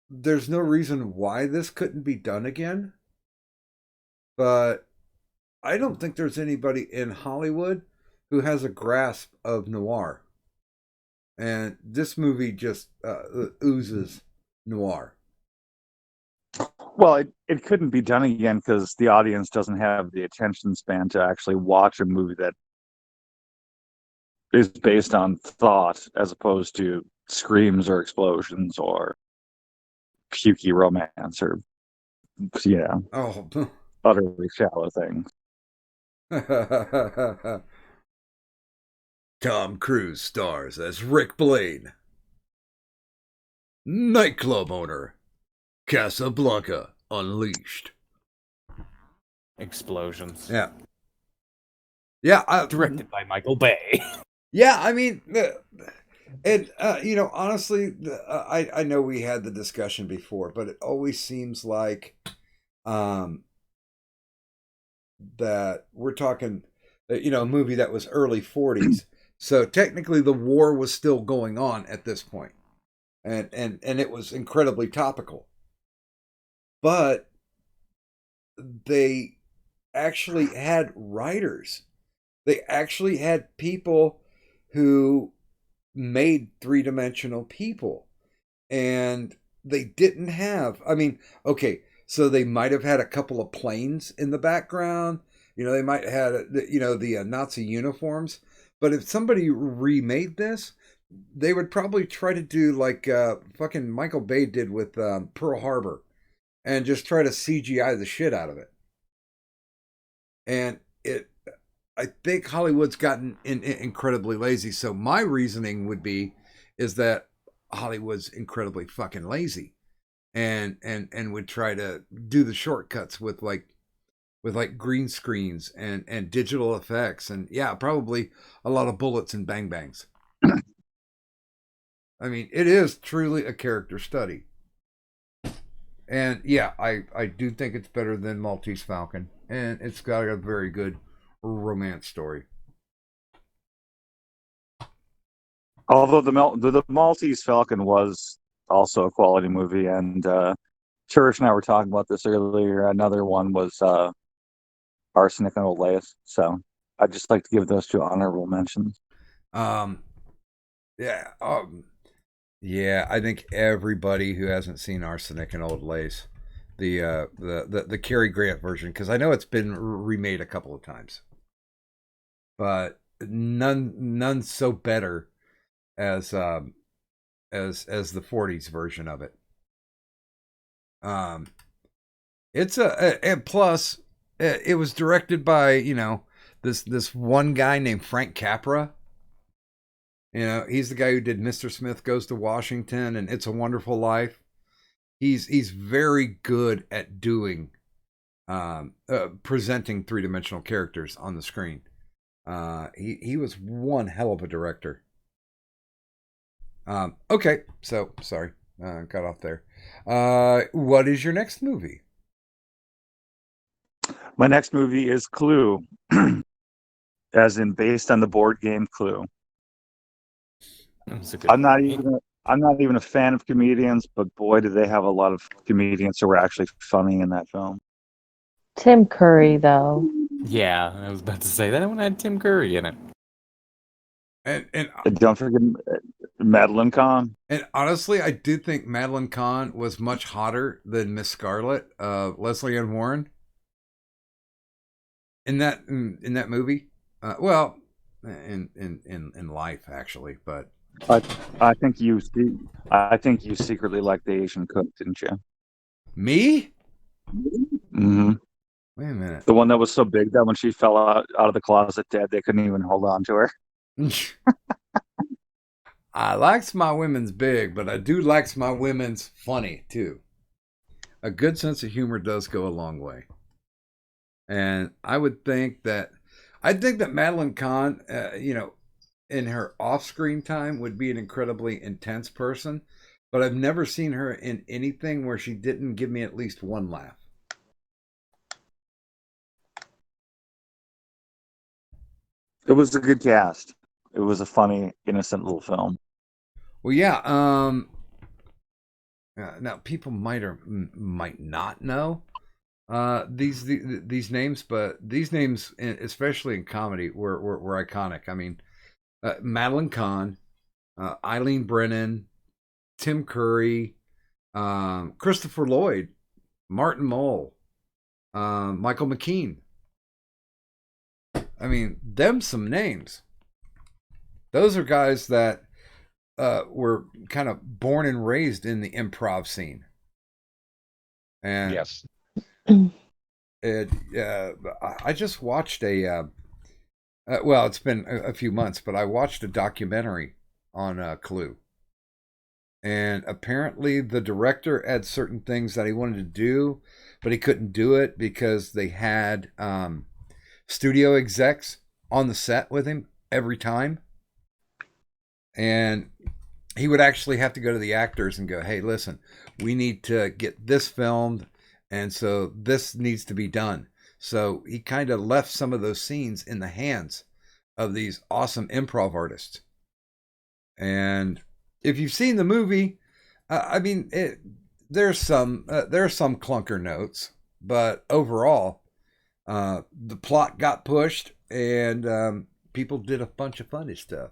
There's no reason why this couldn't be done again, but I don't think there's anybody in Hollywood who has a grasp of noir. And this movie just oozes noir. Well, it couldn't be done again because the audience doesn't have the attention span to actually watch a movie that is based on thought as opposed to screams or explosions or pukey romance or, utterly shallow things. Tom Cruise stars as Rick Blaine, nightclub owner, Casablanca Unleashed. Explosions. Yeah. Directed by Michael Bay. Yeah, I mean, and honestly, I know we had the discussion before, but it always seems like that we're talking, a movie that was early 40s. So technically the war was still going on at this point. And it was incredibly topical. But they actually had writers. They actually had people who made three-dimensional people. And they didn't have, so they might have had a couple of planes in the background. They might have had, the Nazi uniforms. But if somebody remade this, they would probably try to do like fucking Michael Bay did with Pearl Harbor and just try to CGI the shit out of it. And I think Hollywood's gotten incredibly lazy. So my reasoning would be is that Hollywood's incredibly fucking lazy and would try to do the shortcuts with green screens and digital effects and probably a lot of bullets and bang bangs. I mean, it is truly a character study. And I do think it's better than Maltese Falcon. And it's got a very good romance story. Although the Maltese Falcon was also a quality movie, and Cherish and I were talking about this earlier. Another one was Arsenic and Old Lace. So I'd just like to give those two honorable mentions. I think everybody who hasn't seen Arsenic and Old Lace, the Cary Grant version, because I know it's been remade a couple of times, but none so better as the 40s version of it. It's and plus it was directed by this one guy named Frank Capra. He's the guy who did Mr. Smith Goes to Washington and It's a Wonderful Life. He's very good at doing presenting three-dimensional characters on the screen. He was one hell of a director. Okay, so sorry, got off there. What is your next movie? My next movie is Clue. as in based on the board game Clue. That's a good I'm not point. even a fan of comedians, but boy, do they have a lot of comedians who were actually funny in that film. Tim Curry, though. Yeah, I was about to say that one had Tim Curry in it. And And don't forget Madeline Kahn. and honestly, I do think Madeline Kahn was much hotter than Miss Scarlet, Leslie Ann Warren, in that movie. Well, in life actually, but I think you secretly liked the Asian cook, didn't you? me? Mm-hmm. Wait a minute. The one that was so big that when she fell out of the closet dead, they couldn't even hold on to her. I likes my women's big, but I do likes my women's funny too. A good sense of humor does go a long way, and I think that Madeline Kahn, in her off-screen time, would be an incredibly intense person. But I've never seen her in anything where she didn't give me at least one laugh. It was a good cast. It was a funny, innocent little film. Well, yeah. Now people might or might not know these names, but these names, especially in comedy, were iconic. I mean, Madeline Kahn, Eileen Brennan, Tim Curry, Christopher Lloyd, Martin Mull, Michael McKean. I mean, them some names. Those are guys that were kind of born and raised in the improv scene. And Yes. I just watched well, it's been a few months, but I watched a documentary on Clue. And apparently the director had certain things that he wanted to do, but he couldn't do it because they had studio execs on the set with him every time. And he would actually have to go to the actors and go, hey, listen, we need to get this filmed. And so this needs to be done. So he kind of left some of those scenes in the hands of these awesome improv artists. And if you've seen the movie, I mean, there's some clunker notes, but overall, the plot got pushed and people did a bunch of funny stuff.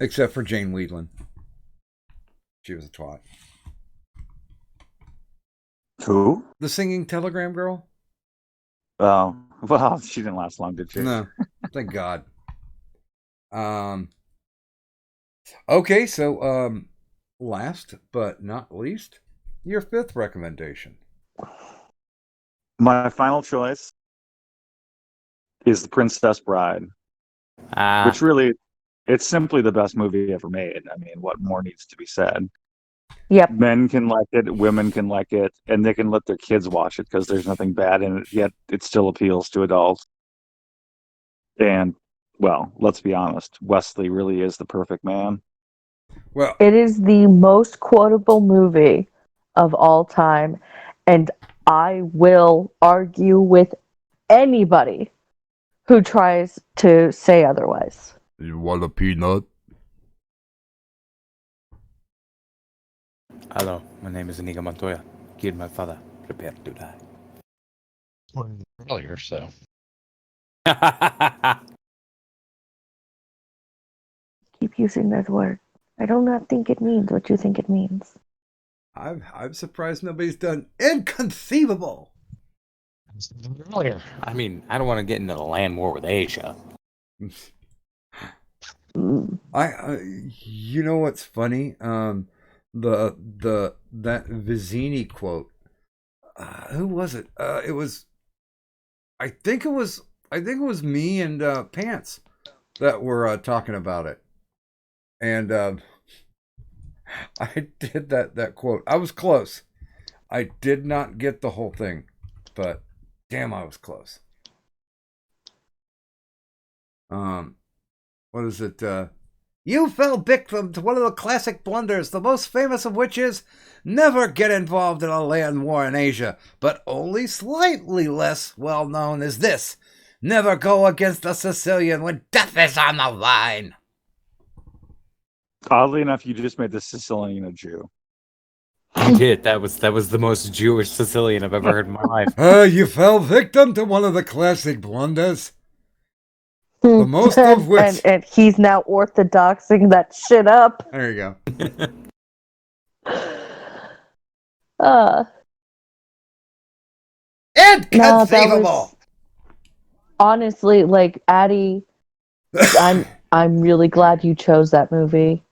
Except for Jane Wheedlin. She was a twat. Who? The singing telegram girl? Oh, well, she didn't last long, did she? No, thank God. Okay, so last but not least, your fifth recommendation. My final choice is The Princess Bride, which really, it's simply the best movie ever made. I mean, what more needs to be said? Yep. Men can like it, women can like it, and they can let their kids watch it because there's nothing bad in it, yet it still appeals to adults. And, well, let's be honest, Wesley really is the perfect man. Well, It is the most quotable movie of all time, and I will argue with anybody who tries to say otherwise. you want a peanut? Hello, my name is Inigo Montoya. Killed my father. Prepare to die. Earlier, so. Keep using that word. I do not think it means what you think it means. I'm surprised nobody's done inconceivable. Earlier. I mean, I don't want to get into the land war with Asia. You know what's funny? That Vizzini quote. Who was it? It was. I think it was me and Pants that were talking about it, and I did that quote. I was close. I did not get the whole thing, but damn, I was close. What is it? You fell victim to one of the classic blunders, the most famous of which is never get involved in a land war in Asia, but only slightly less well known is this: never go against a Sicilian when death is on the line. Oddly enough, you just made the Sicilian a Jew. You did. That was the most Jewish Sicilian I've ever heard in my life. You fell victim to one of the classic blunders. The most of which... And he's now orthodoxing that shit up. There you go. Inconceivable! Honestly, like, Addie, I'm really glad you chose that movie.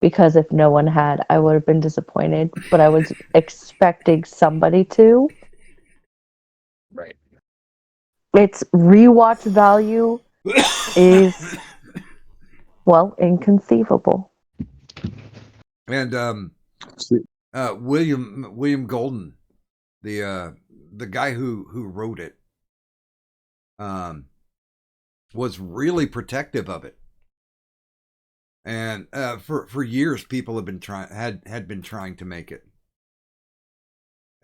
Because if no one had, I would have been disappointed. But I was expecting somebody to. Right. Its rewatch value is, well, inconceivable. And William Golden, the guy who wrote it, was really protective of it. And for years, people have been had been trying to make it,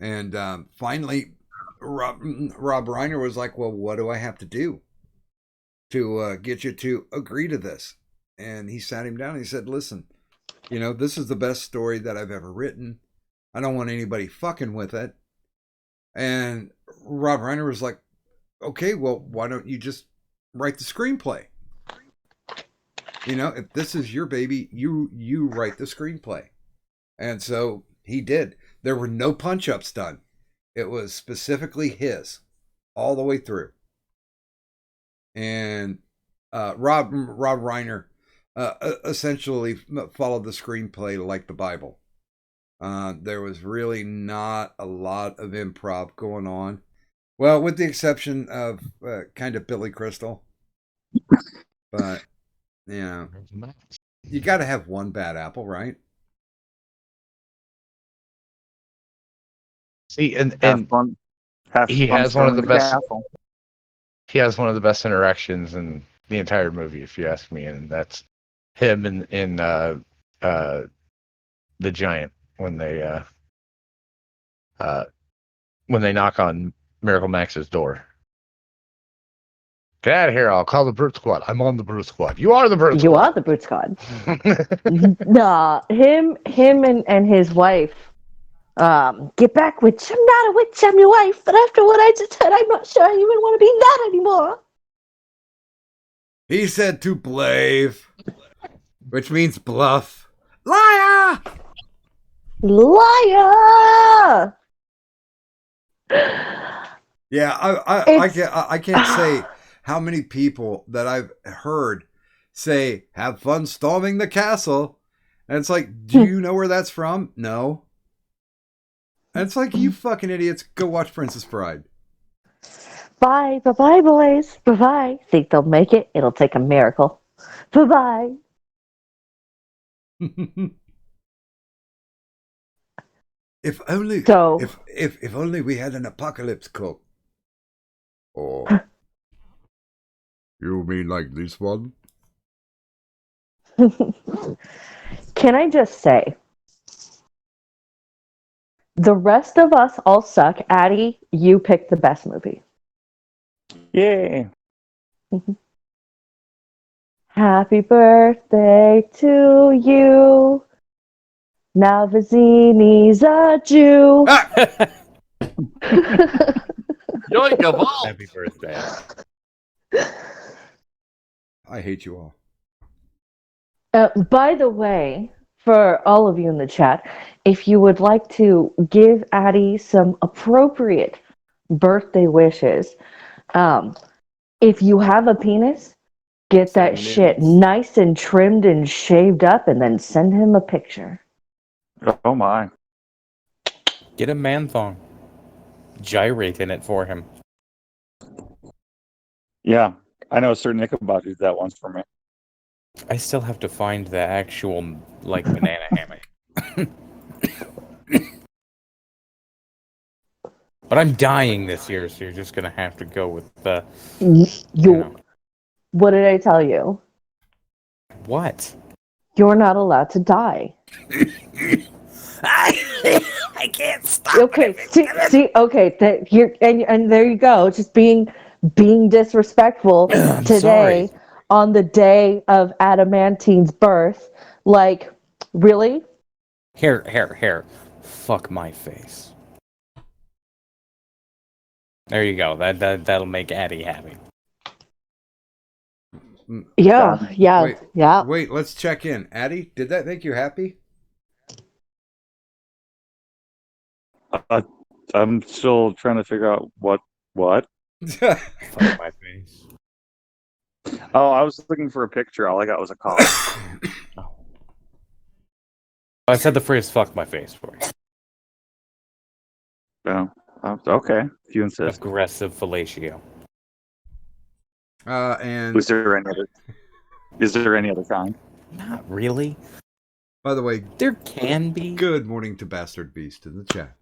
and finally, Rob Reiner was like, "Well, what do I have to do to get you to agree to this?" And he sat him down and he said, "Listen, this is the best story that I've ever written. I don't want anybody fucking with it." And Rob Reiner was like, "Okay, well, why don't you just write the screenplay? If this is your baby, you write the screenplay." And so he did. There were no punch-ups done. It was specifically his all the way through. And Rob Reiner essentially followed the screenplay like the Bible. There was really not a lot of improv going on. Well, with the exception of kind of Billy Crystal. But... yeah, you got to have one bad apple, right? See, and he fun has one of the storming best. castle. He has one of the best interactions in the entire movie, if you ask me, and that's him in the giant when they knock on Miracle Max's door. Get out of here! I'll call the Brute Squad. I'm on the Brute Squad. You are the Brute Squad. You are the Brute Squad. Nah, him and his wife. Get back, witch. I'm not a witch. I'm your wife. But after what I just said, I'm not sure I even want to be that anymore. He said to blave, which means bluff. Liar! Liar! Yeah, I can't say how many people that I've heard say, "Have fun storming the castle." And it's like, do you know where that's from? No. And it's like, you fucking idiots, go watch Princess Bride. Bye, bye, boys. Bye. Think they'll make it? It'll take a miracle. Bye. If only, So, if only we had an apocalypse cloak. Or you mean like this one? can I just say, the rest of us all suck. Addie, you picked the best movie. Yay! Happy birthday to you. Now Vizzini's a Jew. Ah! Yoink of all! Happy birthday. I hate you all. By the way, for all of you in the chat, if you would like to give Addie some appropriate birthday wishes, if you have a penis, get that shit nice and trimmed and shaved up and then send him a picture. Oh my! Get a man thong. Gyrate in it for him. Yeah, I know Sir Nickelback did that once for me. I still have to find the actual, banana hammock. But I'm dying this year, so you're just gonna have to go with the... What did I tell you? What? you're not allowed to die. I can't stop. Okay, see, okay, that you're, and there you go, just being disrespectful I'm today sorry. on the day of Adamantine's birth. Like, really? Here. Fuck my face. There you go. That'll make Addie happy. Yeah, Wait, yeah. wait, let's check in. Addie, did that make you happy? I'm still trying to figure out what. Fuck my face. Oh, I was looking for a picture. All I got was a call. Oh. I said the phrase "fuck my face" for you. Oh, okay. If you insist. Aggressive fellatio. And Is there any other kind? Not really. by the way, There can be. good morning to Bastard Beast in the chat.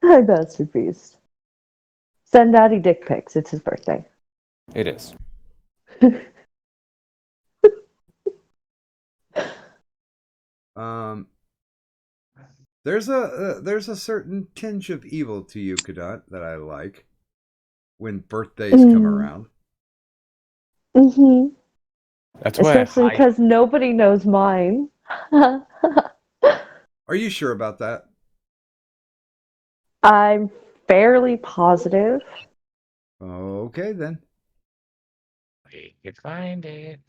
Hi, Bastard Beast. Send Daddy dick pics. It's his birthday. It is. There's a certain tinge of evil to you, Kadant, that I like when birthdays come around. Mm-hmm. That's why. Especially because nobody knows mine. Are you sure about that? I'm fairly positive. Okay, then. We could find it.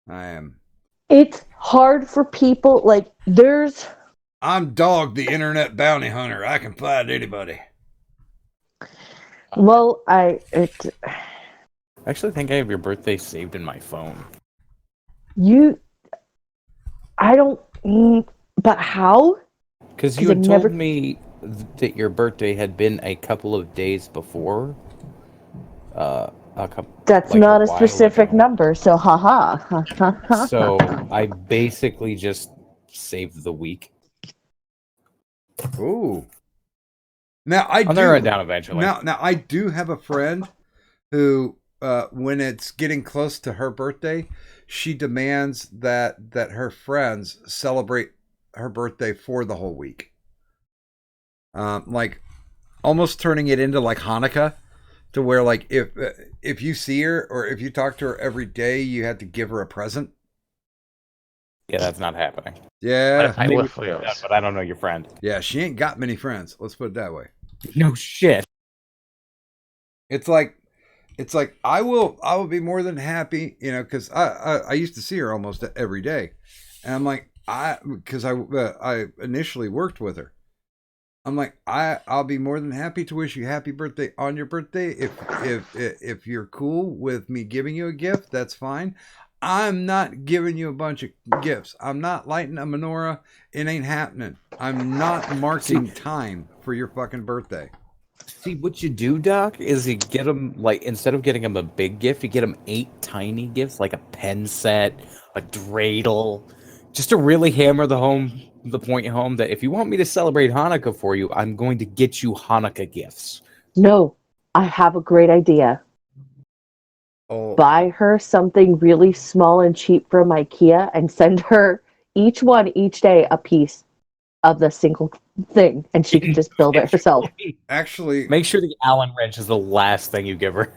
I am. It's hard for people, like, I'm Dog, the internet bounty hunter. I can find anybody. well, I actually think I have your birthday saved in my phone. I don't, but how? Because you had told me that your birthday had been a couple of days before. That's like not a while specific ago. number, so haha. So I basically just saved the week. Ooh. Now I'll narrow it down eventually. Now I do have a friend who, when it's getting close to her birthday, she demands that her friends celebrate her birthday for the whole week. Like almost turning it into like Hanukkah, to where like if you see her or if you talk to her every day, you have to give her a present. Yeah, that's not happening. Yeah, I Maybe will we can do that, but I don't know your friend. yeah, she ain't got many friends. Let's put it that way. No shit. It's like I will be more than happy, because I used to see her almost every day, and I'm like because I initially worked with her. I'm like I'll be more than happy to wish you happy birthday on your birthday if you're cool with me giving you a gift, that's fine. I'm not giving you a bunch of gifts. I'm not lighting a menorah. It ain't happening. I'm not marking time for your fucking birthday. See, what you do, Doc, is you get them, like, instead of getting them a big gift, you get them 8 tiny gifts, like a pen set, a dreidel, just to really hammer the point home that if you want me to celebrate Hanukkah for you, I'm going to get you Hanukkah gifts. No, I have a great idea. Oh, Buy her something really small and cheap from IKEA and send her each day a piece of the single thing, and she can just build it herself. actually, Make sure the Allen wrench is the last thing you give her.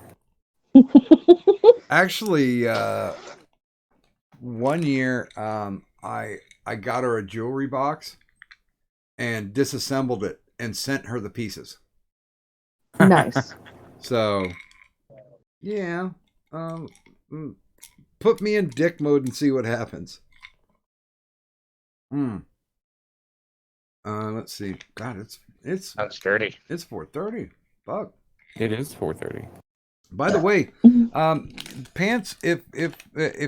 Actually, one year, I got her a jewelry box and disassembled it and sent her the pieces. Nice. So, yeah, put me in dick mode and see what happens. Let's see. God, it's Sounds dirty. It's 4:30. Fuck. It is 4:30. By the way, Pants, if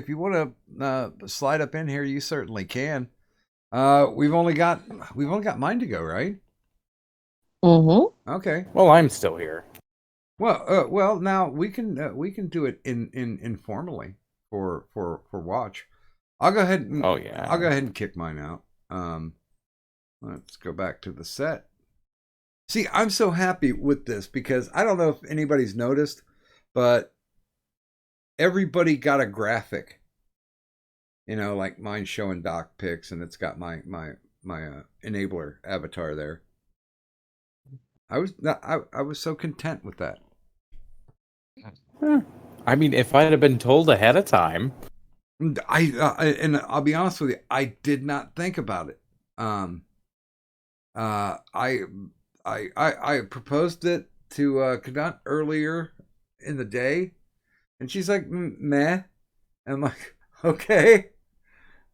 you want to slide up in here, you certainly can. We've only got mine to go, right? Mm-hmm. Okay. Well, I'm still here. Well, now we can do it in informally for watch. I'll go ahead and I'll go ahead and kick mine out. Let's go back to the set. See, I'm so happy with this because I don't know if anybody's noticed, but everybody got a graphic Like mine showing Doc pics, and it's got my enabler avatar there. I was so content with that. I mean, if I'd have been told ahead of time, And I'll be honest with you, I did not think about it. I proposed it to Kadant earlier in the day, and she's like, meh. And I'm like, okay.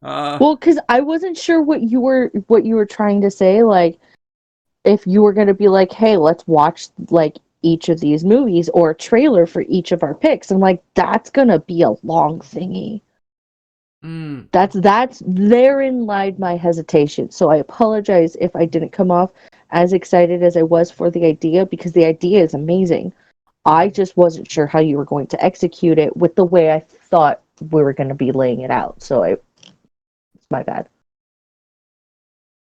Well, because I wasn't sure what you were trying to say. Like, if you were going to be like, hey, let's watch like each of these movies or a trailer for each of our picks. I'm like, that's going to be a long thingy. That's therein lied my hesitation. So I apologize if I didn't come off as excited as I was for the idea, because the idea is amazing. I just wasn't sure how you were going to execute it with the way I thought we were going to be laying it out. So it's my bad.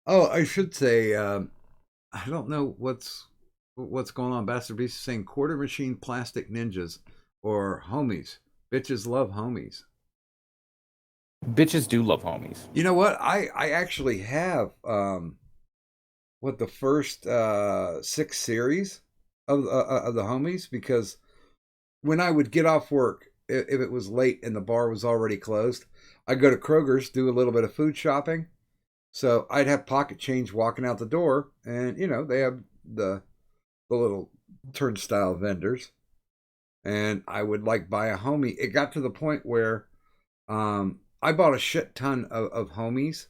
Oh, I should say, I don't know what's going on. Bastard Beast is saying quarter machine plastic ninjas or homies. Bitches love homies. bitches do love homies. You know what? I actually have the first 6 series of the homies, because when I would get off work, if it was late and the bar was already closed, I'd go to Kroger's, do a little bit of food shopping. So I'd have pocket change walking out the door, and they have the little turnstile vendors, and I would like buy a homie. It got to the point where I bought a shit ton of homies,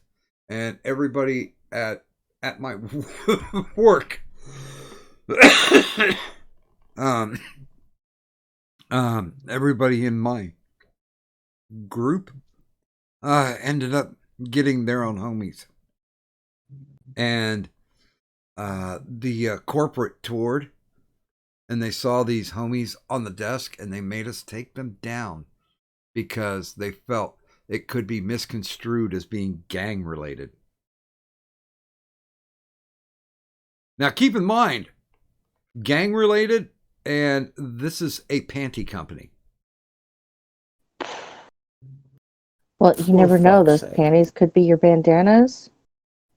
and everybody at my work everybody in my group ended up getting their own homies. And the corporate toured, and they saw these homies on the desk, and they made us take them down because they felt it could be misconstrued as being gang related. Now, keep in mind, gang related, and this is a panty company. Well, you never know. Those panties could be your bandanas.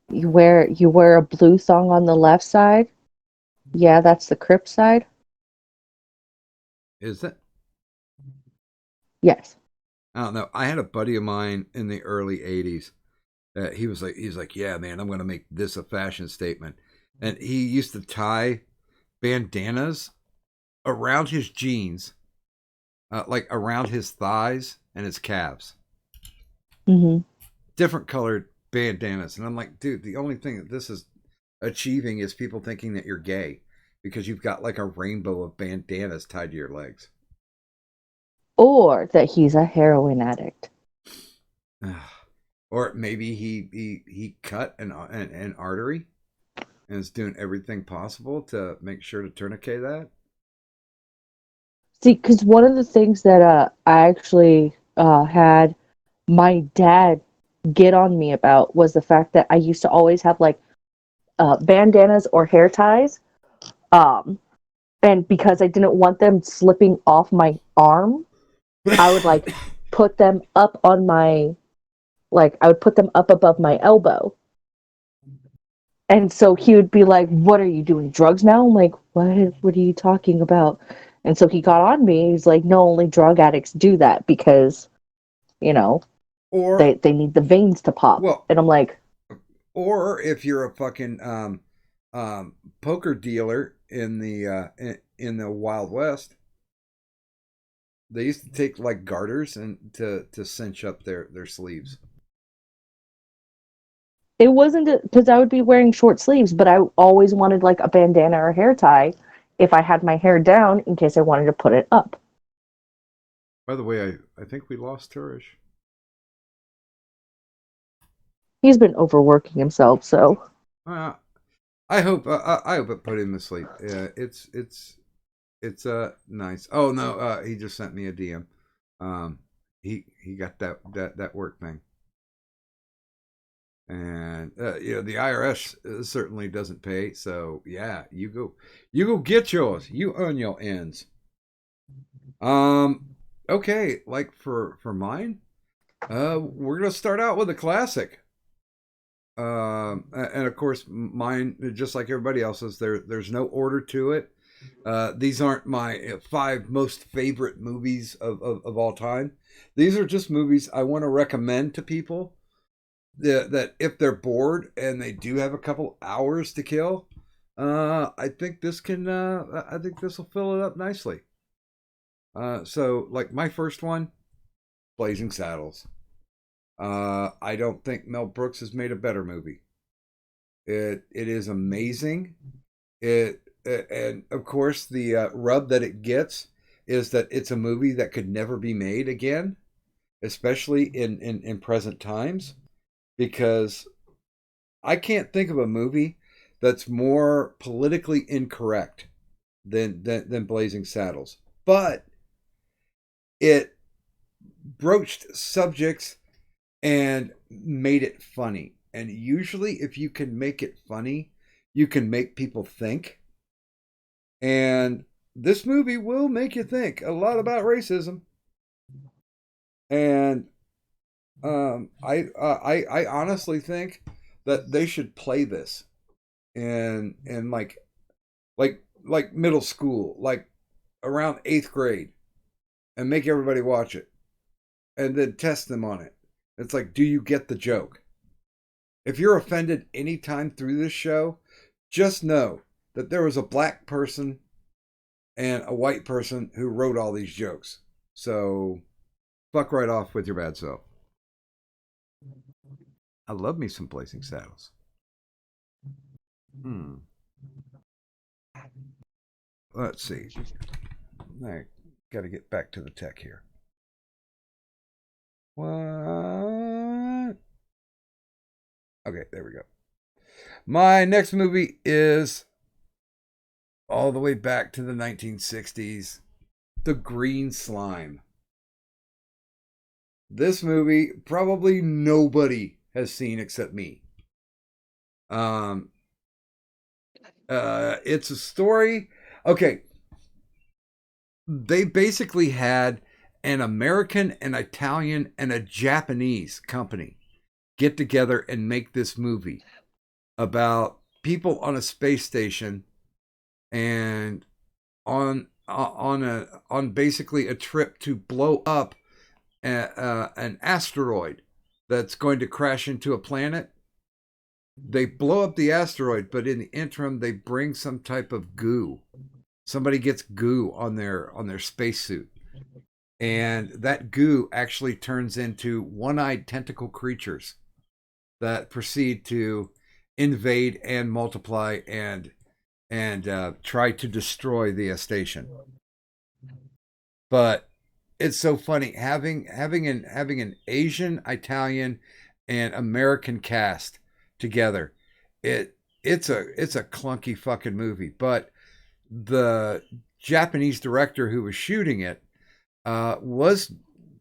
You wear a blue thong on the left side. Yeah, that's the Crip side. Is it? Yes. I don't know. I had a buddy of mine in the early 80s. He's like, yeah, man, I'm going to make this a fashion statement. And he used to tie bandanas around his jeans, like around his thighs and his calves. Mm-hmm. Different colored bandanas. And I'm like, dude, the only thing that this is achieving is people thinking that you're gay because you've got like a rainbow of bandanas tied to your legs. Or that he's a heroin addict. Or maybe he cut an artery and is doing everything possible to make sure to tourniquet that. See, because one of the things that I actually had my dad get on me about was the fact that I used to always have like bandanas or hair ties, and because I didn't want them slipping off my arm, I would like put them up on my, like I would put them up above my elbow. And so he would be like, "What are you doing? Drugs now?" I'm like, What are you talking about?" And so he got on me. He's like, "No, only drug addicts do that because, or they need the veins to pop." Well, and I'm like, or if you're a fucking poker dealer in the Wild West, they used to take like garters and to cinch up their sleeves. it wasn't because I would be wearing short sleeves, but I always wanted like a bandana or a hair tie if I had my hair down in case I wanted to put it up. By the way, I think we lost Turish. He's been overworking himself, so. I hope it put him to sleep. It's nice. Oh no, he just sent me a DM. He got that work thing. And the IRS certainly doesn't pay. So yeah, you go get yours. You earn your ends. Okay, like for mine, We're gonna start out with a classic. And of course, mine, just like everybody else's, there's no order to it. These aren't my five most favorite movies of all time. These are just movies I want to recommend to people that if they're bored and they do have a couple hours to kill, I think this can. I think this will fill it up nicely. So, like my first one, Blazing Saddles. I don't think Mel Brooks has made a better movie. It is amazing. And of course the rub that it gets is that it's a movie that could never be made again, especially in present times, because I can't think of a movie that's more politically incorrect than Blazing Saddles. But it broached subjects and made it funny. And usually, if you can make it funny, you can make people think. And this movie will make you think a lot about racism. And I honestly think that they should play this in like middle school, like around 8th grade, and make everybody watch it, and then test them on it. It's like, do you get the joke? If you're offended anytime through this show, just know that there was a black person and a white person who wrote all these jokes. So fuck right off with your bad self. I love me some Blazing Saddles. Let's see. I got to get back to the tech here. What? Okay, there we go. My next movie is all the way back to the 1960s, The Green Slime. This movie probably nobody has seen except me. It's a story. Okay, they basically had an American, an Italian, and a Japanese company get together and make this movie about people on a space station and on basically a trip to blow up an asteroid that's going to crash into a planet. They blow up the asteroid, but in the interim, they bring some type of goo. Somebody gets goo on their spacesuit, and that goo actually turns into one-eyed tentacle creatures that proceed to invade and multiply and try to destroy the station. But it's so funny having an Asian, Italian, and American cast together. It's a clunky fucking movie, but the Japanese director who was shooting it was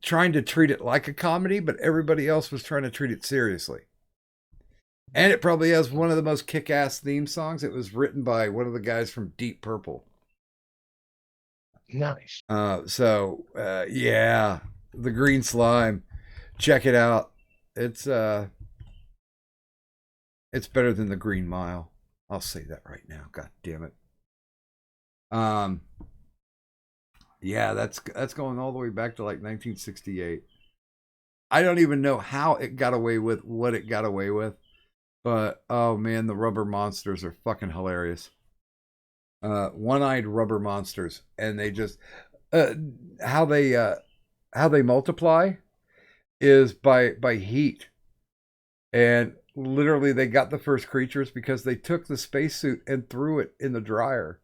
trying to treat it like a comedy, but everybody else was trying to treat it seriously. And it probably has one of the most kick-ass theme songs. It was written by one of the guys from Deep Purple. Nice. Yeah, The Green Slime. Check it out. It's better than The Green Mile. I'll say that right now. God damn it. Yeah, that's going all the way back to like 1968. I don't even know how it got away with what it got away with, but oh man, the rubber monsters are fucking hilarious. One-eyed rubber monsters, and they just how they multiply is by heat, and literally they got the first creatures because they took the spacesuit and threw it in the dryer,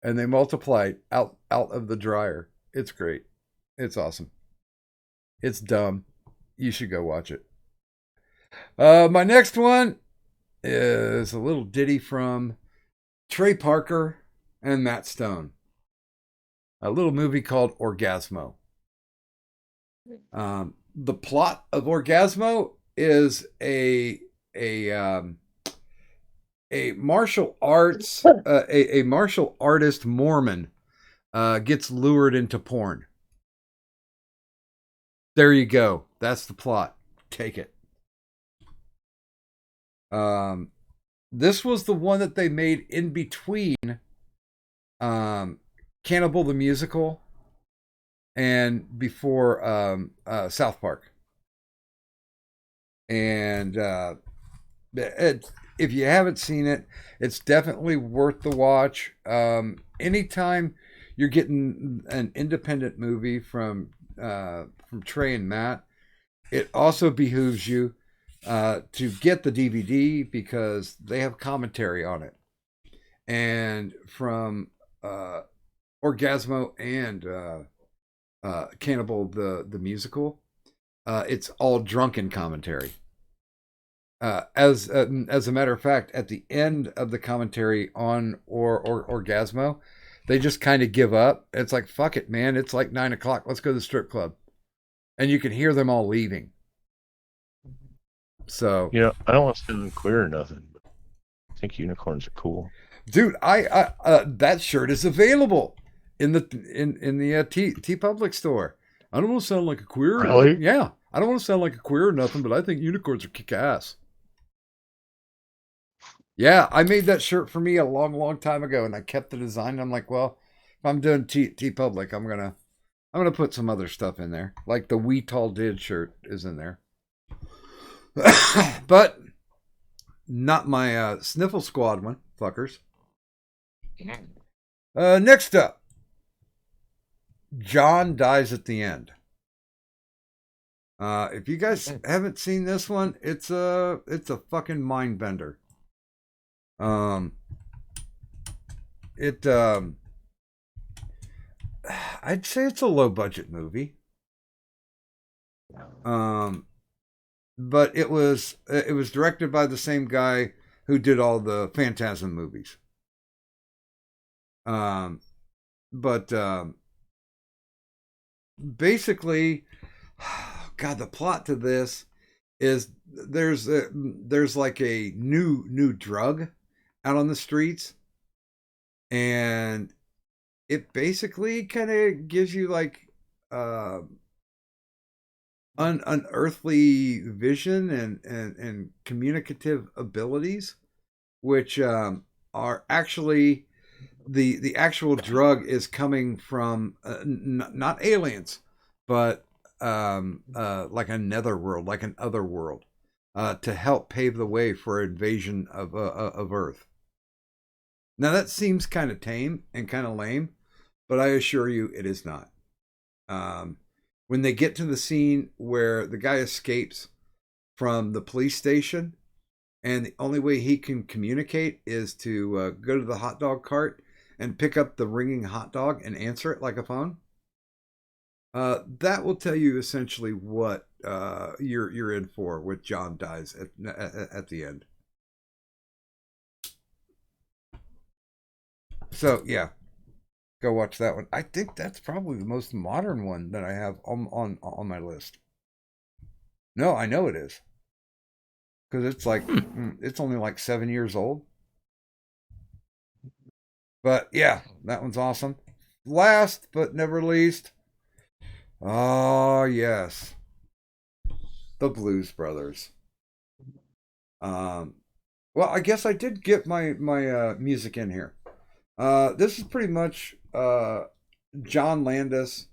and they multiplied out of the dryer. It's great. It's awesome. It's dumb. You should go watch it. My next one is a little ditty from Trey Parker and Matt Stone. A little movie called Orgasmo. The plot of Orgasmo is a martial arts a martial artist Mormon gets lured into porn. There you go. That's the plot. Take it. This was the one that they made in between Cannibal the Musical and before South Park. And if you haven't seen it, it's definitely worth the watch. Anytime you're getting an independent movie from Trey and Matt, it also behooves you to get the DVD because they have commentary on it. And from Orgasmo and Cannibal the Musical, it's all drunken commentary. As a matter of fact, at the end of the commentary on Orgasmo, they just kind of give up. It's like, fuck it, man. It's like 9 o'clock. Let's go to the strip club. And you can hear them all leaving. So, I don't want to sound queer or nothing, but I think unicorns are cool. Dude, I that shirt is available in the TeePublic store. I don't want to sound like a queer. Really? Yeah. I don't want to sound like a queer or nothing, but I think unicorns are kick ass. Yeah, I made that shirt for me a long, long time ago, and I kept the design. And I'm like, well, if I'm doing TeePublic, I'm gonna put some other stuff in there, like the We Tall Did shirt is in there, but not my Sniffle Squad one, fuckers. Next up, John Dies at the End. If you guys haven't seen this one, it's a fucking mind bender. I'd say it's a low budget movie. But it was directed by the same guy who did all the Phantasm movies. Basically, God, the plot to this is there's like a new drug out on the streets, and it basically kind of gives you like unearthly vision and communicative abilities, which are actually the actual drug is coming from not aliens, but like a netherworld, like an other world, to help pave the way for invasion of Earth. Now that seems kind of tame and kind of lame, but I assure you it is not. When they get to the scene where the guy escapes from the police station, and the only way he can communicate is to go to the hot dog cart and pick up the ringing hot dog and answer it like a phone, that will tell you essentially what you're in for with John Dies at the end. So yeah, go watch that one. I think that's probably the most modern one that I have on my list. No, I know it is, because it's like it's only like 7 years old. But yeah, that one's awesome. Last but never least, oh yes, the Blues Brothers. Well, I guess I did get my music in here. This is pretty much John Landis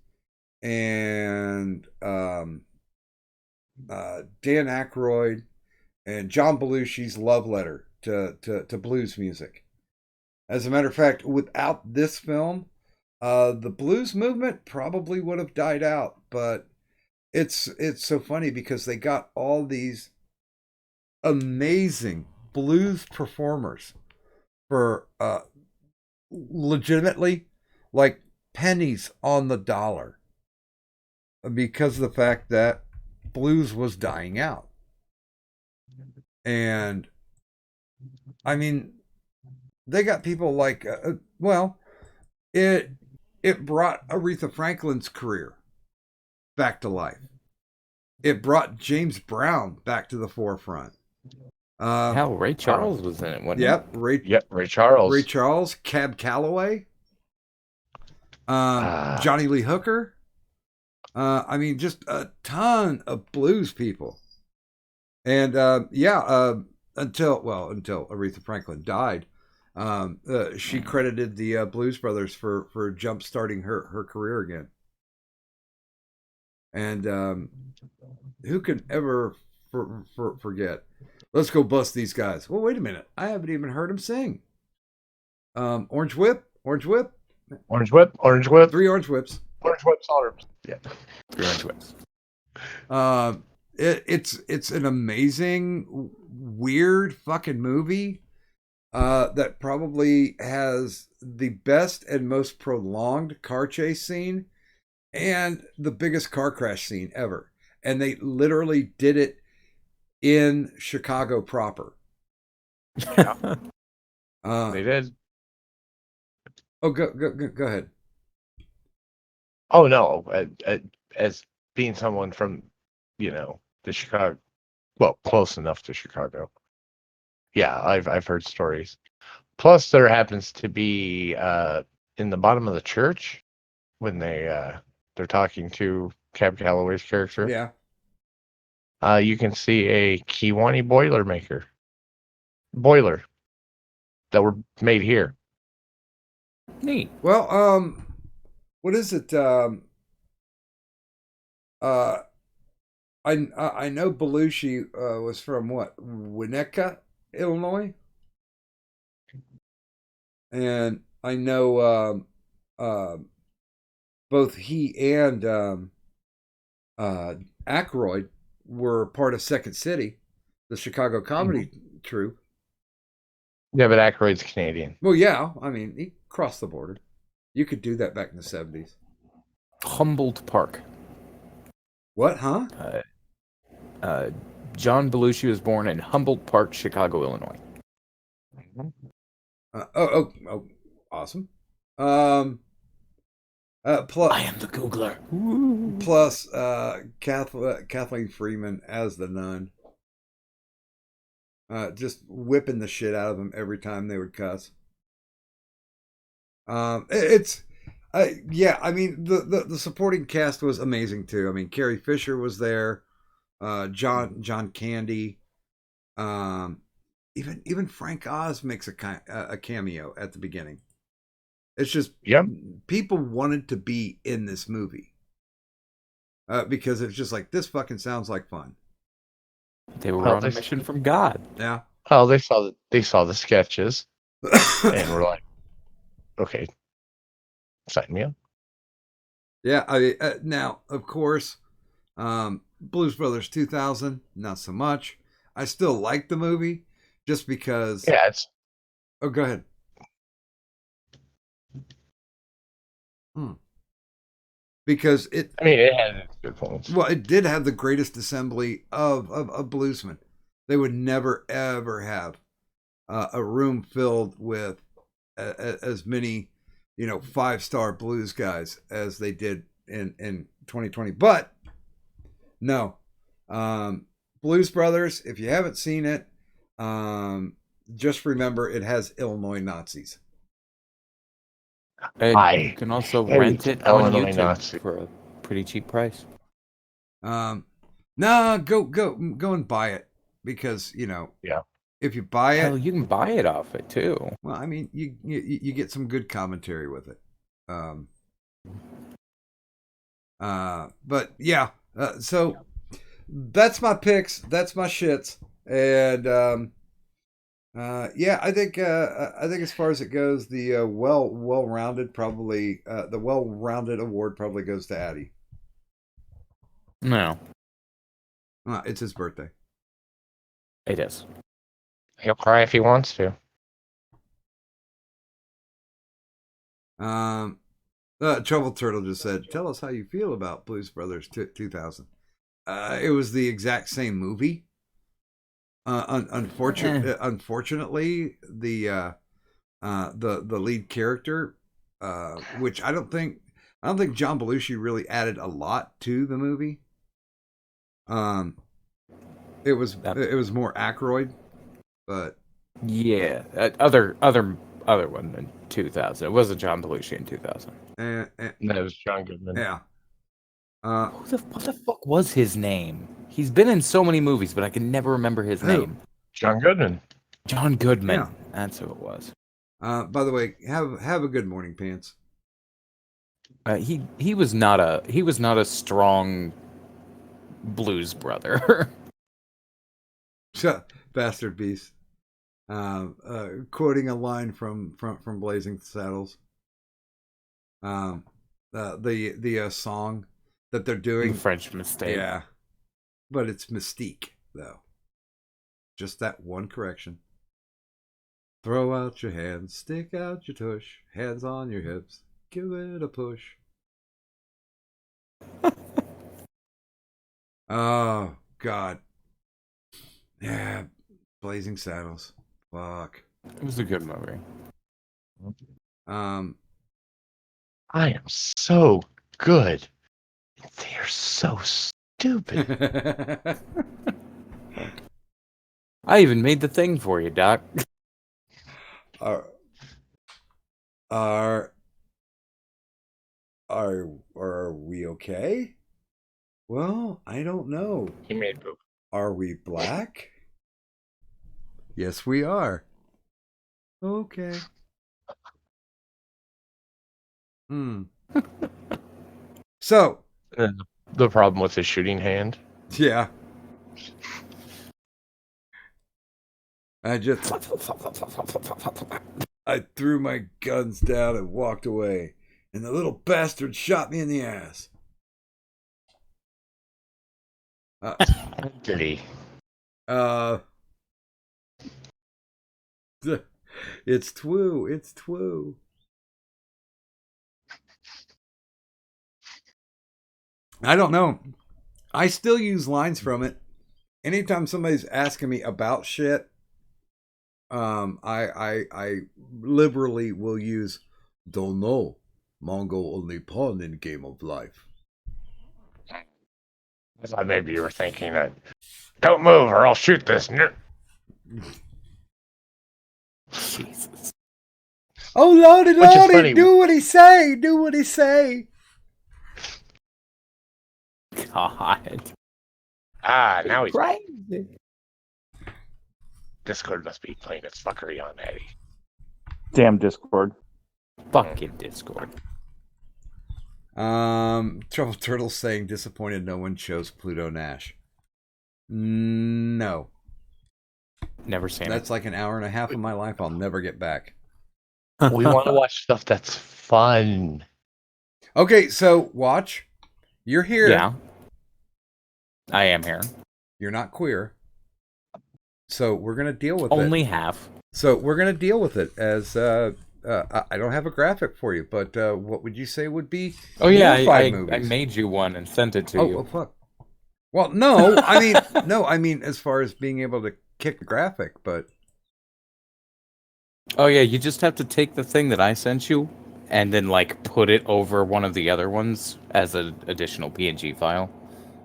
and Dan Aykroyd and John Belushi's love letter to blues music. As a matter of fact, without this film, the blues movement probably would have died out. But it's so funny because they got all these amazing blues performers for legitimately like pennies on the dollar, because of the fact that blues was dying out. And I mean, they got people like well, it brought Aretha Franklin's career back to life. It brought James Brown back to the forefront. Hell, Ray Charles was in it, wasn't Yep, he? Ray Charles. Ray Charles, Cab Calloway, Johnny Lee Hooker. I mean, just a ton of blues people. And until Aretha Franklin died, she credited the Blues Brothers for jump starting her career again. And who can ever forget? Let's go bust these guys. Well, wait a minute. I haven't even heard him sing. Orange Whip, Orange Whip, Orange Whip, Orange Whip, 3 Orange Whips. Orange Whips, arms. Yeah. 3 Orange Whips. It's an amazing, weird fucking movie that probably has the best and most prolonged car chase scene and the biggest car crash scene ever. And they literally did it in Chicago proper. Yeah. They did. Oh, go ahead. Oh no, as being someone from, the Chicago, well, close enough to Chicago. Yeah, I've heard stories. Plus, there happens to be in the bottom of the church when they're talking to Cab Calloway's character. Yeah. You can see a Kiwani boiler that were made here. Neat. Well, what is it? I know Belushi was from what, Winnetka, Illinois, and I know both he and Aykroyd were part of Second City, the Chicago comedy troupe. Yeah, but Aykroyd's Canadian. Well, yeah, I mean he crossed the border. You could do that back in the 70s. Humboldt Park. What, huh? John Belushi was born in Humboldt Park, Chicago, Illinois. Awesome. I am the Googler. Plus, Kathleen Freeman as the nun. Just whipping the shit out of them every time they would cuss. I mean, the supporting cast was amazing too. I mean, Carrie Fisher was there, John Candy, even Frank Oz makes a cameo at the beginning. It's just people wanted to be in this movie because it's just like, this fucking sounds like fun. They were on a mission from God. Yeah. Oh, they saw the sketches and were like, okay, sign me up. Yeah, now of course, Blues Brothers 2000, not so much. I still like the movie just because. Yeah, it's. Oh, go ahead. Because it. I mean, it had good points. Well, it did have the greatest assembly of bluesmen. They would never ever have a room filled with as many, 5-star blues guys as they did in 2020. But no, Blues Brothers. If you haven't seen it, just remember it has Illinois Nazis. And you can also rent it on YouTube for a pretty cheap price. Go and buy it because Yeah. If you buy it, hell, you can buy it off it too. Well, I mean, you get some good commentary with it. But yeah, so that's my picks. That's my shits, and yeah, I think as far as it goes, the well-rounded probably the well-rounded award probably goes to Addy. No, It's his birthday. It is. He'll cry if he wants to. Trouble Turtle just said, "Tell us how you feel about Blues Brothers 2000." It was the exact same movie. Unfortunately, the lead character, which I don't think John Belushi really added a lot to the movie. It was more Aykroyd, but yeah, other one in 2000. It wasn't John Belushi in 2000. No, it was John Goodman. Yeah. What the fuck was his name? He's been in so many movies, but I can never remember his Who? name. John Goodman. John Goodman. Yeah. That's who it was. By the way, have a good morning, Pants. He was not a strong blues brother. Bastard Beast. Quoting a line from Blazing Saddles. The song that they're doing. French Mistake. Yeah. But it's Mystique, though. Just that one correction. Throw out your hands, stick out your tush, hands on your hips, give it a push. Oh, God. Yeah, Blazing Saddles. Fuck. It was a good movie. I am so good. They're so stupid. I even made the thing for you, Doc. Are we okay? Well, I don't know. He made poop. Are we black? Yes, we are. Okay. So, The problem with his shooting hand. yeah. I threw my guns down and walked away, and the little bastard shot me in the ass. Did he? It's Twoo. It's Twoo. I don't know. I still use lines from it. Anytime somebody's asking me about shit, I liberally will use "Don't know, Mongo only pawn in game of life." I thought maybe you were thinking that. Don't move or I'll shoot this. Jesus. Oh lordy, Which is lordy, funny. do what he say, do what he say. God. Now he's Crazy. Discord must be playing its fuckery on Eddie. Damn Discord. Fucking Discord. Trouble Turtle saying disappointed no one chose Pluto Nash. No. Never seen That's like an hour and a half of my life I'll never get back. it. We want to watch stuff that's fun. Okay, so watch. You're here. Yeah. I am here. You're not queer. So we're going to deal with Only it. half. So we're going to deal with it as I don't have a graphic for you, but what would you say would be Oh yeah, your five I movies? made you one and sent it to Oh, you. well, fuck. Well, no, I mean as far as being able to kick a graphic, but Oh yeah, you just have to take the thing that I sent you and then like put it over one of the other ones as an additional PNG file,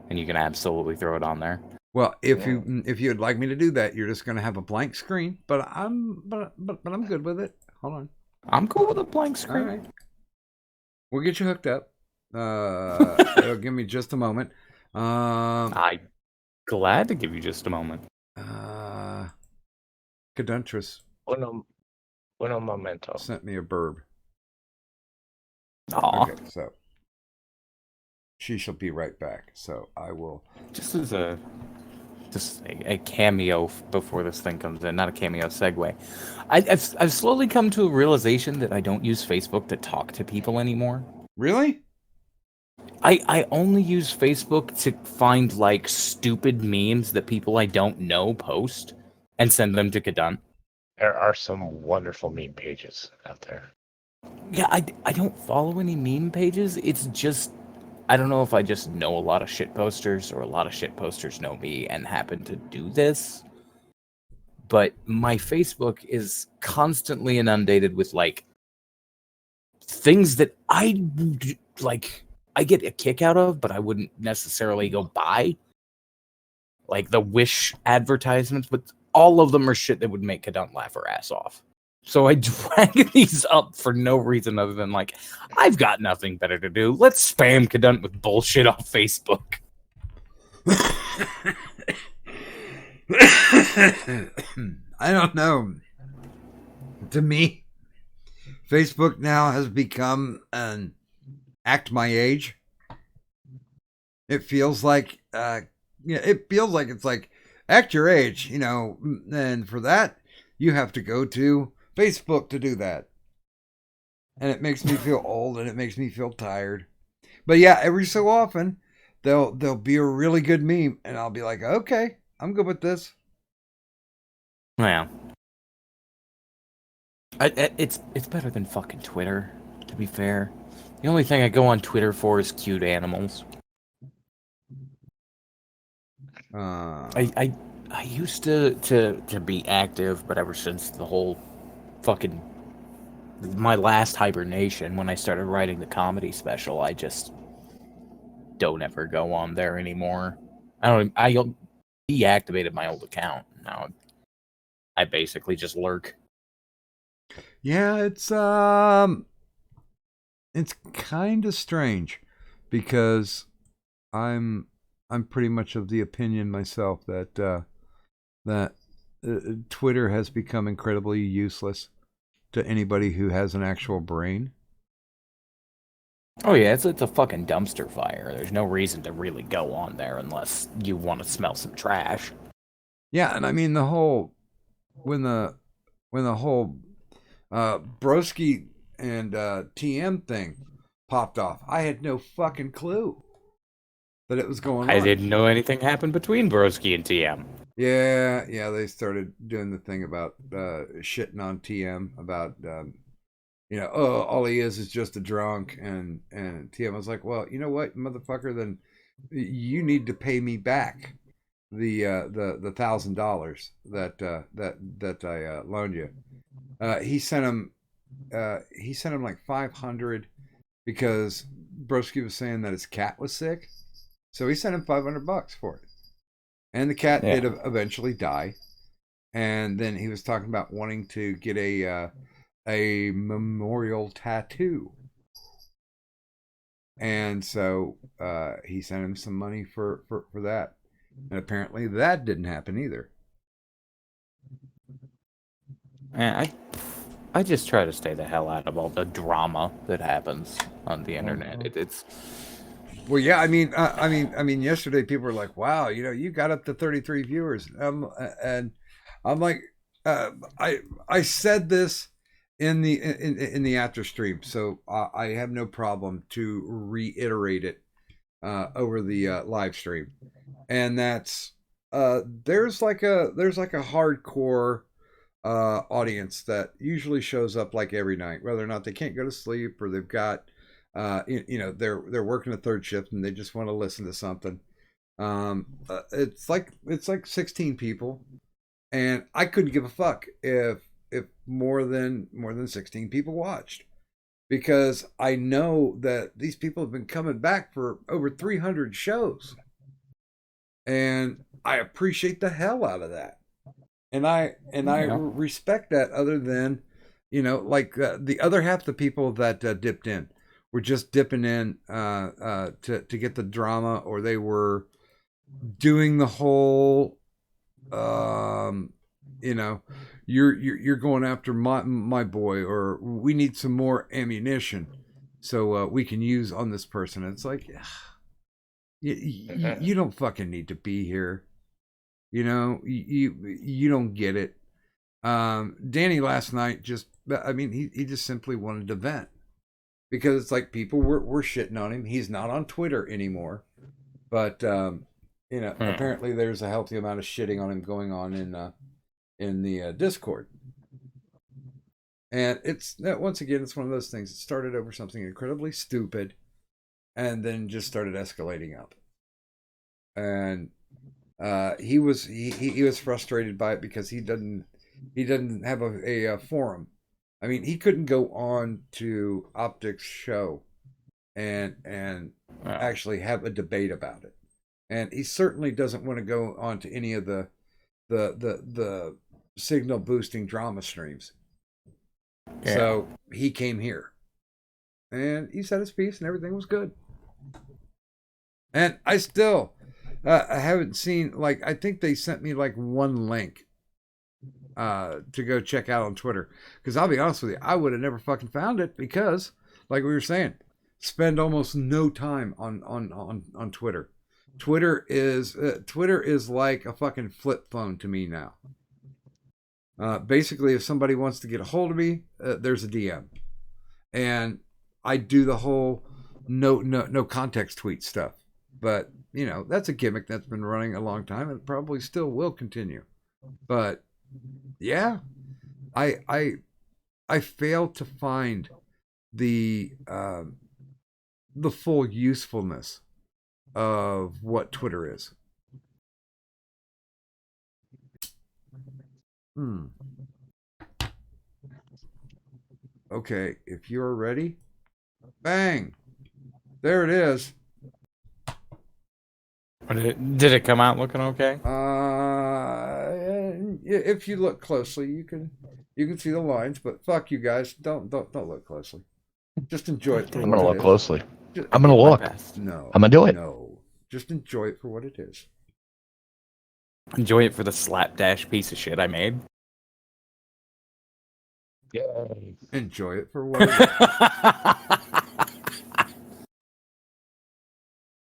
and you can absolutely throw it on there. well, if you'd like me to do that, you're just going to have a blank screen. But I'm good with it. Hold on. I'm cool with a blank screen. All right. We'll get you hooked up. Give me just a moment. I'm glad to give you just a moment. Caduntris Uno momento. sent me a burb. Aw, Okay, so she shall be right back. So I will. just as a cameo before this thing comes in, not a cameo segue. I've slowly come to a realization that I don't use Facebook to talk to people anymore. Really? I only use Facebook to find like stupid memes that people I don't know post and send them to Kadun. There are some wonderful meme pages out there. Yeah, I don't follow any meme pages. It's just I don't know if I just know a lot of shit posters or a lot of shit posters know me and happen to do this. But my Facebook is constantly inundated with like things that I get a kick out of, but I wouldn't necessarily go buy. Like the Wish advertisements, but all of them are shit that would make Kadun laugh her ass off. So I drag these up for no reason other than like, I've got nothing better to do. Let's spam Cadunt with bullshit off Facebook. I don't know. To me, Facebook now has become an act my age. It feels like, it's like act your age, and for that, you have to go to Facebook to do that. And it makes me feel old and it makes me feel tired. But yeah, every so often, there'll be a really good meme and I'll be like, okay, I'm good with this. Yeah. It's better than fucking Twitter, to be fair. The only thing I go on Twitter for is cute animals. I used to be active, but ever since the whole fucking my last hibernation, when I started writing the comedy special, I just don't ever go on there anymore. I deactivated my old account. Now I basically just lurk. Yeah, it's kind of strange because I'm pretty much of the opinion myself that Twitter has become incredibly useless to anybody who has an actual brain. Oh yeah, it's a fucking dumpster fire. There's no reason to really go on there unless you want to smell some trash. Yeah, and I mean the whole when the whole Broski and TM thing popped off, I had no fucking clue that it was going on. I didn't know anything happened between Broski and TM. Yeah, they started doing the thing about shitting on TM about all he is just a drunk, and TM was like, well, you know what, motherfucker, then you need to pay me back the $1,000 that I loaned you. He sent him like 500 because Broski was saying that his cat was sick, so he sent him $500 for it. And the cat did eventually die. And then he was talking about wanting to get a memorial tattoo. And so he sent him some money for that. And apparently that didn't happen either. Man, I just try to stay the hell out of all the drama that happens on the internet. It's well, yeah. I mean, yesterday people were like, "Wow, you got up to 33 viewers," and I'm like, I said this in the after stream, so I have no problem to reiterate it over the live stream, and that's there's like a hardcore audience that usually shows up like every night, whether or not they can't go to sleep or they've got they're working a third shift and they just want to listen to something. It's like 16 people, and I couldn't give a fuck if more than 16 people watched, because I know that these people have been coming back for over 300 shows, and I appreciate the hell out of that. And I respect that. Other than, like the other half of the people that dipped in were just dipping in to get the drama, or they were doing the whole, you're going after my boy, or we need some more ammunition so we can use on this person. It's like, you don't fucking need to be here. You don't get it. Danny last night he just simply wanted to vent, because it's like people were shitting on him. He's not on Twitter anymore, but apparently there's a healthy amount of shitting on him going on in the Discord. And once again, it's one of those things. It started over something incredibly stupid, and then just started escalating up. And he was frustrated by it because he doesn't have a forum. I mean, he couldn't go on to Optic's show and actually have a debate about it, and he certainly doesn't want to go on to any of the signal boosting drama streams. Yeah. So he came here. And he said his piece and everything was good. And I still I haven't seen, like, I think they sent me like one link to go check out on Twitter. Because I'll be honest with you, I would have never fucking found it because, like we were saying, spend almost no time on Twitter. Twitter is like a fucking flip phone to me now. Basically, if somebody wants to get a hold of me, there's a DM, and I do the whole no context tweet stuff. But that's a gimmick that's been running a long time and probably still will continue. But yeah, I fail to find the full usefulness of what Twitter is. Okay, if you're ready, bang, there it is. Did it come out looking okay? If you look closely, you can see the lines. But fuck you guys, don't look closely. Just enjoy it. I'm gonna look closely. I'm gonna look. No, I'm gonna do it. No, just enjoy it for what it is. Enjoy it for the slapdash piece of shit I made. Yay. Enjoy it for what it is.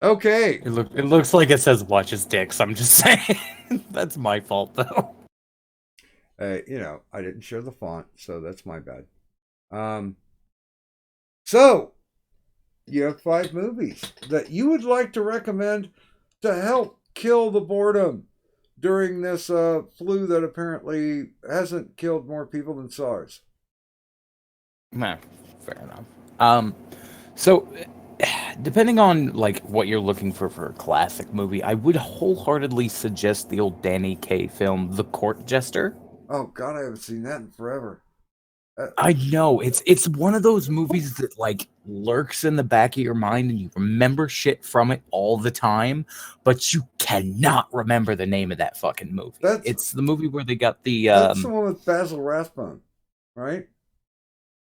Okay. It looks like it says watch his dicks. I'm just saying. That's my fault, though. I didn't share the font, so that's my bad. So, you have 5 movies that you would like to recommend to help kill the boredom during this flu that apparently hasn't killed more people than SARS. Nah, fair enough. So, depending on like what you're looking for a classic movie, I would wholeheartedly suggest the old Danny Kaye film, The Court Jester. Oh God, I haven't seen that in forever. I know it's one of those movies that like lurks in the back of your mind and you remember shit from it all the time, but you cannot remember the name of that fucking movie. It's the movie where they got the that's the one with Basil Rathbone, right?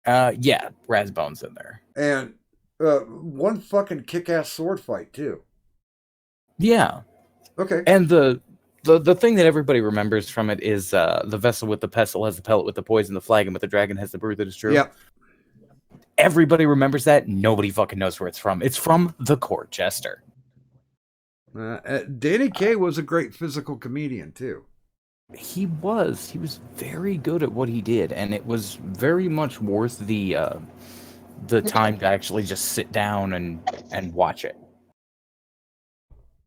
Yeah, Rathbone's in there. And one fucking kick-ass sword fight too. Yeah. Okay. And the thing that everybody remembers from it is the vessel with the pestle has the pellet with the poison, the flagon with the dragon has the brew that is true. Yep. Everybody remembers that. Nobody fucking knows where it's from. It's from The Court Jester. Danny Kaye was a great physical comedian too. He was very good at what he did, and it was very much worth the time to actually just sit down and watch it.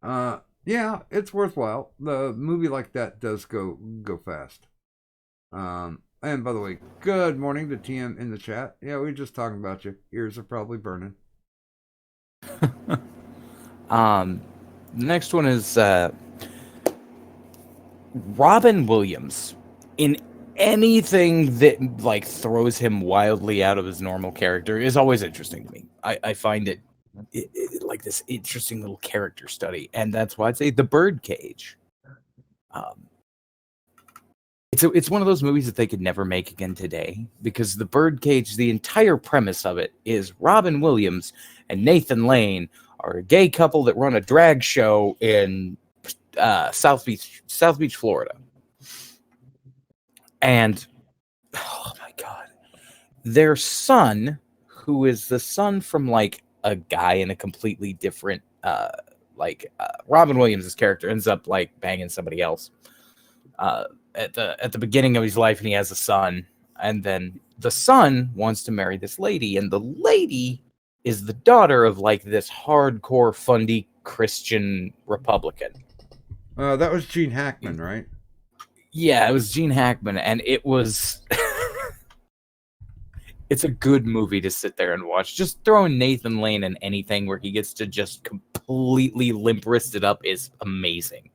Yeah, it's worthwhile. The movie like that does go fast. And by the way, good morning to TM in the chat. Yeah, we were just talking about you. Ears are probably burning. The next one is Robin Williams in anything that like throws him wildly out of his normal character is always interesting to me. I find it like this interesting little character study, and that's why I'd say The Birdcage. It's one of those movies that they could never make again today, because The Birdcage, the entire premise of it is Robin Williams and Nathan Lane are a gay couple that run a drag show in South Beach, Florida. And oh my God, their son, who is the son from like a guy in a completely different, Robin Williams' character ends up like banging somebody else at the beginning of his life, and he has a son, and then the son wants to marry this lady, and the lady is the daughter of like this hardcore fundy Christian Republican. That was Gene Hackman, right? Yeah, it was Gene Hackman, and it was it's a good movie to sit there and watch. Just throwing Nathan Lane in anything where he gets to just completely limp wrist it up is amazing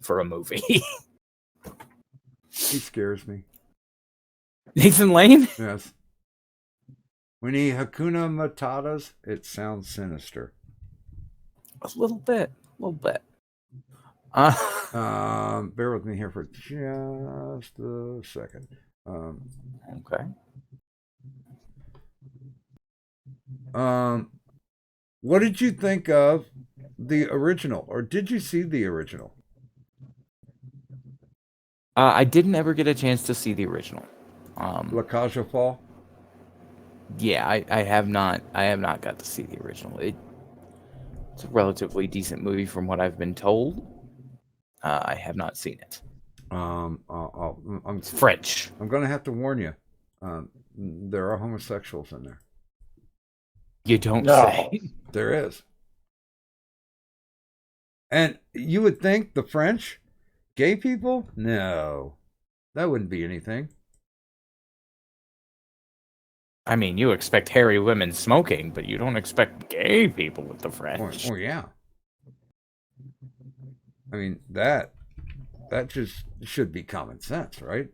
for a movie. He scares me. Nathan Lane? Yes. When he Hakuna Matatas, it sounds sinister. A little bit. Bear with me here for just a second. Okay. What did you think of the original, or did you see the original? I didn't ever get a chance to see the original. La Cage aux Folles? Yeah, I have not. I have not got to see the original. It's a relatively decent movie from what I've been told. I have not seen it. It's French. I'm going to have to warn you. There are homosexuals in there. You don't say. There is. And you would think the French, gay people? No, that wouldn't be anything. I mean, you expect hairy women smoking, but you don't expect gay people with the French. Oh yeah. I mean, that just should be common sense, right?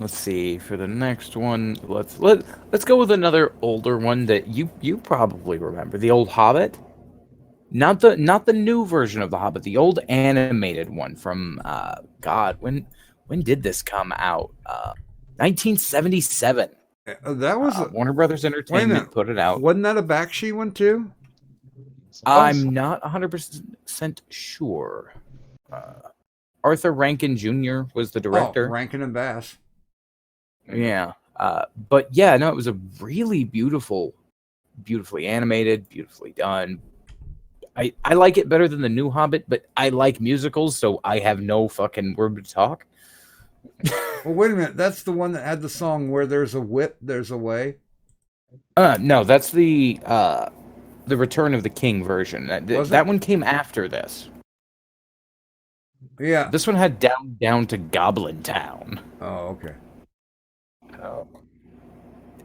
Let's see. For the next one, let's go with another older one that you probably remember. The old Hobbit. Not the new version of the Hobbit, the old animated one from God, when did this come out? 1977. That was Warner Brothers Entertainment put it out. Wasn't that a Bakshi one too? I'm not 100% sure. Arthur Rankin Jr. was the director. Oh, Rankin and Bass. Yeah. But yeah, no, it was a really beautifully animated, beautifully done. I like it better than the new Hobbit, but I like musicals, so I have no fucking word to talk. Well, wait a minute. That's the one that had the song "Where There's a Whip, There's a Way." No, that's the Return of the King version. That one came after this. Yeah. This one had down to Goblin Town. Oh, okay.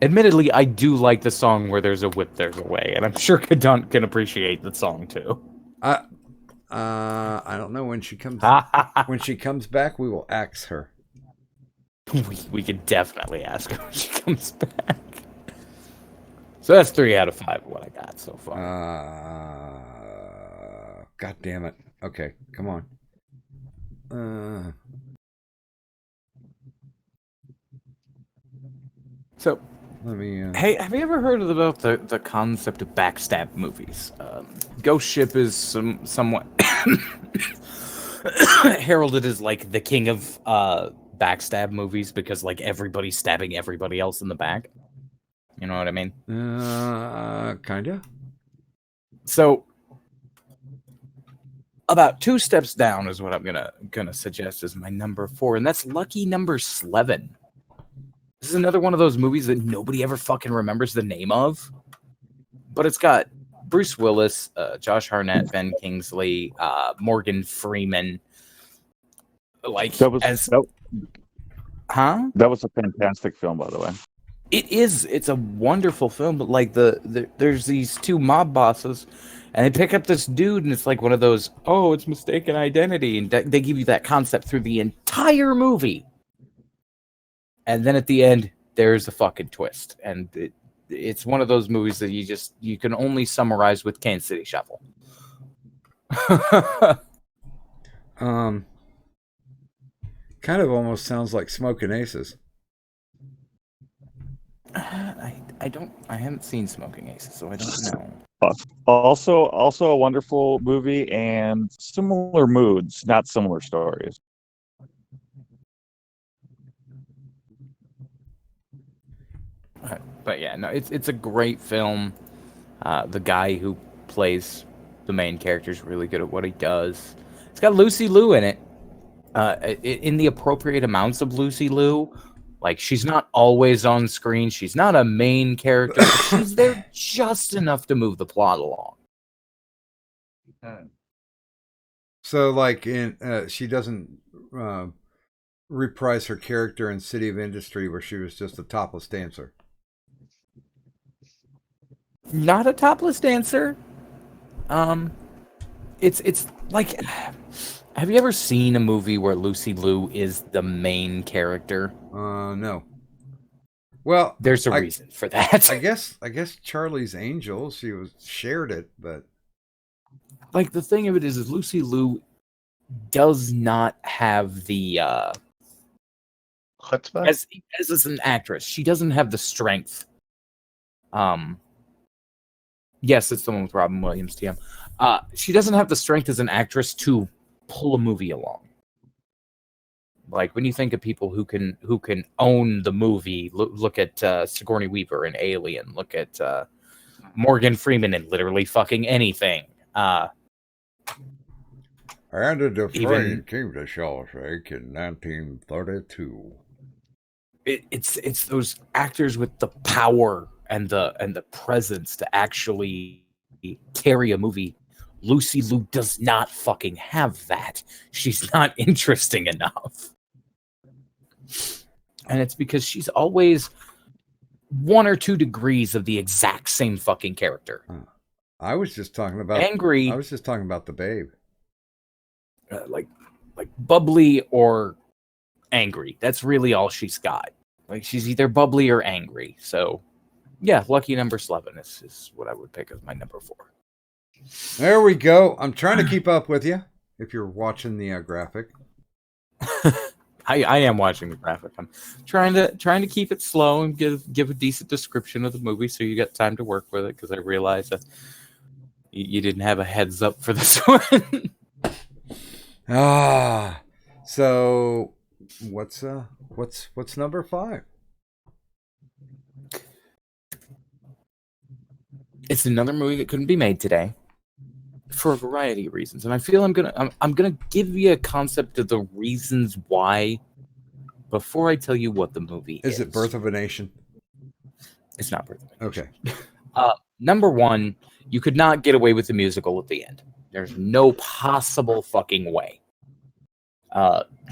Admittedly, I do like the song "Where There's a Whip, There's a Way," and I'm sure Kadant can appreciate the song too. I don't know when she comes. When she comes back, we will axe her. We could definitely ask her when she comes back. So that's 3 out of 5 of what I got so far. God damn it. Okay, come on. So, let me. Hey, have you ever heard about the concept of backstab movies? Ghost Ship is somewhat heralded as like the king of backstab movies because like everybody's stabbing everybody else in the back. You know what I mean? Kinda. So, about 2 steps down is what I'm gonna suggest as my number 4, and that's Lucky Number 11. This is another one of those movies that nobody ever fucking remembers the name of, but it's got Bruce Willis, Josh Hartnett, Ben Kingsley, Morgan Freeman. Like that was a fantastic film, by the way. It is. It's a wonderful film, but like there's these 2 mob bosses, and they pick up this dude, and it's like one of those, oh, it's mistaken identity, and they give you that concept through the entire movie. And then at the end, there's a fucking twist. And it's one of those movies that you can only summarize with Kansas City Shuffle. Kind of almost sounds like Smoking Aces. I haven't seen Smoking Aces, so I don't know. Also a wonderful movie and similar moods, not similar stories. But yeah, no, it's a great film. The guy who plays the main character is really good at what he does. It's got Lucy Liu in it. In the appropriate amounts of Lucy Liu. Like, she's not always on screen. She's not a main character. But she's there just enough to move the plot along. So, like, she doesn't reprise her character in City of Industry where she was just a topless dancer. Not a topless dancer. It's like, have you ever seen a movie where Lucy Liu is the main character? No. Well, there's a reason for that. I guess Charlie's Angels, she shared it, but like the thing of it is Lucy Liu does not have the Chutzpah? as an actress, she doesn't have the strength. Yes, it's the one with Robin Williams, TM. She doesn't have the strength as an actress to pull a movie along. Like when you think of people who can own the movie, look at Sigourney Weaver in Alien, look at Morgan Freeman in literally fucking anything. And the Detroit Even- came to Shawshank in 1932. It's those actors with the power and the presence to actually carry a movie. Lucy Liu does not fucking have that. She's not interesting enough. And it's because she's always 1 or 2 degrees of the exact same fucking character. I was just talking about Angry. I was just talking about the Babe. Like bubbly or angry. That's really all she's got. Like she's either bubbly or angry. So yeah, lucky number 11 is what I would pick as my number 4. There we go. I'm trying to keep up with you. If you're watching the graphic, I am watching the graphic. I'm trying to keep it slow and give a decent description of the movie so you got time to work with it, because I realize that you didn't have a heads up for this one. So what's number 5? It's another movie that couldn't be made today for a variety of reasons, and I feel I'm gonna give you a concept of the reasons why before I tell you what the movie is. Is it Birth of a Nation? It's not Birth of a Nation. Okay. Number 1, you could not get away with the musical at the end. There's no possible fucking way.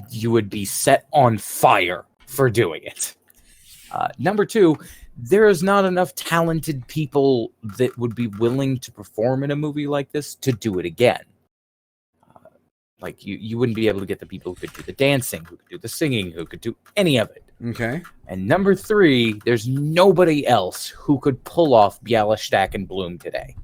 You would be set on fire for doing it. Number 2, there is not enough talented people that would be willing to perform in a movie like this to do it again. Like you wouldn't be able to get the people who could do the dancing, who could do the singing, who could do any of it. Okay. And number 3, there's nobody else who could pull off Bialystok and Bloom today.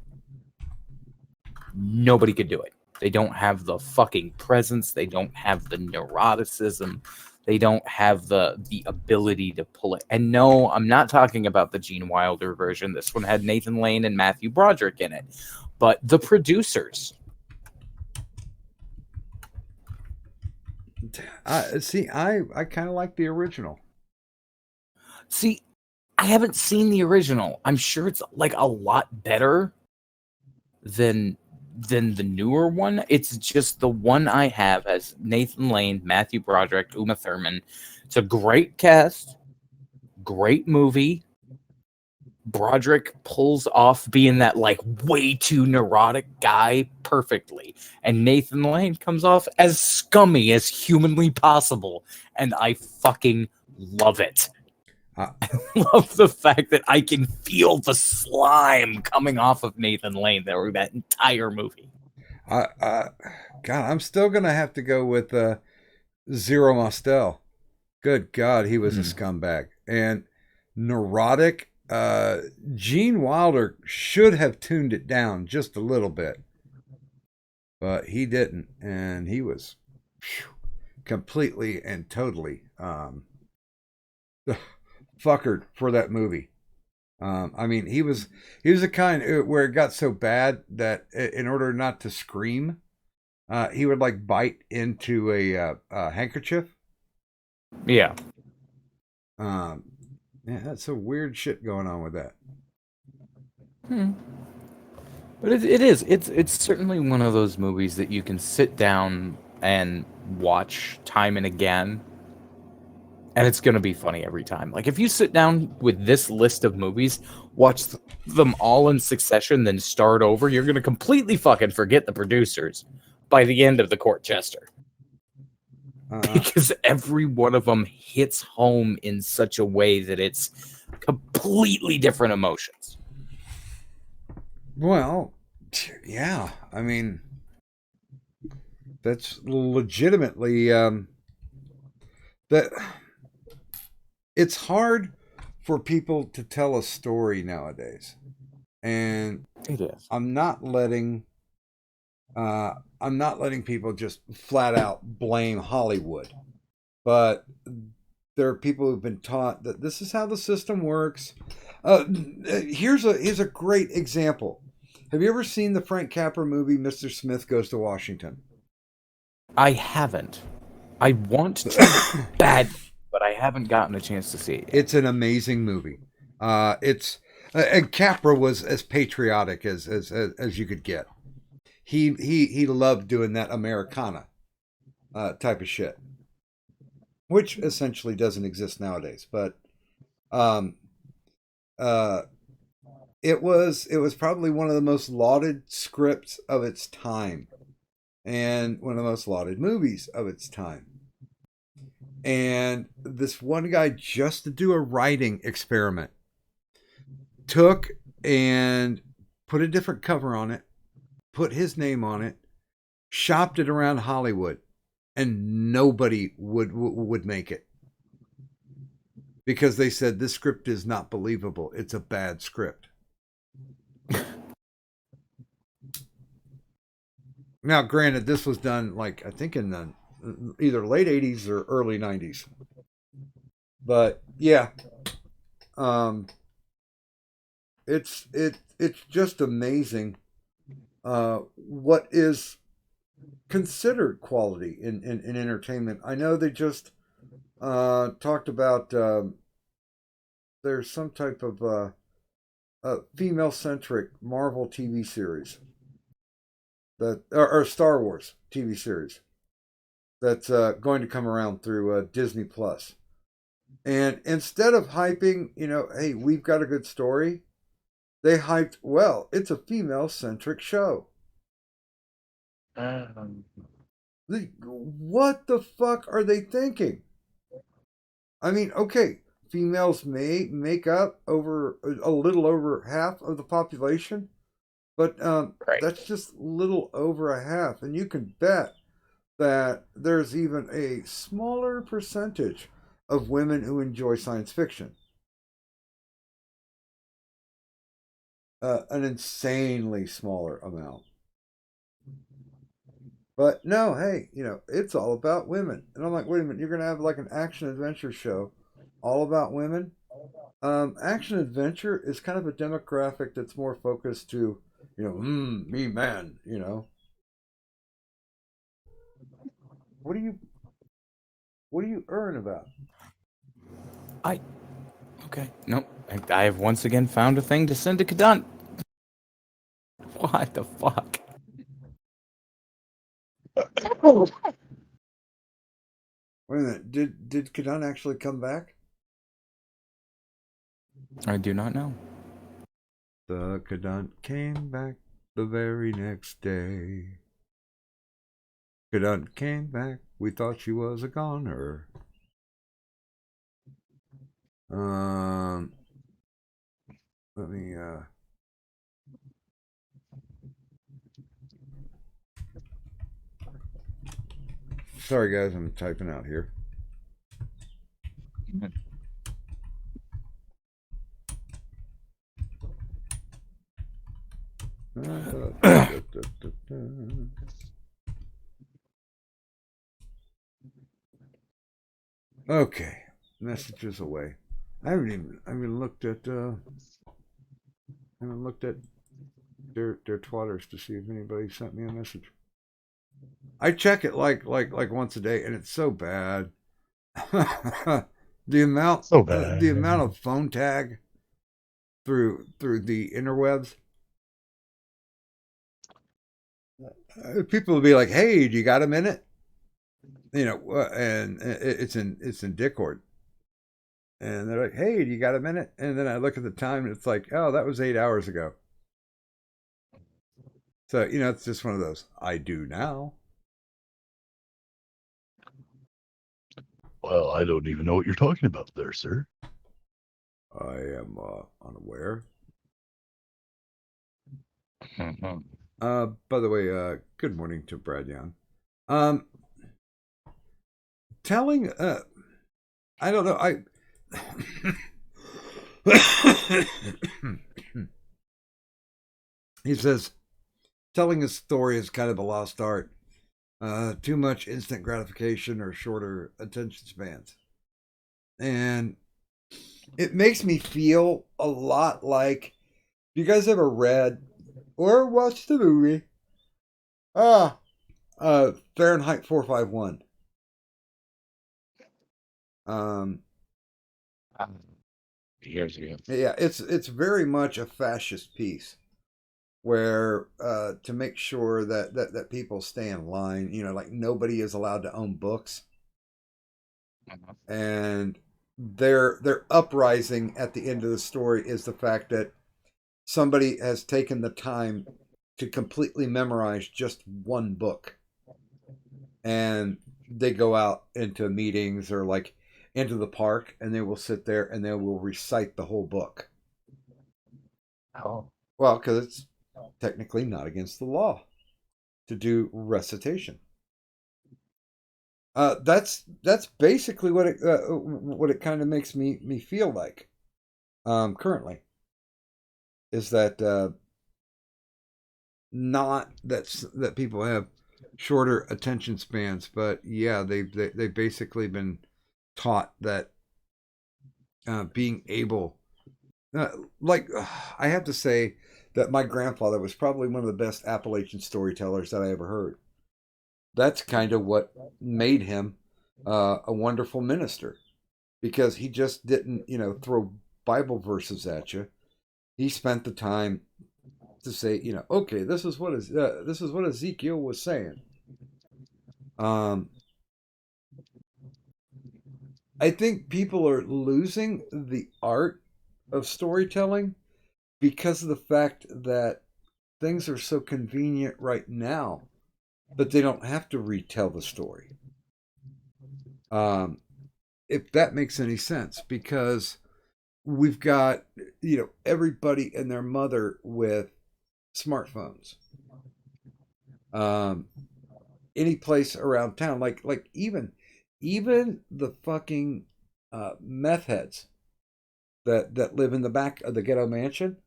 Nobody could do it. They don't have the fucking presence. They don't have the neuroticism. They don't have the ability to pull it. And no, I'm not talking about the Gene Wilder version. This one had Nathan Lane and Matthew Broderick in it. But the producers. I kind of like the original. See, I haven't seen the original. I'm sure it's like a lot better than the newer one. It's just the one I have has Nathan Lane, Matthew Broderick, Uma Thurman. It's a great cast, great movie. Broderick pulls off being that like way too neurotic guy perfectly, and Nathan Lane comes off as scummy as humanly possible, and I fucking love it. I love the fact that I can feel the slime coming off of Nathan Lane through that entire movie. God, I'm still gonna have to go with Zero Mostel. Good God, he was a scumbag and neurotic. Gene Wilder should have tuned it down just a little bit, but he didn't, and he was completely and totally fuckered for that movie. I mean, he was the kind where it got so bad that in order not to scream, he would like bite into a handkerchief. Yeah. Yeah, that's some weird shit going on with that. But it's certainly one of those movies that you can sit down and watch time and again, and it's going to be funny every time. Like if you sit down with this list of movies, watch them all in succession, then start over, you're going to completely fucking forget the producers by the end of The Court Jester. Because every one of them hits home in such a way that it's completely different emotions. Well, yeah. I mean, that's legitimately that it's hard for people to tell a story nowadays. And it is. I'm not letting I'm not letting people just flat out blame Hollywood, but there are people who've been taught that this is how the system works. Here's a great example. Have you ever seen the Frank Capra movie Mr. Smith Goes to Washington? I haven't. I want to bad, but I haven't gotten a chance to see it yet. It's an amazing movie. And Capra was as patriotic as you could get. He loved doing that Americana type of shit, which essentially doesn't exist nowadays. But it was probably one of the most lauded scripts of its time, and one of the most lauded movies of its time. And this one guy, just to do a writing experiment, took and put a different cover on it, put his name on it, shopped it around Hollywood, and nobody would make it. Because they said, this script is not believable. It's a bad script. Now, granted, this was done, like, I think in the either late 80s or early 90s. But, yeah. It's just amazing what is considered quality in entertainment. I know they just talked about there's some type of female-centric Marvel TV series that or Star Wars TV series that's going to come around through Disney Plus. And instead of hyping, hey, we've got a good story, they hyped, well, it's a female-centric show. What the fuck are they thinking? I mean, okay, females may make up over a little over half of the population, but Right. that's just little over a half. And you can bet that there's even a smaller percentage of women who enjoy science fiction. An insanely smaller amount. But no, hey, it's all about women. And I'm like, wait a minute, you're going to have like an action adventure show all about women? Action adventure is kind of a demographic that's more focused to, me man, What do you earn about? Okay. Nope. I have once again found a thing to send to Kadant. What the fuck? Wait a minute, did Kadan actually come back? I do not know. The Kadant came back the very next day. Kadant came back, we thought she was a goner. Let me sorry guys, I'm typing out here. Okay, messages away. I haven't looked at their twatters to see if anybody sent me a message. I check it like once a day, and it's so bad. the amount of phone tag through the interwebs. People will be like, "Hey, do you got a minute?" And it's in Discord, and they're like, "Hey, do you got a minute?" And then I look at the time, and it's like, "Oh, that was 8 hours ago." So it's just one of those. I do now. Well, I don't even know what you're talking about there, sir. I am unaware. By the way, good morning to Brad Young. Telling I don't know, he says, telling a story is kind of a lost art. Too much instant gratification or shorter attention spans. And it makes me feel a lot like, you guys ever read or watched the movie? Fahrenheit 451. Years ago. Yeah, it's very much a fascist piece where to make sure that people stay in line, like nobody is allowed to own books. And their uprising at the end of the story is the fact that somebody has taken the time to completely memorize just one book. And they go out into meetings or like into the park, and they will sit there and they will recite the whole book. Oh. Well, because it's technically not against the law to do recitation. That's basically what it kind of makes me feel like. Currently, is that not that people have shorter attention spans, but yeah, they've basically been taught that being able, I have to say that my grandfather was probably one of the best Appalachian storytellers that I ever heard. That's kind of what made him a wonderful minister, because he just didn't, throw Bible verses at you. He spent the time to say, okay, this is what Ezekiel was saying. I think people are losing the art of storytelling because of the fact that things are so convenient right now, but they don't have to retell the story. If that makes any sense, because we've got, everybody and their mother with smartphones. Any place around town, like even the fucking meth heads that live in the back of the ghetto mansion,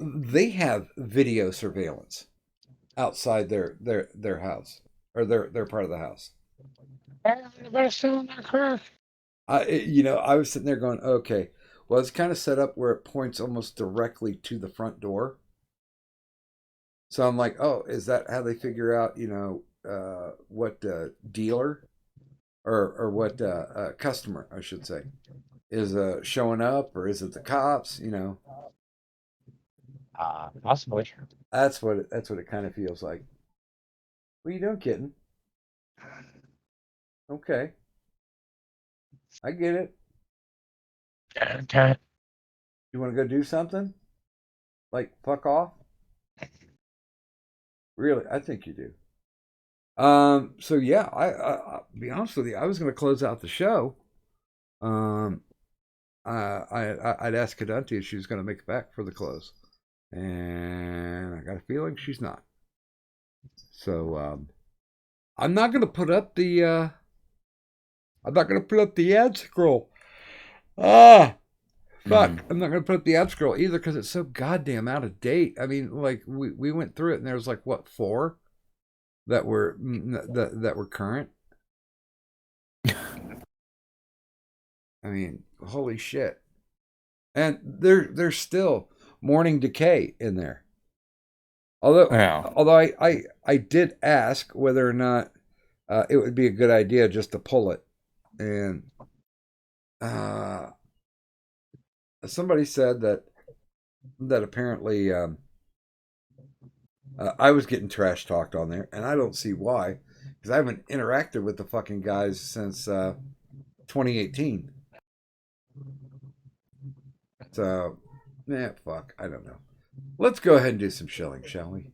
they have video surveillance outside their house, or their part of the house. I was sitting there going, okay, well, it's kind of set up where it points almost directly to the front door. So I'm like, oh, is that how they figure out, what dealer or what customer, I should say, is showing up, or is it the cops? Possibly. That's what it kind of feels like. What are you doing, kitten? Okay, I get it. Okay. You want to go do something? Like fuck off? Really? I think you do. So yeah, I'll be honest with you, I was going to close out the show. I'd asked Kadunti if she was going to make it back for the close, and I got a feeling she's not. So I'm not going to put up the ad scroll. Fuck, I'm not going to put up the ad scroll either because it's so goddamn out of date. I mean, like we went through it and there was like what, 4 that were current. I mean, holy shit. And there's still Morning Decay in there. Although I did ask whether or not it would be a good idea just to pull it. And somebody said that apparently I was getting trash talked on there, and I don't see why, because I haven't interacted with the fucking guys since 2018. So, fuck, I don't know. Let's go ahead and do some shilling, shall we?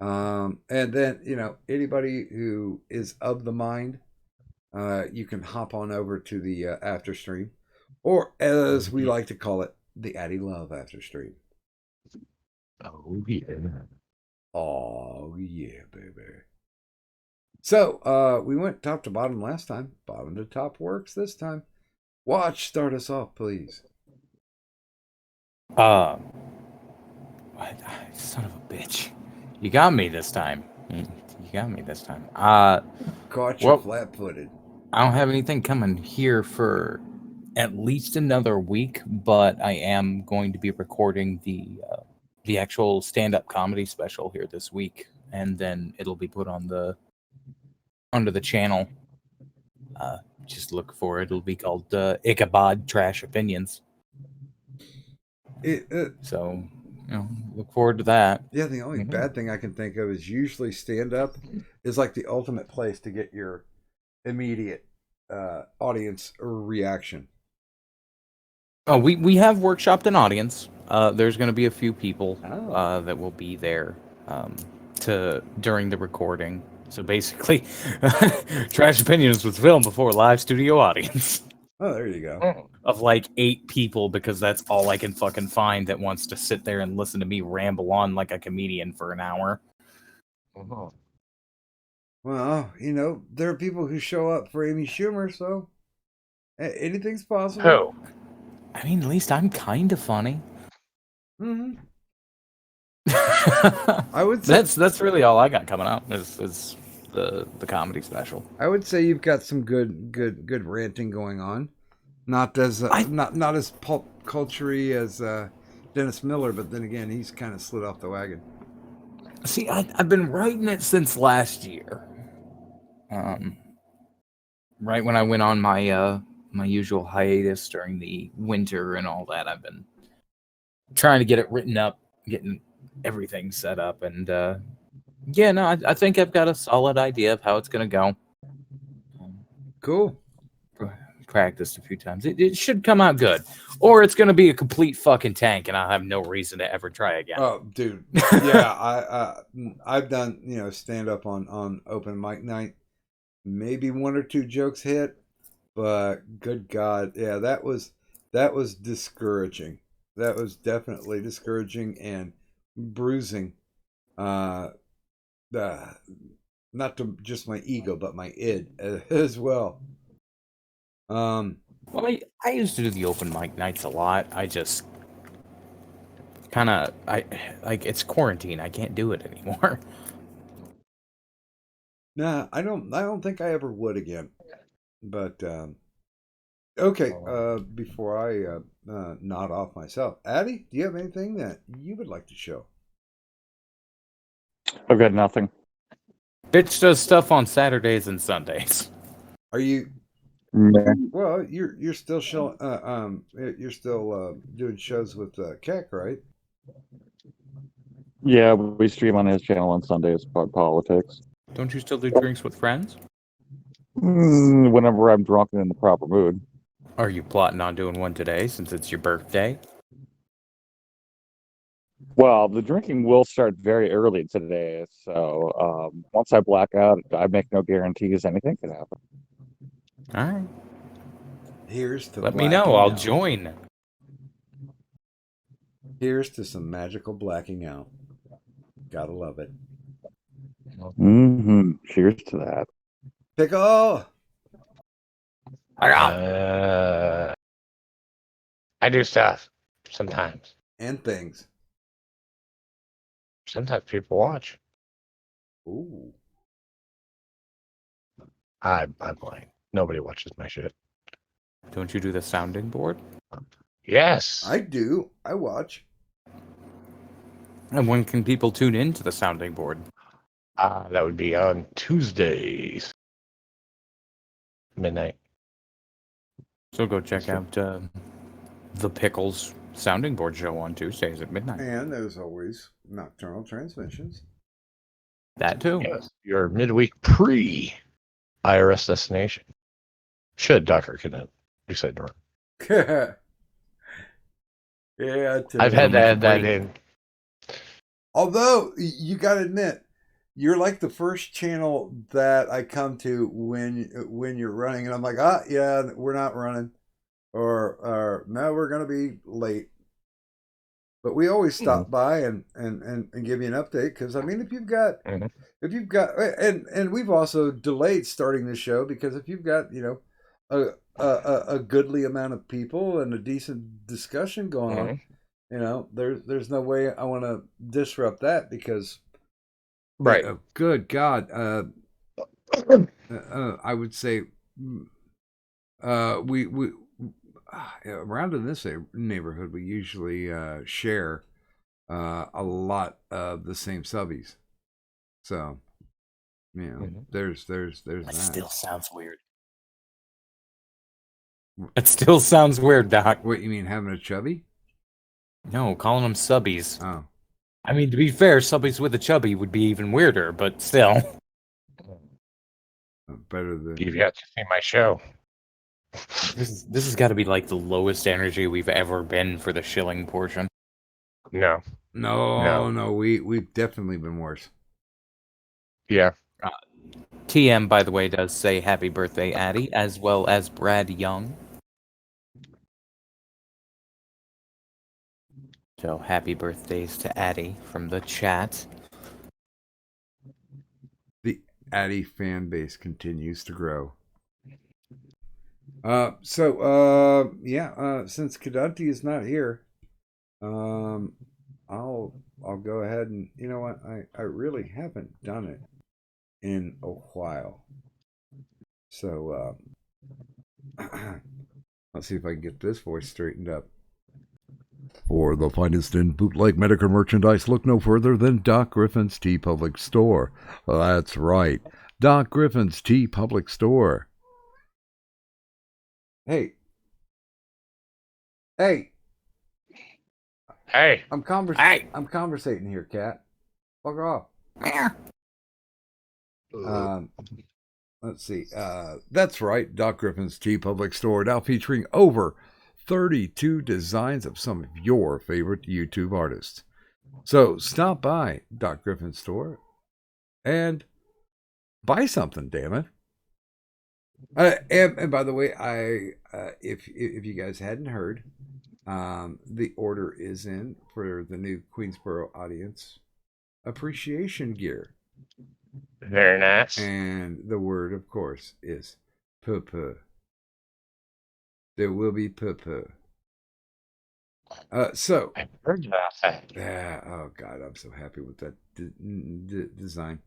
And then, anybody who is of the mind, you can hop on over to the after stream, or as we like to call it, the Addy Love after stream. Oh yeah. Oh yeah, baby. So we went top to bottom last time. Bottom to top works this time. Watch, start us off, please. Son of a bitch. You got me this time. You got me this time. Caught you Well, flat-footed. I don't have anything coming here for at least another week, but I am going to be recording the actual stand-up comedy special here this week, and then it'll be put on the onto the channel. Just look for it. It'll be called Ichabod Trash Opinions. So, look forward to that. Yeah, the only bad thing I can think of is usually stand-up is like the ultimate place to get your immediate audience reaction. Oh, we have workshopped an audience. There's going to be a few people that will be there during the recording. So basically, Trash Opinions was filmed before a live studio audience. Oh, there you go. Of like 8 people, because that's all I can fucking find that wants to sit there and listen to me ramble on like a comedian for an hour. Well, there are people who show up for Amy Schumer, so anything's possible. Who? I mean, at least I'm kind of funny. Mm-hmm. I would say that's really all I got coming up is the comedy special. I would say you've got some good ranting going on. Not as not as pulp culture-y as Dennis Miller, but then again, he's kind of slid off the wagon. See, I've been writing it since last year. Right when I went on my my usual hiatus during the winter and all that, I've been trying to get it written up, getting everything set up, and I think I've got a solid idea of how it's gonna go. Cool. Practiced a few times. It should come out good, or it's gonna be a complete fucking tank, and I'll have no reason to ever try again. Oh, dude, yeah, I've done stand up on open mic night. Maybe 1 or 2 jokes hit, but good God, yeah, that was discouraging. That was definitely discouraging and bruising. Not to just my ego, but my id as well. Well, I used to do the open mic nights a lot. I just it's quarantine. I can't do it anymore. Nah, I don't think I ever would again. But okay, before I nod off myself, Addie, do you have anything that you would like to show? I've got nothing. Bitch does stuff on Saturdays and Sundays. Are you? Yeah. Well, you're still showing. You're still doing shows with Keck, right? Yeah, we stream on his channel on Sundays about politics. Don't you still do drinks with friends? Whenever I'm drunk and in the proper mood. Are you plotting on doing one today since it's your birthday? Well, the drinking will start very early today, so once I black out, I make no guarantees anything could happen. All right. Here's to let me know. I'll join. Here's to some magical blacking out. Gotta love it. Mm-hmm. Cheers to that. Pickle. I do stuff sometimes. And things. Sometimes people watch. Ooh. I'm lying. Nobody watches my shit. Don't you do the sounding board? Yes. I do. I watch. And when can people tune in to the sounding board? That would be on Tuesdays. Midnight. So go check out the Pickles sounding board show on Tuesdays at midnight. And there's always nocturnal transmissions. That too. Yes. Your midweek pre-IRS destination. Should Dr. Cadet. You said Norm. Yeah, I've had to add that in. Although you got to admit, you're like the first channel that I come to when you're running, and I'm like, yeah, we're not running, or no, we're gonna be late. But we always stop by and give you an update, because I mean, if you've got, and we've also delayed starting the show because if you've got a goodly amount of people and a decent discussion going on, there's no way I want to disrupt that, because Right. Good God. I would say we around in this neighborhood we usually share a lot of the same subbies. So, there's That that. still sounds weird. That still sounds weird, Doc. What you mean, having a chubby? No, calling them subbies. Oh, I mean, to be fair, subbies with a chubby would be even weirder, but still. better than You've got to see my show. This has got to be like the lowest energy we've ever been for the shilling portion. No. No. We've definitely been worse. Yeah. TM, by the way, does say happy birthday, Addie, as well as Brad Young. So happy birthdays to Addie from the chat. The Addy fan base continues to grow. Since Kadunti is not here, I'll go ahead and, you know what, I really haven't done it in a while. So let's see if I can get this voice straightened up. For the finest in bootleg medical merchandise, look no further than Doc Griffin's TeePublic Store. That's right, Doc Griffin's TeePublic Store. Hey. I'm conversating here, cat. Fuck off. Let's see. That's right, Doc Griffin's TeePublic Store, now featuring over 32 designs of some of your favorite YouTube artists. So stop by Doc Griffin's store and buy something, damn it. And by the way, if you guys hadn't heard, the order is in for the new Queensboro audience appreciation gear. Very nice. And the word, of course, is poo-poo. There will be poo-poo. So I heard that. yeah, oh God, I'm so happy with that design.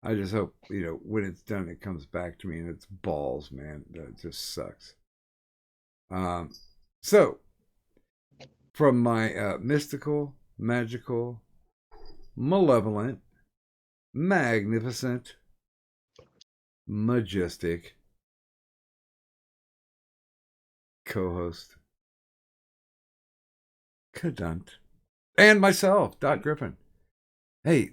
I just hope, when it's done, it comes back to me and it's balls, man. That just sucks. So from my mystical, magical, malevolent, magnificent, majestic co-host, Cadunt, and myself, Doc Griffin. Hey,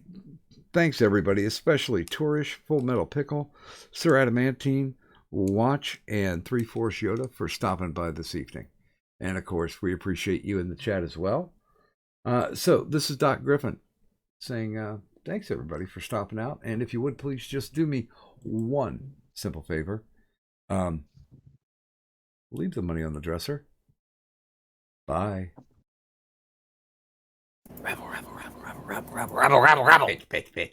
thanks everybody, especially Tourish, Full Metal Pickle, Sir Adamantine, Watch, and 3/4 Yoda for stopping by this evening. And of course, we appreciate you in the chat as well. So this is Doc Griffin saying thanks everybody for stopping out. And if you would please just do me one simple favor. Leave the money on the dresser. Bye. Rebel, rebel, rebel, rebel, rebel, rebel, rebel, rebel, rebel. Bitch, bitch, bitch.